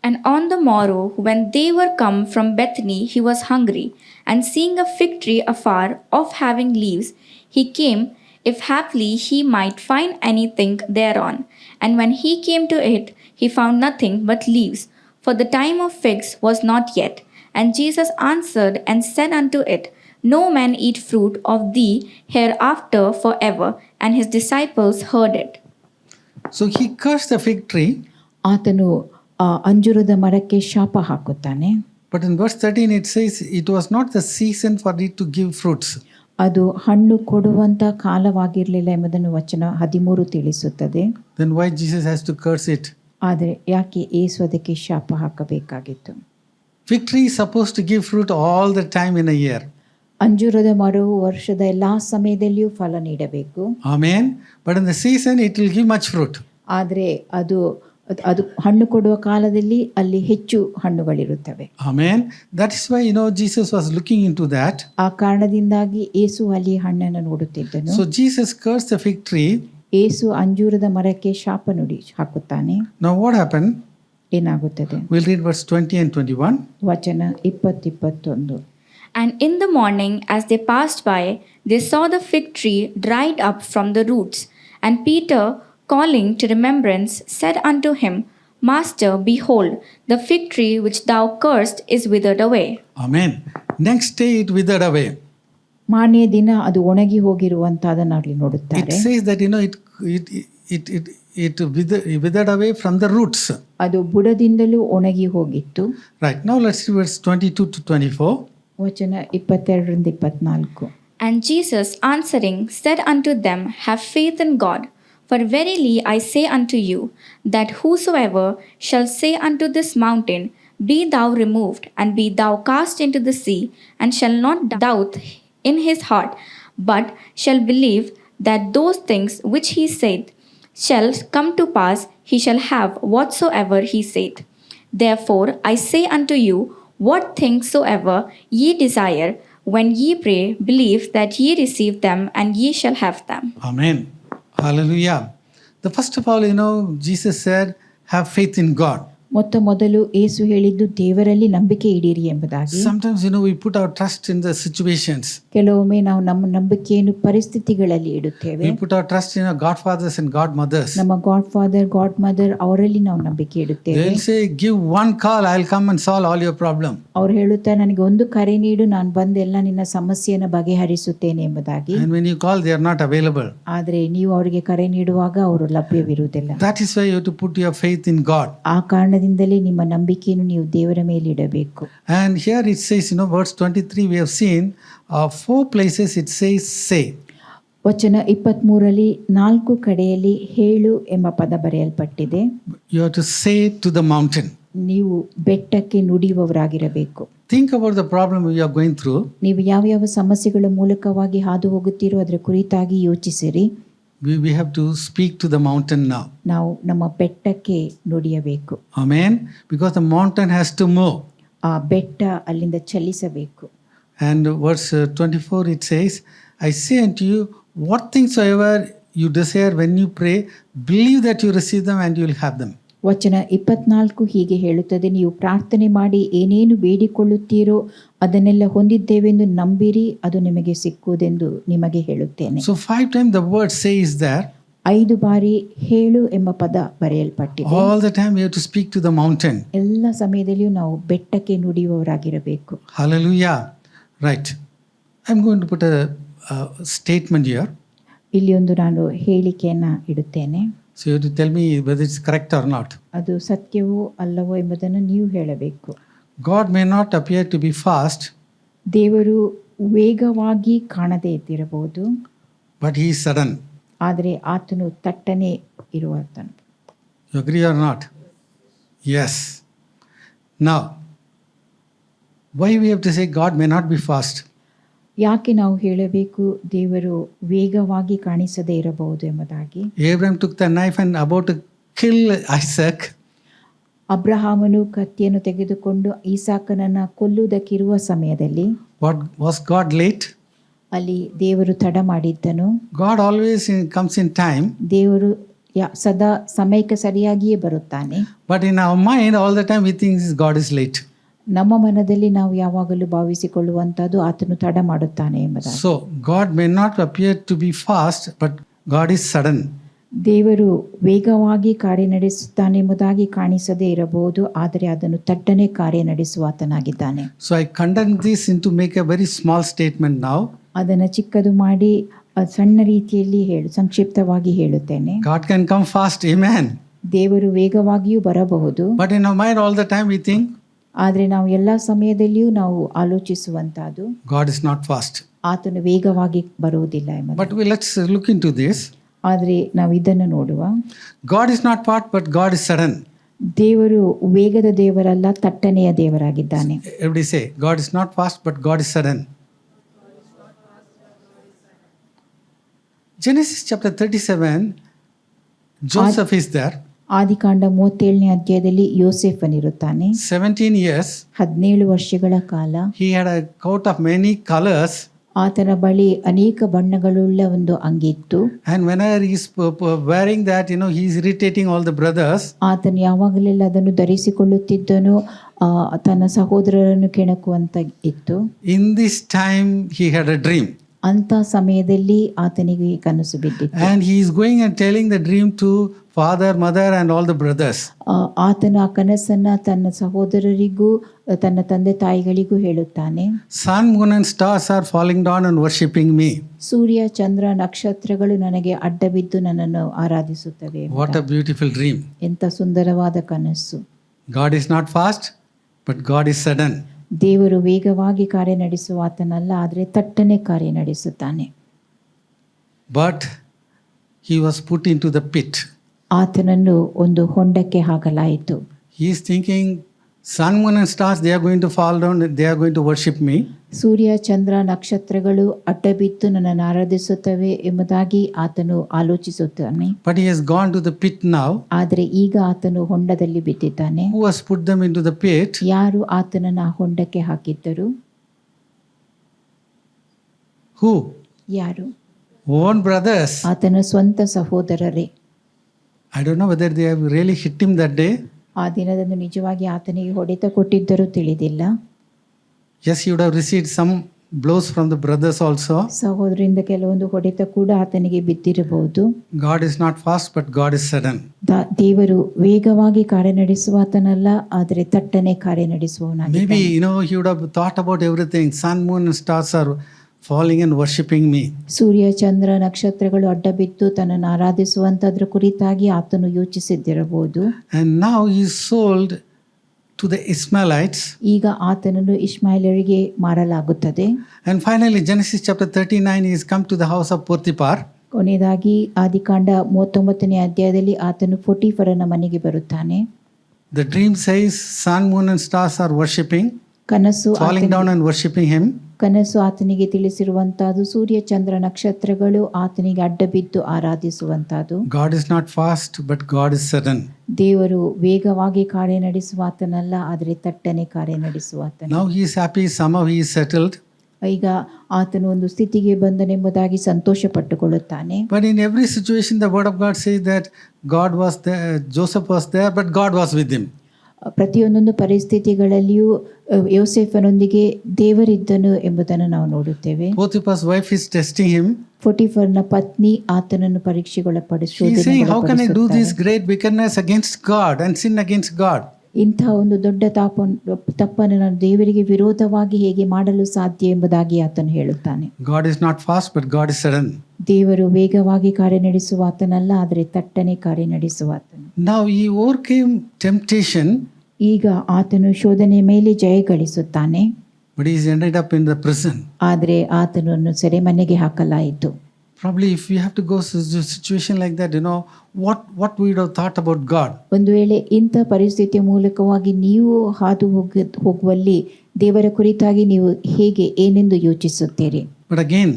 And on the morrow, when they were come from Bethany, he was hungry, and seeing a fig tree afar off having leaves, he came, if haply he might find anything thereon. And when he came to it, he found nothing but leaves, for the time of figs was not yet. And Jesus answered and said unto it, No man eat fruit of thee hereafter forever. And his disciples heard it. So he cursed the fig tree. ಆತನು ಆ ಅಂಜೂರದ ಮರಕ್ಕೆ ಶಾಪ ಹಾಕುತ್ತಾನೆ. But in verse 13 it says it was not the season for it to give fruits. ಅದು ಹಣ್ಣು ಕೊಡುವಂತ ಕಾಲವಾಗಿರಲಿಲ್ಲ ಎಂಬುದನ್ನು ವಚನ 13 ತಿಳಿಸುತ್ತದೆ. Then why Jesus has to curse it? ಆದರೆ ಯಾಕೆ ಯೇಸು ಅದಕ್ಕೆ ಶಾಪ ಹಾಕಬೇಕಾಗಿತ್ತು? Fig tree is supposed to give fruit all the time in a year. ಅಂಜೂರದ ಮರವು ವರ್ಷದ ಎಲ್ಲಾ ಸಮಯದಲ್ಲಿಯೂ ಫಲ ನೀಡಬೇಕು. Amen. But in the season it will give much fruit. ಆದರೆ ಅದು ಹಣ್ಣು ಕೊಡುವ ಕಾಲದಲ್ಲಿ ಅಲ್ಲಿ ಹೆಚ್ಚು ಹಣ್ಣುಗಳಿರುತ್ತವೆ. Amen. That is why Jesus was looking into that. ಆ ಕಾರಣದಿಂದಾಗಿ ಯೇಸು ಅಲ್ಲಿ ಹಣ್ಣನ್ನು ನೋಡುತ್ತಿದ್ದನು. So Jesus cursed the fig tree. ಯೇಸು ಅಂಜೂರದ ಮರಕ್ಕೆ ಶಾಪ ನುಡಿ ಹಾಕುತ್ತಾನೆ. Now what happened? ಏನಾಗುತ್ತದೆ? We'll read verse 20 and 21. ವಚನ 20-21. And in the morning, as they passed by, they saw the fig tree dried up from the roots. And Peter, calling to remembrance, said unto him, Master, behold, the fig tree which thou cursed is withered away. Amen. Next day it withered away. ಮಾರನೇ ದಿನ ಅದು ಒಣಗಿ ಹೋಗಿರುವಂತಹದನ್ನು ಅಲ್ಲಿ It ನೋಡುತ್ತಾರೆ. says that it withered away from the roots. ಅದು ಬುಡದಿಂದಲೂ ಒಣಗಿ ಹೋಗಿತ್ತು. Right. Now let's read verse 22 to 24. ವಚನ 22-24. And Jesus answering said unto them, Have faith in God. For verily I say unto you, that whosoever shall say unto this mountain, Be thou removed, and be thou cast into the sea, and shall not doubt in his heart, but shall believe that those things which he saith shall come to pass, he shall have whatsoever he saith. Therefore I say unto you, what things soever ye desire, when ye pray, believe that ye receive them, and ye shall have them. Amen. Hallelujah. The first of all, Jesus said, have faith in God. ಮೊತ್ತ ಮೊದಲು ಯೇಸು ಹೇಳಿದ್ದು ದೇವರಲ್ಲಿ ನಂಬಿಕೆ ಇಡಿರಿ ಎಂಬುದಾಗಿ. Sometimes, we put our trust in the situations. ಕೆಲವೊಮ್ಮೆ ನಾವು ನಮ್ಮ ನಂಬಿಕೆಯನ್ನು ಪರಿಸ್ಥಿತಿಗಳಲ್ಲಿ ಇಡುತ್ತೇವೆ. We put our trust in our godfathers and godmothers. ನಮ್ಮ ಗಾಡ್ ಫಾದರ್ ಗಾಡ್ ಮದರ್ ಅವರಲ್ಲಿ ನಾವು ನಂಬಿಕೆ ಇಡುತ್ತೇವೆ. They will say, give one call, I'll come and solve all your problem. ಅವ್ರು ಹೇಳುತ್ತಾರೆ, ನನಗೆ ಒಂದು ಕರೆ ನೀಡು, ನಾನು ಬಂದೆಲ್ಲ ನಿನ್ನ ಸಮಸ್ಯೆಯನ್ನು ಬಗೆಹರಿಸುತ್ತೇನೆ ಎಂಬುದಾಗಿ. And when you call, they are not available. ಆದರೆ ನೀವು ಅವರಿಗೆ ಕರೆ ನೀಡುವಾಗ ಅವರು ಲಭ್ಯವಿರುವುದಿಲ್ಲ. That is why you have to put your faith in God. ಆ ಕಾರಣದಿಂದಲೇ ನಿಮ್ಮ ನಂಬಿಕೆಯನ್ನು ನೀವು ದೇವರ ಮೇಲೆ ಇಡಬೇಕು. And here it says, verse 23, we have seen 4 places it says say. ವಚನ 23ರಲ್ಲಿ 4 ಕಡೆಯಲ್ಲಿ ಹೇಳು ಎಂಬ ಪದ ಬರೆಯಲ್ಪಟ್ಟಿದೆ. You have to say to the mountain. ನೀವು ಬೆಟ್ಟಕ್ಕೆ ನುಡಿಯುವವರಾಗಿರಬೇಕು. Think about the problem you are going through. ನೀವು ಯಾವ ಸಮಸ್ಯೆಗಳ ಮೂಲಕವಾಗಿ ಹಾದು ಹೋಗುತ್ತೀರೋ ಅದರ ಕುರಿತಾಗಿ ಯೋಚಿಸಿರಿ. We have to speak to the mountain now. ನಾವು ನಮ್ಮ ಬೆಟ್ಟಕ್ಕೆ ನುಡಿಯಬೇಕು. Amen. Because the mountain has to move. ಆ ಬೆಟ್ಟ ಅಲ್ಲಿಂದ ಚಲಿಸಬೇಕು. And verse 24 it says, I say unto you, what things soever you desire when you pray, believe that you receive them and you will have them. ವಚನ 24 ಹೀಗೆ ಹೇಳುತ್ತದೆ, ನೀವು ಪ್ರಾರ್ಥನೆ ಮಾಡಿ ಏನೇನು ಬೇಡಿಕೊಳ್ಳುತ್ತೀರೋ ಅದನ್ನೆಲ್ಲ ಹೊಂದಿದ್ದೇವೆಂದು ನಂಬಿರಿ, ಅದು ನಿಮಗೆ ಸಿಕ್ಕುವುದೆಂದು ನಿಮಗೆ ಹೇಳುತ್ತೇನೆ. So 5 times the word say is there. 5 ಬಾರಿ ಹೇಳು ಎಂಬ ಪದ ಬರೆಯಲ್ಪಟ್ಟಿದೆ. All the time you have to speak to the mountain. ಎಲ್ಲ ಸಮಯದಲ್ಲಿಯೂ ನಾವು ಬೆಟ್ಟಕ್ಕೆ ನುಡಿಯುವವರಾಗಿರಬೇಕು. Hallelujah. Right. I'm going to put a statement here. ಇಲ್ಲಿ ಒಂದು ನಾನು ಹೇಳಿಕೆಯನ್ನು ಇಡುತ್ತೇನೆ. So you have to tell me whether it's correct or not. ಅದು ಸತ್ಯವೋ ಅಲ್ಲವೋ ಎಂಬುದನ್ನು ನೀವು ಹೇಳಬೇಕು. God may not appear to be fast, ದೇವರು ವೇಗವಾಗಿ ಕಾಣದೇ ಇದ್ದಿರಬಹುದು, but he is sudden. ಆದರೆ ಆತನು ತಟ್ಟನೆ ಇರುವಾತನು. You agree or not? Yes. Now, why we have to say God may not be fast? ಯಾಕೆ ನಾವು ಹೇಳಬೇಕು ದೇವರು ವೇಗವಾಗಿ ಕಾಣಿಸದೇ ಇರಬಹುದು ಎಂಬುದಾಗಿ? Abraham took the knife and about to kill Isaac. ಅಬ್ರಹಾಮನು ಕತ್ತಿಯನ್ನು ತೆಗೆದುಕೊಂಡು ಈಸಾಕನನ್ನು ಕೊಲ್ಲುವುದಕ್ಕಿರುವ ಸಮಯದಲ್ಲಿ What was God late? ಅಲ್ಲಿ ದೇವರು ತಡ ಮಾಡಿದ್ದನು. God always comes in time, ದೇವರು ಸದಾ ಸಮಯಕ್ಕೆ ಸರಿಯಾಗಿಯೇ ಬರುತ್ತಾನೆ. but in our mind all the time we think God is late. ನಮ್ಮ ಮನದಲ್ಲಿ ನಾವು ಯಾವಾಗಲೂ ಭಾವಿಸಿಕೊಳ್ಳುವಂತದ್ದು ಆತನು ತಡ ಮಾಡುತ್ತಾನೆ ಎಂಬುದಾಗಿ. So God may not appear to be fast, but God is sudden. ದೇವರು ವೇಗವಾಗಿ ಕಾರ್ಯನಡೆಸುತ್ತಾನೆ ಎಂಬುದಾಗಿ ಕಾಣಿಸದೇ ಇರಬಹುದು, ಆದರೆ ಅದನ್ನು ತಟ್ಟನೆ ಕಾರ್ಯನಡೆಸುವ ಆತನಾಗಿದ್ದಾನೆ. So I condense this into make a very small statement now. ಅದನ್ನು ಚಿಕ್ಕದು ಮಾಡಿ ಸಣ್ಣ ರೀತಿಯಲ್ಲಿ ಸಂಕ್ಷಿಪ್ತವಾಗಿ ಹೇಳುತ್ತೇನೆ. God can come fast, amen. ದೇವರು ವೇಗವಾಗಿಯೂ ಬರಬಹುದು, But in our mind all the time we think ಆದರೆ ನಾವು ಎಲ್ಲ ಸಮಯದಲ್ಲಿಯೂ ನಾವು ಆಲೋಚಿಸುವಂತಹದ್ದು God is not fast. ಆತನು ವೇಗವಾಗಿ ಬರುವುದಿಲ್ಲ ಎಂಬುದು. But let's look into this. ಆದರೆ ನಾವು ಇದನ್ನು ನೋಡುವ. God is not fast, but God is sudden. ದೇವರು ವೇಗದ ದೇವರಲ್ಲ, ತಟ್ಟನೆಯ ದೇವರಾಗಿದ್ದಾನೆ. Everybody say, God is not fast, but God is sudden. Genesis chapter 37, Joseph is there. ಆದಿಕಾಂಡ 37ನೇ ಅಧ್ಯಾಯದಲ್ಲಿ ಯೋಸೇಫನಿರುತ್ತಾನೆ. 17 years. 17 ವರ್ಷಗಳ ಕಾಲ He had a coat of many colors. ಆತನ ಬಳಿ ಅನೇಕ ಬಣ್ಣಗಳುಳ್ಳ ಒಂದು ಅಂಗಿ ಇತ್ತು. And whenever he is wearing that, he is irritating all the brothers. ಆತನು ಯಾವಾಗಲೆಲ್ಲ ಅದನ್ನು ಧರಿಸಿಕೊಳ್ಳುತ್ತಿದ್ದನೋ ತನ್ನ ಸಹೋದರರನ್ನು ಕೆಣಕುವಂತ ಇತ್ತು. In this time he had a dream. ಅಂತ ಸಮಯದಲ್ಲಿ ಆತನಿಗೆ ಕನಸು ಬಿದ್ದಿತ್ತು. And he is going and telling the dream to father, mother and all the brothers. ಆತನ ಆ ಕನಸನ್ನ ತನ್ನ ಸಹೋದರರಿಗೂ ತನ್ನ ತಂದೆ ತಾಯಿಗಳಿಗೂ ಹೇಳುತ್ತಾನೆ. Sun, moon and stars are falling down and worshipping me. ಸೂರ್ಯ ಚಂದ್ರ ನಕ್ಷತ್ರಗಳು ನನಗೆ ಅಡ್ಡ ಬಿದ್ದು ನನ್ನನ್ನು ಆರಾಧಿಸುತ್ತವೆ. What a beautiful dream. ಎಂತ ಸುಂದರವಾದ ಕನಸು. God is not fast, but God is sudden. ದೇವರು ವೇಗವಾಗಿ ಕಾರ್ಯನಡೆಸುವ ಆತನಲ್ಲ, ಆದರೆ ತಟ್ಟನೆ ಕಾರ್ಯನಡೆಸುತ್ತಾನೆ. But he was put into the pit. ಆತನನ್ನು ಒಂದು ಹೊಂಡಕ್ಕೆ ಹಾಕಲಾಯಿತು. He is thinking, sun, moon and stars, they are going to fall down, they are going to worship me. ಸೂರ್ಯ ಚಂದ್ರ ನಕ್ಷತ್ರಗಳು ಅಡ್ಡ ಬಿದ್ದು ನನ್ನನ್ನು ಆರಾಧಿಸುತ್ತವೆ ಎಂಬುದಾಗಿ ಆತನು ಆಲೋಚಿಸುತ್ತಾನೆ. But he has gone to the pit now. ಆದರೆ ಈಗ ಆತನು ಹೊಂಡದಲ್ಲಿ ಬಿದ್ದಿದ್ದಾನೆ. Who has put them into the pit? ಯಾರು ಆತನನ್ನು ಆ ಹೊಂಡಕ್ಕೆ ಹಾಕಿದ್ದರು? Who? ಯಾರು? Own brothers. ಆತನ ಸ್ವಂತ ಸಹೋದರರೇ. I don't know whether they have really hit him that day. ಆ ದಿನದಂದು ನಿಜವಾಗಿ ಆತನಿಗೆ ಹೊಡೆತ ಕೊಟ್ಟಿದ್ದರೂ ತಿಳಿದಿಲ್ಲ. Yes, he would have received some blows from the brothers also. ಸಹೋದರಿಂದ ಕೆಲವೊಂದು ಹೊಡೆತ ಕೂಡ ಆತನಿಗೆ ಬಿದ್ದಿರಬಹುದು. God is not fast, but God is sudden. ದೇವರು ವೇಗವಾಗಿ ಕಾರ್ಯನಡೆಸುವ ಆತನಲ್ಲ, ಆದರೆ ತಟ್ಟನೆ ಕಾರ್ಯನಡೆಸುವವನಾಗಿದ್ದಾನೆ. Maybe he would have thought about everything. Sun, moon and stars are falling and worshipping me. ಸೂರ್ಯ ಚಂದ್ರ ನಕ್ಷತ್ರಗಳು ಅಡ್ಡ ಬಿದ್ದು ತನ್ನನ್ನು ಆರಾಧಿಸುವಂತದ್ರ ಕುರಿತಾಗಿ ಆತನು ಯೋಚಿಸಿದ್ದಿರಬಹುದು. And now he is sold to the Ishmaelites. ಈಗ ಆತನನ್ನು ಇಷ್ಮಾಯೇಲರಿಗೆ ಮಾರಲಾಗುತ್ತದೆ. And finally Genesis chapter 39 he has come to the house of Potiphar. ಕೊನೆಯದಾಗಿ ಆದಿಕಾಂಡ 39ನೇ ಅಧ್ಯಾಯದಲ್ಲಿ ಆತನು ಪೊಟಿಫರನ ಮನೆಗೆ ಬರುತ್ತಾನೆ. The dream says sun, moon and stars are worshipping, falling down and worshipping him. ಕನಸು ಆತನಿಗೆ ತಿಳಿಸಿರುವಂತಹದ್ದು ಸೂರ್ಯ ಚಂದ್ರ ನಕ್ಷತ್ರಗಳು ಆತನಿಗೆ ಅಡ್ಡ ಬಿದ್ದು ಆರಾಧಿಸುವಂತಹದ್ದು. God is not fast, but God is sudden. ದೇವರು ವೇಗವಾಗಿ ಕಾರ್ಯನಡೆಸುವ ಆತನಲ್ಲ, ಆದರೆ ತಟ್ಟನೆ ಕಾರ್ಯನಡೆಸುವ ಆತನು. Now he is happy, somehow he is settled. ಈಗ ಆತನು ಒಂದು ಸ್ಥಿತಿಗೆ ಬಂದನೆಂಬುದಾಗಿ ಸಂತೋಷ ಪಟ್ಟುಕೊಳ್ಳುತ್ತಾನೆ. But in every situation the word of God says that God was there, Joseph was there, but God was with him. ಪ್ರತಿಯೊಂದೊಂದು ಪರಿಸ್ಥಿತಿಗಳಲ್ಲಿಯೂ ಯೋಸೇಫನೊಂದಿಗೆ ದೇವರಿದ್ದನು ಎಂಬುದನ್ನು ನಾವು ನೋಡುತ್ತೇವೆ. Potiphar's wife is testing him. ಪೊಟಿಫರ್ನ ಪತ್ನಿ ಆತನನ್ನು ಪರೀಕ್ಷೆಗೊಳಪಡಿಸುತ್ತಾರೆ. She is saying, how can I do this great wickedness against God and sin against God? ಇಂಥ ಒಂದು ದೊಡ್ಡ ತಪ್ಪನ್ನು ನಾನು ದೇವರಿಗೆ ವಿರೋಧವಾಗಿ ಹೇಗೆ ಮಾಡಲು ಸಾಧ್ಯ ಎಂಬುದಾಗಿ ಆತನು ಹೇಳುತ್ತಾನೆ. God is not fast, but God is sudden. ದೇವರು ವೇಗವಾಗಿ ಕಾರ್ಯನಡೆಸುವ ಆತನಲ್ಲ, ಆದರೆ ತಟ್ಟನೆ ಕಾರ್ಯನಡೆಸುವ ಆತನು. Now he overcame temptation, ಈಗ ಆತನು ಶೋಧನೆ ಮೇಲೆ ಜಯ ಗಳಿಸುತ್ತಾನೆ, but he ended up in the prison. ಆದರೆ ಆತನನ್ನು ಸೆರೆಮನೆಗೆ ಹಾಕಲಾಯಿತು. Probably if we have to go to a situation like that, what we would have thought about God. ಒಂದು ವೇಳೆ ಇಂಥ ಪರಿಸ್ಥಿತಿಯ ಮೂಲಕವಾಗಿ ನೀವು ಹಾದು ಹೋಗುವಲ್ಲಿ ದೇವರ ಕುರಿತಾಗಿ ನೀವು ಹೇಗೆ ಏನೆಂದು ಯೋಚಿಸುತ್ತೀರಿ? But again,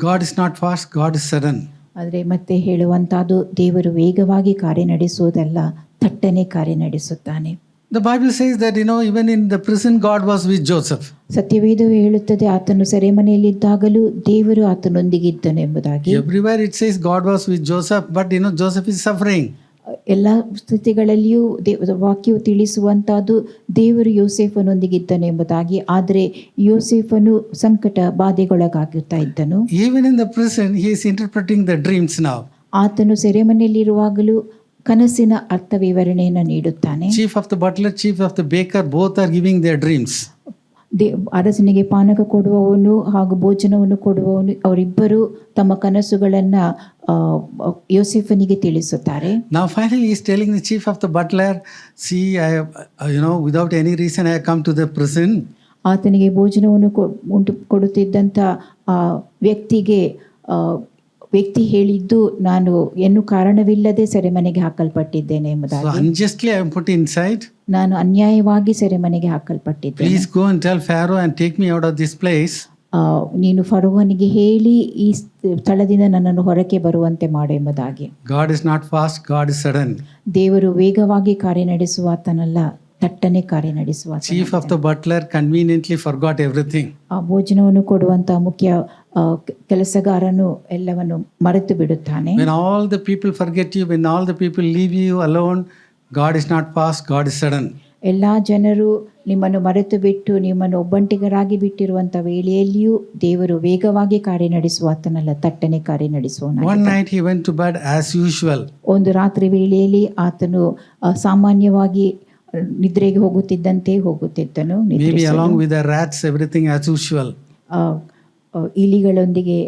God is not fast, God is sudden. ಆದರೆ ಮತ್ತೆ ಹೇಳುವಂತಾದು, ದೇವರು ವೇಗವಾಗಿ ಕಾರ್ಯನಡೆಸುವುದಲ್ಲ, ತಟ್ಟನೆ ಕಾರ್ಯನಡೆಸುತ್ತಾನೆ. The Bible says that, even in the prison, God was with Joseph. ಸತ್ಯವೇದವು ಹೇಳುತ್ತದೆ, ಆತನು ಸೆರೆಮನೆಯಲ್ಲಿದ್ದಾಗಲೂ ದೇವರು ಆತನೊಂದಿಗಿದ್ದನು ಎಂಬುದಾಗಿ. Everywhere it says God was with Joseph, but Joseph is suffering. ಎಲ್ಲ ಸ್ಥಿತಿಗಳಲ್ಲಿಯೂ ವಾಕ್ಯವು ತಿಳಿಸುವಂತಹದ್ದು ದೇವರು ಯೋಸೇಫನೊಂದಿಗಿದ್ದನು ಎಂಬುದಾಗಿ. ಆದರೆ ಯೋಸೇಫನು ಸಂಕಟ ಬಾಧೆಗೊಳಗಾಗುತ್ತಾ ಇದ್ದನು. Even in the prison, he is interpreting the dreams now. ಆತನು ಸೆರೆಮನೆಯಲ್ಲಿರುವಾಗಲೂ ಕನಸಿನ ಅರ್ಥ ವಿವರಣೆಯನ್ನು ನೀಡುತ್ತಾನೆ. Chief of the butler, chief of the baker, both are giving their dreams. ಅರಸನಿಗೆ ಪಾನಕ ಕೊಡುವವನು ಹಾಗೂ ಭೋಜನವನ್ನು ಕೊಡುವವನು ಅವರಿಬ್ಬರು ತಮ್ಮ ಕನಸುಗಳನ್ನ ಯೋಸೇಫನಿಗೆ ತಿಳಿಸುತ್ತಾರೆ. Now finally he is telling the chief of the butler, see, I without any reason I have come to the prison. ಆತನಿಗೆ ಭೋಜನವನ್ನು ಕೊಡುತ್ತಿದ್ದಂಥ ವ್ಯಕ್ತಿ ಹೇಳಿದ್ದು, ನಾನು ಏನು ಕಾರಣವಿಲ್ಲದೆ ಸೆರೆಮನೆಗೆ ಹಾಕಲ್ಪಟ್ಟಿದ್ದೇನೆ ಎಂಬುದಾಗಿ. So unjustly I am put inside. ನಾನು ಅನ್ಯಾಯವಾಗಿ ಸೆರೆಮನೆಗೆ ಹಾಕಲ್ಪಟ್ಟಿದ್ದೇನೆ. Please go and tell Pharaoh and take me out of this place. ನೀನು ಫರೋಹನಿಗೆ ಹೇಳಿ ಈ ಸ್ಥಳದಿಂದ ನನ್ನನ್ನು ಹೊರಕ್ಕೆ ಬರುವಂತೆ ಮಾಡು ಎಂಬುದಾಗಿ. God is not fast, God is sudden. ದೇವರು ವೇಗವಾಗಿ ಕಾರ್ಯನಡೆಸುವ ಆತನಲ್ಲ, ತಟ್ಟನೆ ಕಾರ್ಯನಡೆಸುವ. Chief of the butler conveniently forgot everything. ಆ ಭೋಜನವನ್ನು ಕೊಡುವಂತ ಮುಖ್ಯ ಕೆಲಸಗಾರನು ಎಲ್ಲವನ್ನು ಮರೆತು ಬಿಡುತ್ತಾನೆ. When all the people forget you, when all the people leave you alone, God is not fast, God is sudden. ಎಲ್ಲ ಜನರು ನಿಮ್ಮನ್ನು ಮರೆತು ಬಿಟ್ಟು ನಿಮ್ಮನ್ನು ಒಬ್ಬಂಟಿಗರಾಗಿ ಬಿಟ್ಟಿರುವಂತ ವೇಳೆಯಲ್ಲಿಯೂ ದೇವರು ವೇಗವಾಗಿ ಕಾರ್ಯನಡೆಸುವ ಆತನಲ್ಲ, ತಟ್ಟನೆ ಕಾರ್ಯನಡೆಸುವನು. One night he went to bed as usual. ಒಂದು ರಾತ್ರಿ ವೇಳೆಯಲ್ಲಿ ಆತನು ಸಾಮಾನ್ಯವಾಗಿ ನಿದ್ರೆಗೆ ಹೋಗುತ್ತಿದ್ದಂತೆ ಹೋಗುತ್ತಿದ್ದನು. Maybe along with the rats, everything as usual. ಇಲಿಗಳೊಂದಿಗೆ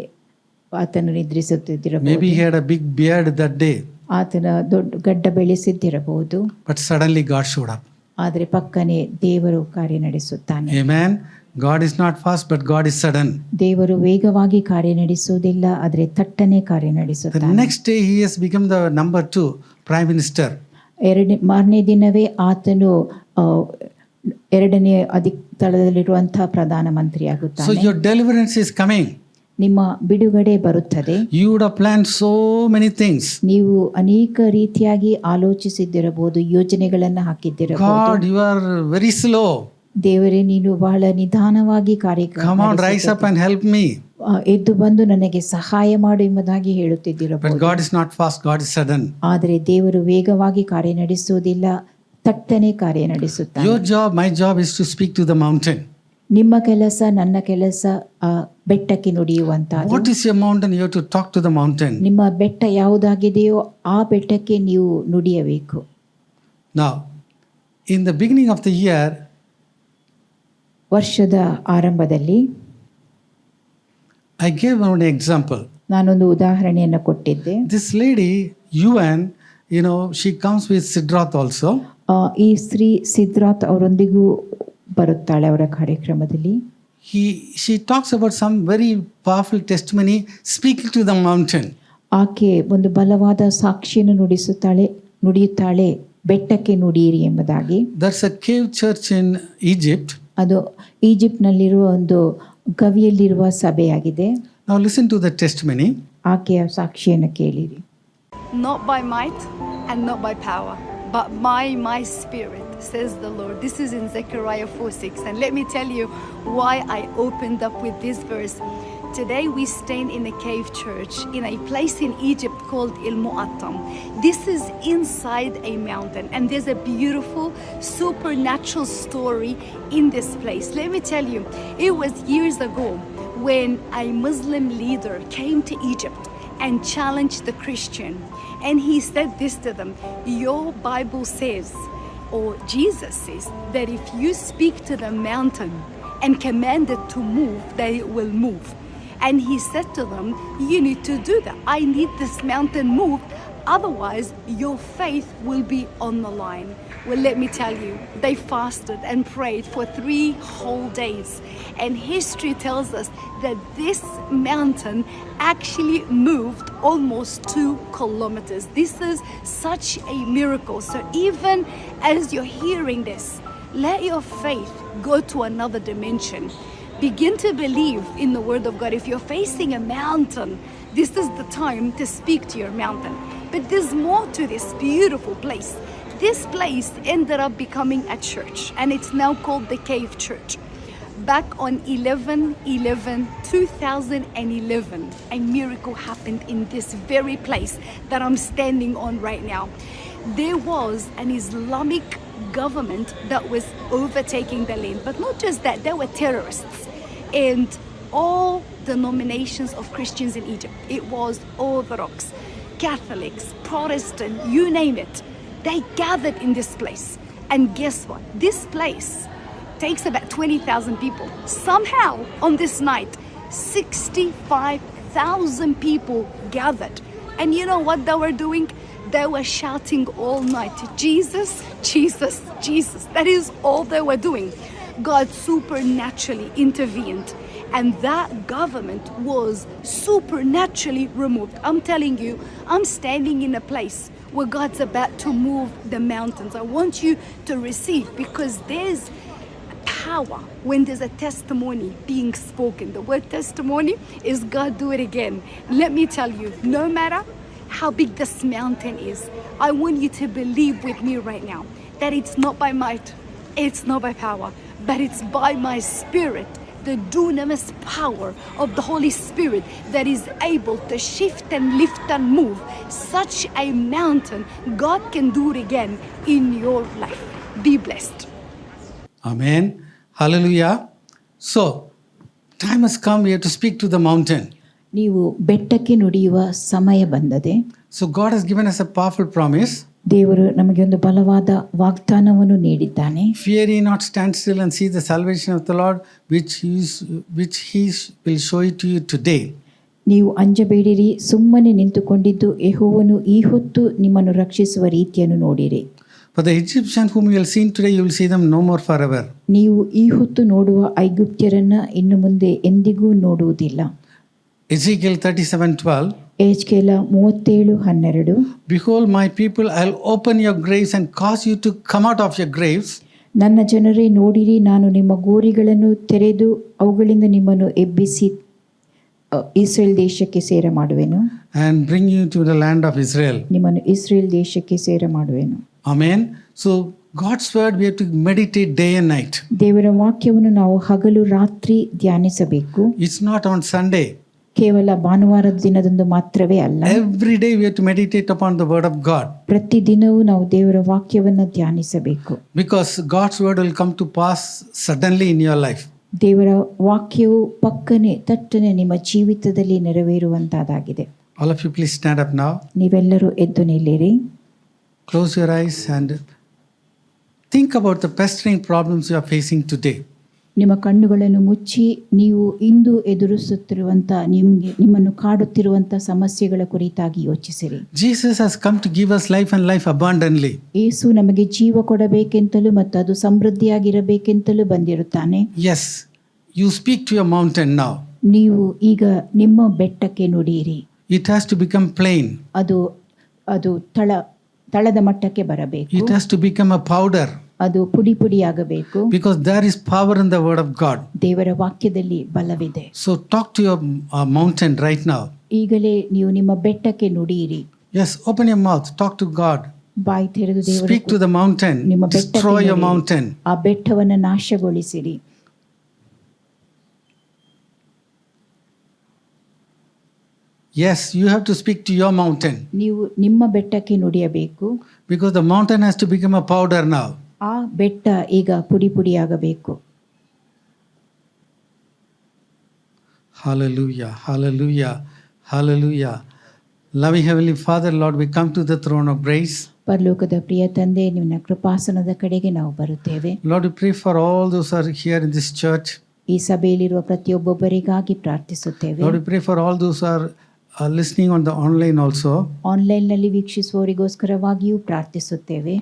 ಆತನು ನಿದ್ರಿಸುತ್ತಿದ್ದಿರಬಹುದು. Maybe he had a big beard that day. ಆತನ ದೊಡ್ಡ ಗಡ್ಡ ಬೆಳೆಸಿದ್ದಿರಬಹುದು. But suddenly God showed up. ಆದರೆ ಪಕ್ಕನೆ ದೇವರು ಕಾರ್ಯನಡೆಸುತ್ತಾನೆ. Amen. God is not fast, but God is sudden. ದೇವರು ವೇಗವಾಗಿ ಕಾರ್ಯನಡೆಸುವುದಿಲ್ಲ, ಆದರೆ ತಟ್ಟನೆ The ಕಾರ್ಯನಡೆಸುತ್ತಾನೆ. next day he has become the number 2 prime minister. ಮಾರನೇ ದಿನವೇ ಆತನು ಎರಡನೇ ಸ್ಥಳದಲ್ಲಿರುವಂತಹ Pradhan Mantri So ಆಗುತ್ತಾನೆ. your deliverance is coming. ನಿಮ್ಮ ಬಿಡುಗಡೆ ಬರುತ್ತದೆ. You would have planned so many things. ನೀವು ಅನೇಕ ರೀತಿಯಾಗಿ ಆಲೋಚಿಸಿದ್ದಿರಬಹುದು, ಯೋಜನೆಗಳನ್ನು ಹಾಕಿದ್ದಿರಬಹುದು. God, you are very slow. ದೇವರೇ, ನೀನು ಬಹಳ ನಿಧಾನವಾಗಿ Come on, rise up and help me. ಎದ್ದು ಬಂದು ನನಗೆ ಸಹಾಯ ಮಾಡು ಎಂಬುದಾಗಿ But ಹೇಳುತ್ತಿದ್ದಿರಬಹುದು. God is not fast, God is sudden. ಆದರೆ ದೇವರು ವೇಗವಾಗಿ ಕಾರ್ಯನಡೆಸುವುದಿಲ್ಲ, ತಟ್ಟನೆ ಕಾರ್ಯನಡೆಸುತ್ತಾನೆ. Your job, my job is to speak to the mountain. ನಿಮ್ಮ ಕೆಲಸ, ನನ್ನ ಕೆಲಸ ಬೆಟ್ಟಕ್ಕೆ ನುಡಿಯುವಂತಹದ್ದು. What is your mountain? You have to talk to the mountain. ನಿಮ್ಮ ಬೆಟ್ಟ ಯಾವುದಾಗಿದೆಯೋ ಆ ಬೆಟ್ಟಕ್ಕೆ ನೀವು ನುಡಿಯಬೇಕು. Now, in the beginning of the year, ವರ್ಷದ ಆರಂಭದಲ್ಲಿ I gave one example. ನಾನೊಂದು ಉದಾಹರಣೆಯನ್ನು ಕೊಟ್ಟಿದ್ದೆ. This lady, Yuan, she comes with Siddharth also. ಈ ಸ್ತ್ರೀ ಸಿದ್ರಾತ್ ಅವರೊಂದಿಗೂ ಬರುತ್ತಾಳೆ ಅವರ ಕಾರ್ಯಕ್ರಮದಲ್ಲಿ. She talks about some very powerful testimony speaking to the mountain. ಆಕೆ ಒಂದು ಬಲವಾದ ಸಾಕ್ಷಿಯನ್ನು ನುಡಿಯುತ್ತಾಳೆ, ಬೆಟ್ಟಕ್ಕೆ ನುಡಿಯಿರಿ ಎಂಬುದಾಗಿ. There's a cave church in Egypt. ಅದು ಈಜಿಪ್ಟ್ನಲ್ಲಿರುವ ಒಂದು ಗವಿಯಲ್ಲಿರುವ ಸಭೆಯಾಗಿದೆ. Now listen to the testimony. ಆಕೆಯ ಸಾಕ್ಷಿಯನ್ನು ಕೇಳಿರಿ. Not by might and not by power, but by my spirit, says the Lord. This is in Zechariah 4:6. And let me tell you why I opened up with this verse. Today we stand in a cave church in a place in Egypt called El Mu'attam. This is inside a mountain, and there's a beautiful supernatural story in this place. Let me tell you, it was years ago when a Muslim leader came to Egypt and challenged the Christian. And he said this to them: your Bible says, or Jesus says, that if you speak to the mountain and command it to move, that it will move. And he said to them, you need to do that. I need this mountain moved, otherwise your faith will be on the line. Well, let me tell you, they fasted and prayed for 3 whole days. And history tells us that this mountain actually moved almost 2 kilometers. This is such a miracle. So even as you're hearing this, let your faith go to another dimension. Begin to believe in the word of God. If you're facing a mountain, this is the time to speak to your mountain. But there's more to this beautiful place. This place ended up becoming a church, and it's now called the Cave Church. Back on 2011, a miracle happened in this very place that I'm standing on right now. There was an Islamic government that was overtaking the land, but not just that, there were terrorists. And all denominations of Christians in Egypt, it was Orthodox, Catholics, Protestant, you name it. They gathered in this place. And guess what? This place takes about 20,000 people. Somehow, on this night, 65,000 people gathered. And you know what they were doing? They were shouting all night, Jesus, Jesus, Jesus. That is all they were doing. God supernaturally intervened, and that government was supernaturally removed. I'm telling you, I'm standing in a place where God's about to move the mountains. I want you to receive, because there's power when there's a testimony being spoken. The word testimony is God do it again. Let me tell you, no matter how big this mountain is, I want you to believe with me right now that it's not by might, it's not by power, but it's by my spirit, the dunamis power of the Holy Spirit that is able to shift and lift and move such a mountain. God can do it again in your life. Be blessed. Amen. Hallelujah. So, time has come, we have to speak to the mountain. ನೀವು ಬೆಟ್ಟಕ್ಕೆ ನುಡಿಯುವ ಸಮಯ ಬಂದದೆ. So, God has given us a powerful promise. ದೇವರು ನಮಗೆ ಒಂದು ಬಲವಾದ ವಾಗ್ದಾನವನ್ನು ನೀಡಿದ್ದಾನೆ. Fear ye not, stand still and see the salvation of the Lord, which he will show it to you today. ನೀವು ಅಂಜಬೇಡಿರಿ, ಸುಮ್ಮನೆ ನಿಂತುಕೊಂಡಿದ್ದು ಯೆಹೋವನು ಈ ಹೊತ್ತು ನಿಮ್ಮನ್ನು ರಕ್ಷಿಸುವ ರೀತಿಯನ್ನು ನೋಡಿರಿ. For the Egyptians whom you will see today, you will see them no more forever. ನೀವು ಈ ಹೊತ್ತು ನೋಡುವ ಐಗುಪ್ತ್ಯರನ್ನ ಇನ್ನು ಮುಂದೆ ಎಂದಿಗೂ ನೋಡುವುದಿಲ್ಲ. Ezekiel 37:12. ಎಹೆಜ್ಕೇಲ 37:12. Behold, my people, I'll open your graves and cause you to come out of your graves. ನನ್ನ ಜನರೇ ನೋಡಿರಿ, ನಾನು ನಿಮ್ಮ ಗೋರಿಗಳನ್ನು ತೆರೆದು ಅವುಗಳಿಂದ ನಿಮ್ಮನ್ನು ಎಬ್ಬಿಸಿ ಇಸ್ರೇಲ್ ದೇಶಕ್ಕೆ ಸೇರ ಮಾಡುವೆನು. And bring you to the land of Israel. ನಿಮ್ಮನ್ನು ಇಸ್ರೇಲ್ ದೇಶಕ್ಕೆ ಸೇರ ಮಾಡುವೆನು. Amen. So God's word we have to meditate day and night. ದೇವರ ವಾಕ್ಯವನ್ನು ನಾವು ಹಗಲು ರಾತ್ರಿ ಧ್ಯಾನಿಸಬೇಕು. It's not on Sunday. ಕೇವಲ ಭಾನುವಾರದ ದಿನದಂದು ಮಾತ್ರವೇ ಅಲ್ಲ. Every day we have to meditate upon the word of God. ಪ್ರತಿ ದಿನವೂ ನಾವು ದೇವರ ವಾಕ್ಯವನ್ನು ಧ್ಯಾನಿಸಬೇಕು. Because God's word will come to pass suddenly in your life. ದೇವರ ವಾಕ್ಯವು ಪಕ್ಕನೆ ತಟ್ಟನೆ ನಿಮ್ಮ ಜೀವಿತದಲ್ಲಿ ನೆರವೇರುವಂತಹದ್ದಾಗಿದೆ. All of you please stand up now. ನೀವೆಲ್ಲರೂ ಎದ್ದು ನಿಲ್ಲಿರಿ. Close your eyes and think about the pestering problems you are facing today. ನಿಮ್ಮ ಕಣ್ಣುಗಳನ್ನು ಮುಚ್ಚಿ ನೀವು ಇಂದು ಎದುರಿಸುತ್ತಿರುವಂಥ ನಿಮ್ಮನ್ನು ಕಾಡುತ್ತಿರುವಂಥ ಸಮಸ್ಯೆಗಳ ಕುರಿತಾಗಿ ಯೋಚಿಸಿರಿ. Jesus has come to give us life and life abundantly. ಯೇಸು ನಮಗೆ ಜೀವ ಕೊಡಬೇಕೆಂತಲೂ ಮತ್ತು ಅದು ಸಮೃದ್ಧಿಯಾಗಿರಬೇಕೆಂತಲೂ ಬಂದಿರುತ್ತಾನೆ. Yes, you speak to your mountain now. ನೀವು ಈಗ ನಿಮ್ಮ ಬೆಟ್ಟಕ್ಕೆ ನುಡಿಯಿರಿ. It has to become plain. ಅದು ತಳದ ಮಟ್ಟಕ್ಕೆ ಬರಬೇಕು. It has to become a powder. ಅದು ಪುಡಿಯಾಗಬೇಕು. Because there is power in the word of God. ದೇವರ ವಾಕ್ಯದಲ್ಲಿ ಬಲವಿದೆ. So talk to your mountain right now. ಈಗಲೇ ನೀವು ನಿಮ್ಮ ಬೆಟ್ಟಕ್ಕೆ ನುಡಿಯಿರಿ. Yes, open your mouth, talk to God. ಬಾಯಿ ತೆರೆದು ದೇವರ Speak to the mountain. ನಿಮ್ಮ Destroy your mountain. ಆ ಬೆಟ್ಟವನ್ನು ನಾಶಗೊಳಿಸಿರಿ. Yes, you have to speak to your mountain. ನೀವು ನಿಮ್ಮ ಬೆಟ್ಟಕ್ಕೆ ನುಡಿಯಬೇಕು. Because the mountain has to become a powder now. ಆ ಬೆಟ್ಟ ಈಗ ಪುಡಿಯಾಗಬೇಕು. Hallelujah, hallelujah, hallelujah. Loving Heavenly Father, Lord, we come to the throne of grace. ಪರಲೋಕದ ಪ್ರಿಯ ತಂದೆ, ನಿನ್ನ ಕೃಪಾಸನದ ಕಡೆಗೆ ನಾವು ಬರುತ್ತೇವೆ. Lord, we pray for all those who are here in this church. ಈ ಸಭೆಯಲ್ಲಿರುವ ಪ್ರತಿಯೊಬ್ಬೊಬ್ಬರಿಗಾಗಿ ಪ್ರಾರ್ಥಿಸುತ್ತೇವೆ. Lord, we pray for all those who are listening on the online also. ಆನ್ಲೈನ್ನಲ್ಲಿ ವೀಕ್ಷಿಸುವವರಿಗೋಸ್ಕರವಾಗಿಯೂ ಪ್ರಾರ್ಥಿಸುತ್ತೇವೆ.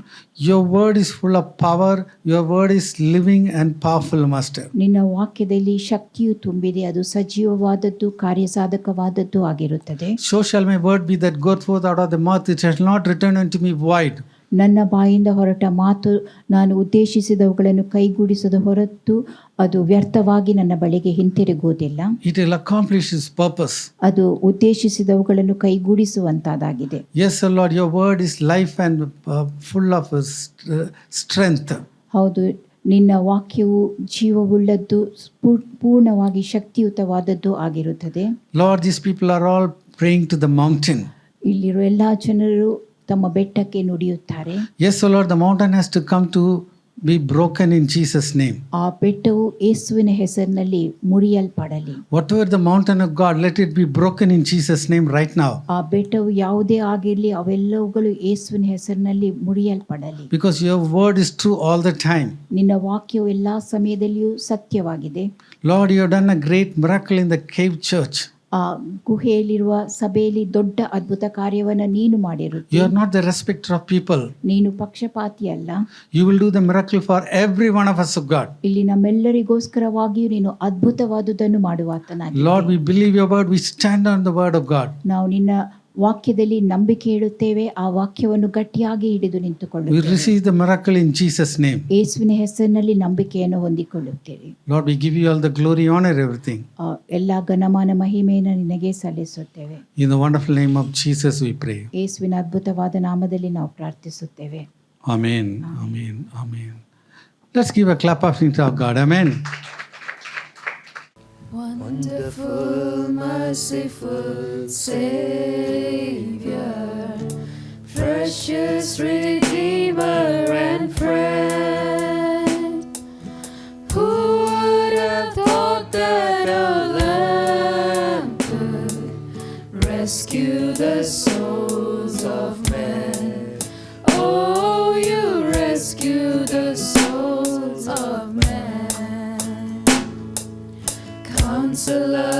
Your word is full of power. Your word is living and powerful, Master. ನಿನ್ನ ವಾಕ್ಯದಲ್ಲಿ ಶಕ್ತಿಯು ತುಂಬಿದೆ, ಅದು ಸಜೀವವಾದದ್ದು, ಕಾರ್ಯಸಾಧಕವಾದದ್ದು ಆಗಿರುತ್ತದೆ. So shall my word be that goeth forth out of the mouth, it shall not return unto me void. ನನ್ನ ಬಾಯಿಂದ ಹೊರಟ ಮಾತು ನಾನು ಉದ್ದೇಶಿಸಿದವುಗಳನ್ನು ಕೈಗೂಡಿಸದ ಹೊರತು ಅದು ವ್ಯರ್ಥವಾಗಿ ನನ್ನ ಬಳಿಗೆ ಹಿಂತಿರುಗುವುದಿಲ್ಲ. It will accomplish its purpose. ಅದು ಉದ್ದೇಶಿಸಿದವುಗಳನ್ನು ಕೈಗೂಡಿಸುವಂತಾಗಿದೆ. Yes, O Lord, your word is life and full of strength. ಹೌದು, ನಿನ್ನ ವಾಕ್ಯವು ಜೀವವುಳ್ಳದ್ದು, ಪೂರ್ಣವಾಗಿ ಶಕ್ತಿಯುತವಾದದ್ದು ಆಗಿರುತ್ತದೆ. Lord, these people are all praying to the mountain. ಇಲ್ಲಿರುವ ಎಲ್ಲ ಜನರು ತಮ್ಮ ಬೆಟ್ಟಕ್ಕೆ ನುಡಿಯುತ್ತಾರೆ. Yes, O Lord, the mountain has to come to be broken in Jesus' name. ಆ ಬೆಟ್ಟವು ಯೇಸುವಿನ ಹೆಸರಿನಲ್ಲಿ ಮುರಿಯಲ್ಪಡಲಿ. Whatever the mountain of God, let it be broken in Jesus' name right now. ಆ ಬೆಟ್ಟವು ಯಾವುದೇ ಆಗಿರಲಿ, ಅವೆಲ್ಲವುಗಳು ಯೇಸುವಿನ ಹೆಸರಿನಲ್ಲಿ ಮುರಿಯಲ್ಪಡಲಿ. Because your word is true all the time. ನಿನ್ನ ವಾಕ್ಯವು ಎಲ್ಲಾ ಸಮಯದಲ್ಲಿಯೂ ಸತ್ಯವಾಗಿದೆ. Lord, you have done a great miracle in the cave church. ಆ ಗುಹೆಯಲ್ಲಿರುವ ಸಭೆಯಲ್ಲಿ ದೊಡ್ಡ ಅದ್ಭುತ ಕಾರ್ಯವನ್ನು ನೀನು ಮಾಡಿರುತ್ತಿ. You are not the respecter of people. ನೀನು ಪಕ್ಷಪಾತಿ ಅಲ್ಲ. You will do the miracle for every one of us, of God. ಇಲ್ಲಿ ನಮ್ಮೆಲ್ಲರಿಗೋಸ್ಕರವಾಗಿಯೂ ನೀನು ಅದ್ಭುತವಾದುದನ್ನು ಮಾಡುವಾತನಾಗಿ. Lord, we believe your word. We stand on the word of God. ನಾವು ನಿನ್ನ ವಾಕ್ಯದಲ್ಲಿ ನಂಬಿಕೆ ಇಡುತ್ತೇವೆ, ಆ ವಾಕ್ಯವನ್ನು ಗಟ್ಟಿಯಾಗಿ ಹಿಡಿದು We ನಿಂತುಕೊಳ್ಳುತ್ತೇವೆ. receive the miracle in Jesus' name. ಯೇಸುವಿನ ಹೆಸರಿನಲ್ಲಿ ನಂಬಿಕೆಯನ್ನು ಹೊಂದಿಕೊಳ್ಳುತ್ತೇವೆ. Lord, we give you all the glory, honor, everything. ಎಲ್ಲ ಘನಮಾನ ಮಹಿಮೆಯನ್ನು ನಿನಗೆ ಸಲ್ಲಿಸುತ್ತೇವೆ. In the wonderful name of Jesus we pray. ಯೇಸುವಿನ ಅದ್ಭುತವಾದ ನಾಮದಲ್ಲಿ ನಾವು ಪ್ರಾರ್ಥಿಸುತ್ತೇವೆ. Amen. Amen. Amen. Let's give a clap of hands to our God. Amen. Wonderful, merciful Savior, precious Redeemer and friend, who would have thought that a lamb could rescue the souls of men? Oh, you rescue the souls of men. Counselor,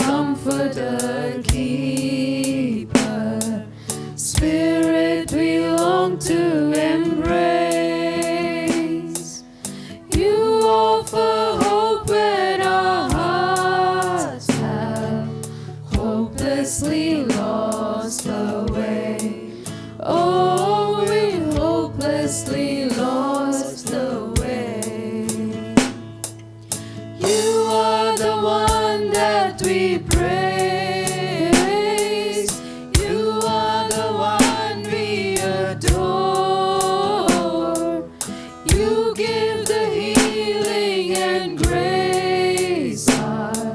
Comforter, Keeper, Spirit we long to embrace. You offer hope when our hearts have hopelessly lost the way. Oh, we've hopelessly lost the way. You are the one that we praise. You are the one we adore. You give the healing and grace our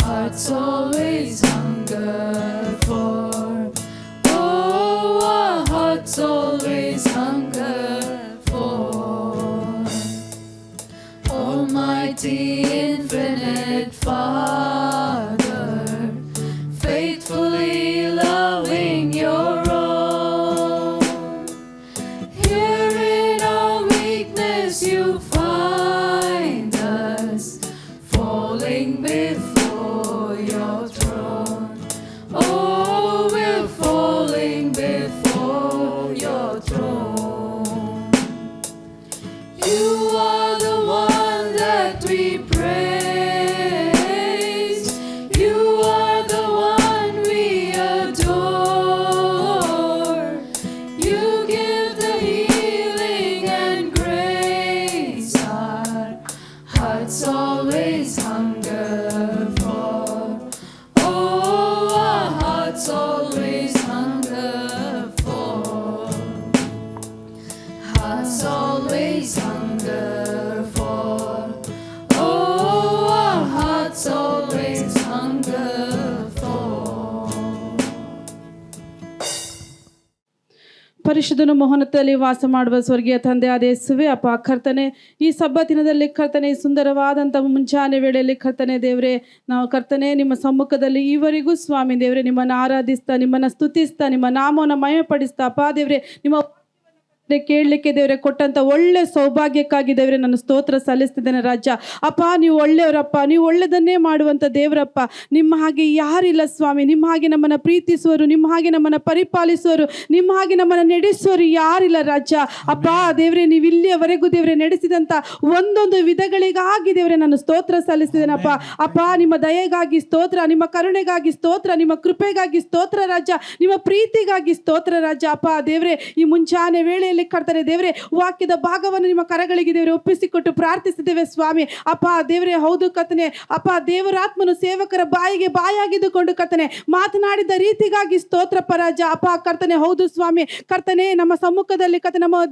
hearts always hunger for. Oh, our hearts always hunger for. Almighty, infinite Father, faithfully loving your own. Here in our weakness you find us, falling before your throne. Oh, we're falling before your throne. You are the one that we praise. You are the one we adore. You give the healing and grace our hearts always hunger for. Oh, our hearts always hunger for. Hearts always hunger for. Oh, our hearts always hunger for. ಪರಿಶುದ್ಧನು ಮೋಹನದಲ್ಲಿ ವಾಸ ಮಾಡುವ ಸ್ವರ್ಗೀಯ ತಂದೆ ಆದ ಯೇಸುವೆ ಅಪ್ಪ ಕರ್ತನೆ, ಈ ಸಬ್ಬತ್ತಿನದಲ್ಲಿ ಕರ್ತನೆ, ಈ ಸುಂದರವಾದಂಥ ಮುಂಚಾನೆ ವೇಳೆಯಲ್ಲಿ ಕರ್ತನೆ ದೇವರೇ, ನಾವು ಕರ್ತನೆ ನಿಮ್ಮ ಸಮ್ಮುಖದಲ್ಲಿ ಈವರೆಗೂ ಸ್ವಾಮಿ ದೇವರೇ ನಿಮ್ಮನ್ನು ಆರಾಧಿಸ್ತಾ, ನಿಮ್ಮನ್ನು ಸ್ತುತಿಸ್ತಾ, ನಿಮ್ಮ ನಾಮವನ್ನು ಮಹಿಮೆಪಡಿಸ್ತಾ ಅಪ್ಪ ದೇವರೇ, ನಿಮ್ಮ ಕೇಳಲಿಕ್ಕೆ ದೇವರೇ ಕೊಟ್ಟಂತ ಒಳ್ಳೆ ಸೌಭಾಗ್ಯಕ್ಕಾಗಿ ದೇವರೇ ನಾನು ಸ್ತೋತ್ರ ಸಲ್ಲಿಸ್ತಿದ್ದೇನೆ ರಾಜ. ಅಪ್ಪ ನೀವು ಒಳ್ಳೆಯವರಪ್ಪ, ನೀವು ಒಳ್ಳೆದನ್ನೇ ಮಾಡುವಂಥ ದೇವರಪ್ಪ. ನಿಮ್ಮ ಹಾಗೆ ಯಾರಿಲ್ಲ ಸ್ವಾಮಿ. ನಿಮ್ಮ ಹಾಗೆ ನಮ್ಮನ್ನು ಪ್ರೀತಿಸುವರು, ನಿಮ್ಮ ಹಾಗೆ ನಮ್ಮನ್ನು ಪರಿಪಾಲಿಸುವರು, ನಿಮ್ಮ ಹಾಗೆ ನಮ್ಮನ್ನು ನಡೆಸುವರು ಯಾರಿಲ್ಲ ರಾಜ. ಅಪ್ಪ ದೇವರೇ, ನೀವು ಇಲ್ಲಿಯವರೆಗೂ ದೇವರೇ ನಡೆಸಿದಂಥ ಒಂದೊಂದು ವಿಧಗಳಿಗಾಗಿ ದೇವರೇ ನಾನು ಸ್ತೋತ್ರ ಸಲ್ಲಿಸ್ತಿದ್ದೇನಪ್ಪ. ಅಪ್ಪ ನಿಮ್ಮ ದಯೆಗಾಗಿ ಸ್ತೋತ್ರ, ನಿಮ್ಮ ಕರುಣೆಗಾಗಿ ಸ್ತೋತ್ರ, ನಿಮ್ಮ ಕೃಪೆಗಾಗಿ ಸ್ತೋತ್ರ ರಾಜ, ನಿಮ್ಮ ಪ್ರೀತಿಗಾಗಿ ಸ್ತೋತ್ರ ರಾಜ. ಅಪ್ಪ ದೇವರೇ, ಈ ಮುಂಚಾನೆ ವೇಳೆಯಲ್ಲಿ ಕರ್ತನೆ ದೇವರೇ ವಾಕ್ಯದ ಭಾಗವನ್ನು ನಿಮ್ಮ ಕರಗಳಿಗೆ ದೇವರೇ ಒಪ್ಪಿಸಿಕೊಟ್ಟು ಪ್ರಾರ್ಥಿಸಿದ್ದೇವೆ ಸ್ವಾಮಿ. ಅಪ್ಪ ದೇವರೇ, ಹೌದು ಕರ್ತನೆ, ಅಪ್ಪ ದೇವರಾತ್ಮನು ಸೇವಕರ ಬಾಯಿಗೆ ಬಾಯಾಗಿದ್ದುಕೊಂಡು ಕರ್ತನೆ ಮಾತನಾಡಿದ ರೀತಿಗಾಗಿ ಸ್ತೋತ್ರ ಪರಾಜ. ಅಪ್ಪ ಕರ್ತನೆ, ಹೌದು ಸ್ವಾಮಿ ಕರ್ತನೆ, ನಮ್ಮ ಸಮ್ಮುಖದಲ್ಲಿ ಕರ್ತನೆ ನಮ್ಮ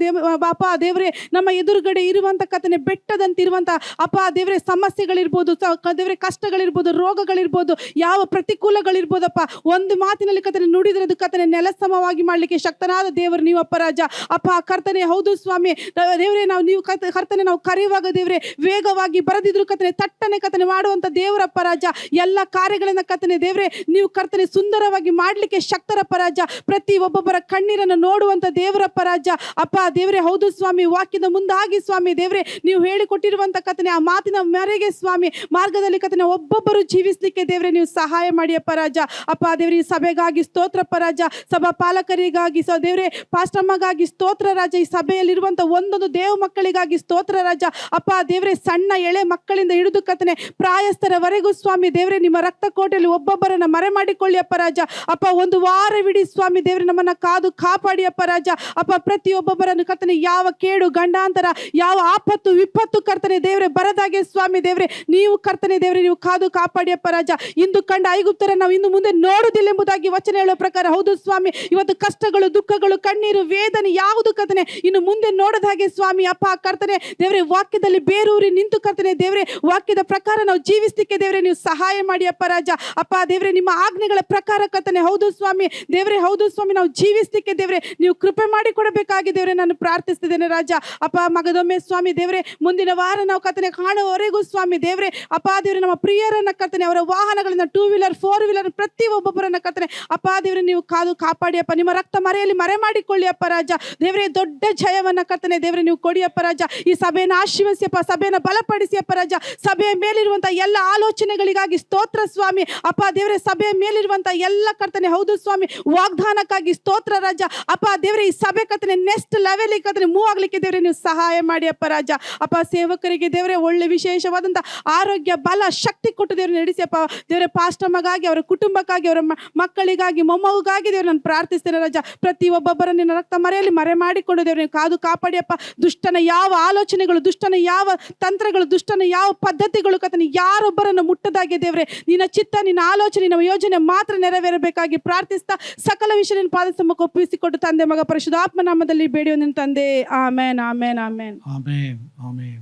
ಅಪ್ಪ ದೇವರೇ, ನಮ್ಮ ಎದುರುಗಡೆ ಇರುವಂತ ಕರ್ತನೆ ಬೆಟ್ಟದಂತಿರುವಂತ ಅಪ್ಪ ದೇವರೇ ಸಮಸ್ಯೆಗಳಿರ್ಬೋದು, ದೇವರೇ ಕಷ್ಟಗಳಿರ್ಬೋದು, ರೋಗಗಳಿರ್ಬೋದು, ಯಾವ ಪ್ರತಿಕೂಲಗಳಿರ್ಬೋದಪ್ಪ, ಒಂದು ಮಾತಿನಲ್ಲಿ ಕರ್ತನೆ ನುಡಿದಿರೋದು ಕರ್ತನೆ ನೆಲಸಮವಾಗಿ ಮಾಡಲಿಕ್ಕೆ ಶಕ್ತನಾದ ದೇವರು ನೀವು ಅಪ್ಪ ರಾಜ. ಅಪ್ಪ ಕರ್ತನೆ, ಹೌದು ಸ್ವಾಮಿ ದೇವರೇ, ನೀವು ಕರ್ತನೆ ನಾವು ಕರೆಯುವಾಗ ದೇವರೇ ವೇಗವಾಗಿ ಬರದಿದ್ರು ಕರ್ತನೆ ತಟ್ಟನೆ ಕರ್ತನೆ ಮಾಡುವಂತ ದೇವರಪ್ಪ ರಾಜ. ಎಲ್ಲ ಕಾರ್ಯಗಳನ್ನ ಕರ್ತನೆ ದೇವರೇ ನೀವು ಕರ್ತನೆ ಸುಂದರವಾಗಿ ಮಾಡಲಿಕ್ಕೆ ಶಕ್ತರಪ್ಪ ರಾಜ. ಪ್ರತಿ ಒಬ್ಬೊಬ್ಬರ ಕಣ್ಣೀರನ್ನು ನೋಡುವಂತ ದೇವರಪ್ಪ ರಾಜ. ಅಪ್ಪ ದೇವರೇ, ಹೌದು ಸ್ವಾಮಿ ವಾಕ್ಯದ ಮುಂದಾಗಿ ಸ್ವಾಮಿ ದೇವರೇ ನೀವು ಹೇಳಿಕೊಟ್ಟಿರುವಂತ ಕರ್ತನೆ ಆ ಮಾತಿನ ಮೇರೆಗೆ ಸ್ವಾಮಿ ಮಾರ್ಗದಲ್ಲಿ ಕರ್ತನೆ ಒಬ್ಬೊಬ್ಬರು ಜೀವಿಸಲಿಕ್ಕೆ ದೇವರೇ ನೀವು ಸಹಾಯ ಮಾಡಿ ಅಪ್ಪ ರಾಜ. ಅಪ್ಪ ದೇವರೇ, ಈ ಸಭೆಗಾಗಿ ಸ್ತೋತ್ರಪ್ಪ ರಾಜ, ಸಭಾ ಪಾಲಕರಿಗಾಗಿ ದೇವರೇ ಪಾಸ್ಟಮ್ಮಗಾಗಿ ಸ್ತೋತ್ರ ರಾಜ, ಈ ಸಭೆಯಲ್ಲಿರುವಂತ ಒಂದೊಂದು ದೇವ ಮಕ್ಕಳಿಗಾಗಿ ಸ್ತೋತ್ರ ರಾಜ. ಅಪ್ಪ ದೇವರೇ, ಸಣ್ಣ ಎಳೆ ಮಕ್ಕಳಿಂದ ಹಿಡಿದು ಕರ್ತನೆ ಪ್ರಾಯಸ್ಥರವರೆಗೂ ಸ್ವಾಮಿ ದೇವರೇ ನಿಮ್ಮ ರಕ್ತ ಕೋಟೆಯಲ್ಲಿ ಒಬ್ಬೊಬ್ಬರನ್ನ ಮರೆ ಮಾಡಿಕೊಳ್ಳಿ ಅಪ್ಪ ರಾಜ. ಅಪ್ಪ ಒಂದು ವಾರವಿಡೀ ಸ್ವಾಮಿ ದೇವರೇ ನಮ್ಮನ್ನ ಕಾದು ಕಾಪಾಡಿ ಅಪ್ಪ ರಾಜ. ಅಪ್ಪ ಪ್ರತಿಯೊಬ್ಬೊಬ್ಬರನ್ನು ಕರ್ತನೆ ಯಾವ ಕೇಡು ಗಂಡಾಂತರ ಯಾವ ಆಪತ್ತು ವಿಪತ್ತು ಕರ್ತನೆ ದೇವರೇ ಬರದಾಗೆ ಸ್ವಾಮಿ ದೇವರೇ ನೀವು ಕರ್ತನೆ ದೇವರೇ ನೀವು ಕಾದು ಕಾಪಾಡಿ ಅಪ್ಪ ರಾಜ. ಇಂದು ಕಂಡ ಐಗುಪ್ತರ ನಾವು ಇನ್ನು ಮುಂದೆ ನೋಡುವುದಿಲ್ಲ ಎಂಬುದಾಗಿ ವಚನ ಹೇಳುವ ಪ್ರಕಾರ ಹೌದು ಸ್ವಾಮಿ, ಇವತ್ತು ಕಷ್ಟಗಳು ದುಃಖಗಳು ಕಣ್ಣೀರು ವೇದನೆ ಯಾವುದು ಕರ್ತನೆ ಇನ್ನು ಮುಂದೆ ನೋಡದ ಹಾಗೆ ಸ್ವಾಮಿ ಅಪ್ಪ ಕರ್ತನೆ ದೇವರೇ ವಾಕ್ಯದಲ್ಲಿ ಬೇರೂರಿ ನಿಂತು ಕರ್ತನೆ ದೇವರೇ ವಾಕ್ಯದ ಪ್ರಕಾರ ನಾವು ಜೀವಿಸಲಿಕ್ಕೆ ದೇವರೇ ನೀವು ಸಹಾಯ ಮಾಡಿ ಅಪ್ಪ ರಾಜ. ಅಪ್ಪ ದೇವರೇ, ನಿಮ್ಮ ಆಜ್ಞೆಗಳ ಪ್ರಕಾರ ಕರ್ತನೆ ಹೌದು ಸ್ವಾಮಿ ದೇವರೇ, ಹೌದು ಸ್ವಾಮಿ ನಾವು ಜೀವಿಸಲಿಕ್ಕೆ ದೇವರೇ ನೀವು ಕೃಪೆ ಮಾಡಿ ಕೊಡಬೇಕಾಗಿ ದೇವರೇ ನಾನು ಪ್ರಾರ್ಥಿಸ್ತಿದ್ದೇನೆ ರಾಜ. ಅಪ್ಪ ಮಗದೊಮ್ಮೆ ಸ್ವಾಮಿ ದೇವರೇ ಮುಂದಿನ ವಾರ ನಾವು ಕರ್ತನೆ ಕಾಣುವವರೆಗೂ ಸ್ವಾಮಿ ದೇವರೇ ಅಪ್ಪ ದೇವರೇ ನಮ್ಮ ಪ್ರಿಯರನ್ನ ಕರ್ತನೆ ಅವರ ವಾಹನಗಳನ್ನ 2 ವೀಲರ್ 4 ವೀಲರ್ ಪ್ರತಿ ಒಬ್ಬೊಬ್ಬರನ್ನ ಕರ್ತನೆ ಅಪ್ಪ ದೇವರೇ ನೀವು ಕಾದು ಕಾಪಾಡಿ ಅಪ್ಪ. ನಿಮ್ಮ ರಕ್ತ ಮರೆಯಲ್ಲಿ ಮರೆ ಮಾಡಿಕೊಳ್ಳಿ ಅಪ್ಪ ರಾಜ. ದೇವರೇ ದೊಡ್ಡ ಜಯವನ್ನ ಕರ್ತನೆ ದೇವರೇ ನೀವು ಕೊಡಿ ಅಪ್ಪ ರಾಜ. ಈ ಸಭೆಯನ್ನು ಆಶೀರ್ವದಿಸಿಯಪ್ಪ, ಸಭೆಯನ್ನು ಬಲಪಡಿಸಿ ಅಪ್ಪ ರಾಜ. ಸಭೆಯ ಮೇಲಿರುವಂತಹ ಎಲ್ಲ ಆಲೋಚನೆಗಳಿಗಾಗಿ ಸ್ತೋತ್ರ ಸ್ವಾಮಿ ಅಪ್ಪ ದೇವರೇ. ಸಭೆಯ ಮೇಲಿರುವಂತಹ ಎಲ್ಲ ಕರ್ತನೆ ಹೌದು ಸ್ವಾಮಿ ವಾಗ್ದಾನಕ್ಕಾಗಿ ಸ್ತೋತ್ರ ರಾಜ. ಅಪ್ಪ ದೇವರೇ, ಈ ಸಭೆ ಕರ್ತನೆ ನೆಕ್ಸ್ಟ್ ಲೆವೆಲ್ ಕರ್ತನೆ ಮೂವ್ ಆಗ್ಲಿಕ್ಕೆ ದೇವರೇ ನೀವು ಸಹಾಯ ಮಾಡಿ ಅಪ್ಪ ರಾಜ. ಅಪ್ಪ ಸೇವಕರಿಗೆ ದೇವರೇ ಒಳ್ಳೆ ವಿಶೇಷವಾದಂತ ಆರೋಗ್ಯ ಬಲ ಶಕ್ತಿ ಕೊಟ್ಟು ದೇವರು ನಡೆಸಿ ಅಪ್ಪ ದೇವರೇ. ಪಾಸ್ಟಮ್ಮಗಾಗಿ ಅವರ ಕುಟುಂಬಕ್ಕಾಗಿ ಅವರ ಮಕ್ಕಳಿಗಾಗಿ ಮೊಮ್ಮಗಾಗಿ ದೇವರು ನಾನು ಪ್ರಾರ್ಥಿಸ್ತೇನೆ ರಾಜ. ಪ್ರತಿ ಒಬ್ಬೊಬ್ಬರ ನಿನ್ನ ರಕ್ತ ಮರೆಯಲ್ಲಿ ಮರೆ ಮಾಡಿಕೊಂಡು ದೇವರು ನೀವು ಕಾದು ಕಾಪಾಡಿ ಅಪ್ಪ. ದುಷ್ಟನ ಯಾವ ಆಲೋಚನೆಗಳು, ದುಷ್ಟನ ಯಾವ ತಂತ್ರಗಳು, ದುಷ್ಟನ ಯಾವ ಪದ್ಧತಿಗಳು ಕರ್ತನೆ ಯಾರೊಬ್ಬರನ್ನು ಮುಟ್ಟದಾಗೆ ದೇವರೇ ನಿನ್ನ ಚಿತ್ತ ನಿನ್ನ ಆಲೋಚನೆ ನಿನ್ನ ಯೋಜನೆ ಮಾತ್ರ ನೆರವೇರಬೇಕಾಗಿ ಪ್ರಾರ್ಥಿಸ್ತಾ ಸಕಲ ವಿಷಯ ನಿನ್ನ ಪಾದ ಸಮ್ಮುಖ ಒಪ್ಪಿಸಿಕೊಟ್ಟು ತಂದೆ ಮಗ ಪರಿಶುದ್ಧಾತ್ಮ ನಾಮದಲ್ಲಿ ಬೇಡಿಯೋ ನಿನ್ನ ತಂದೆ. Amen amen amen Amen. Amen.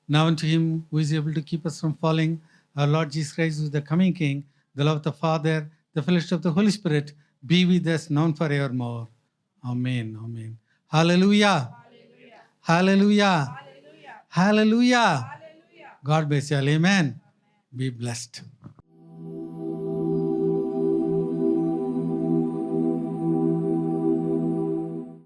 Now unto him who is able to keep us from falling, our Lord Jesus Christ, who is the coming King, the love of the Father, the fellowship of the Holy Spirit, be with us now and forevermore. Amen. Amen. Hallelujah. Hallelujah. Hallelujah. God bless you all. Amen. Be blessed.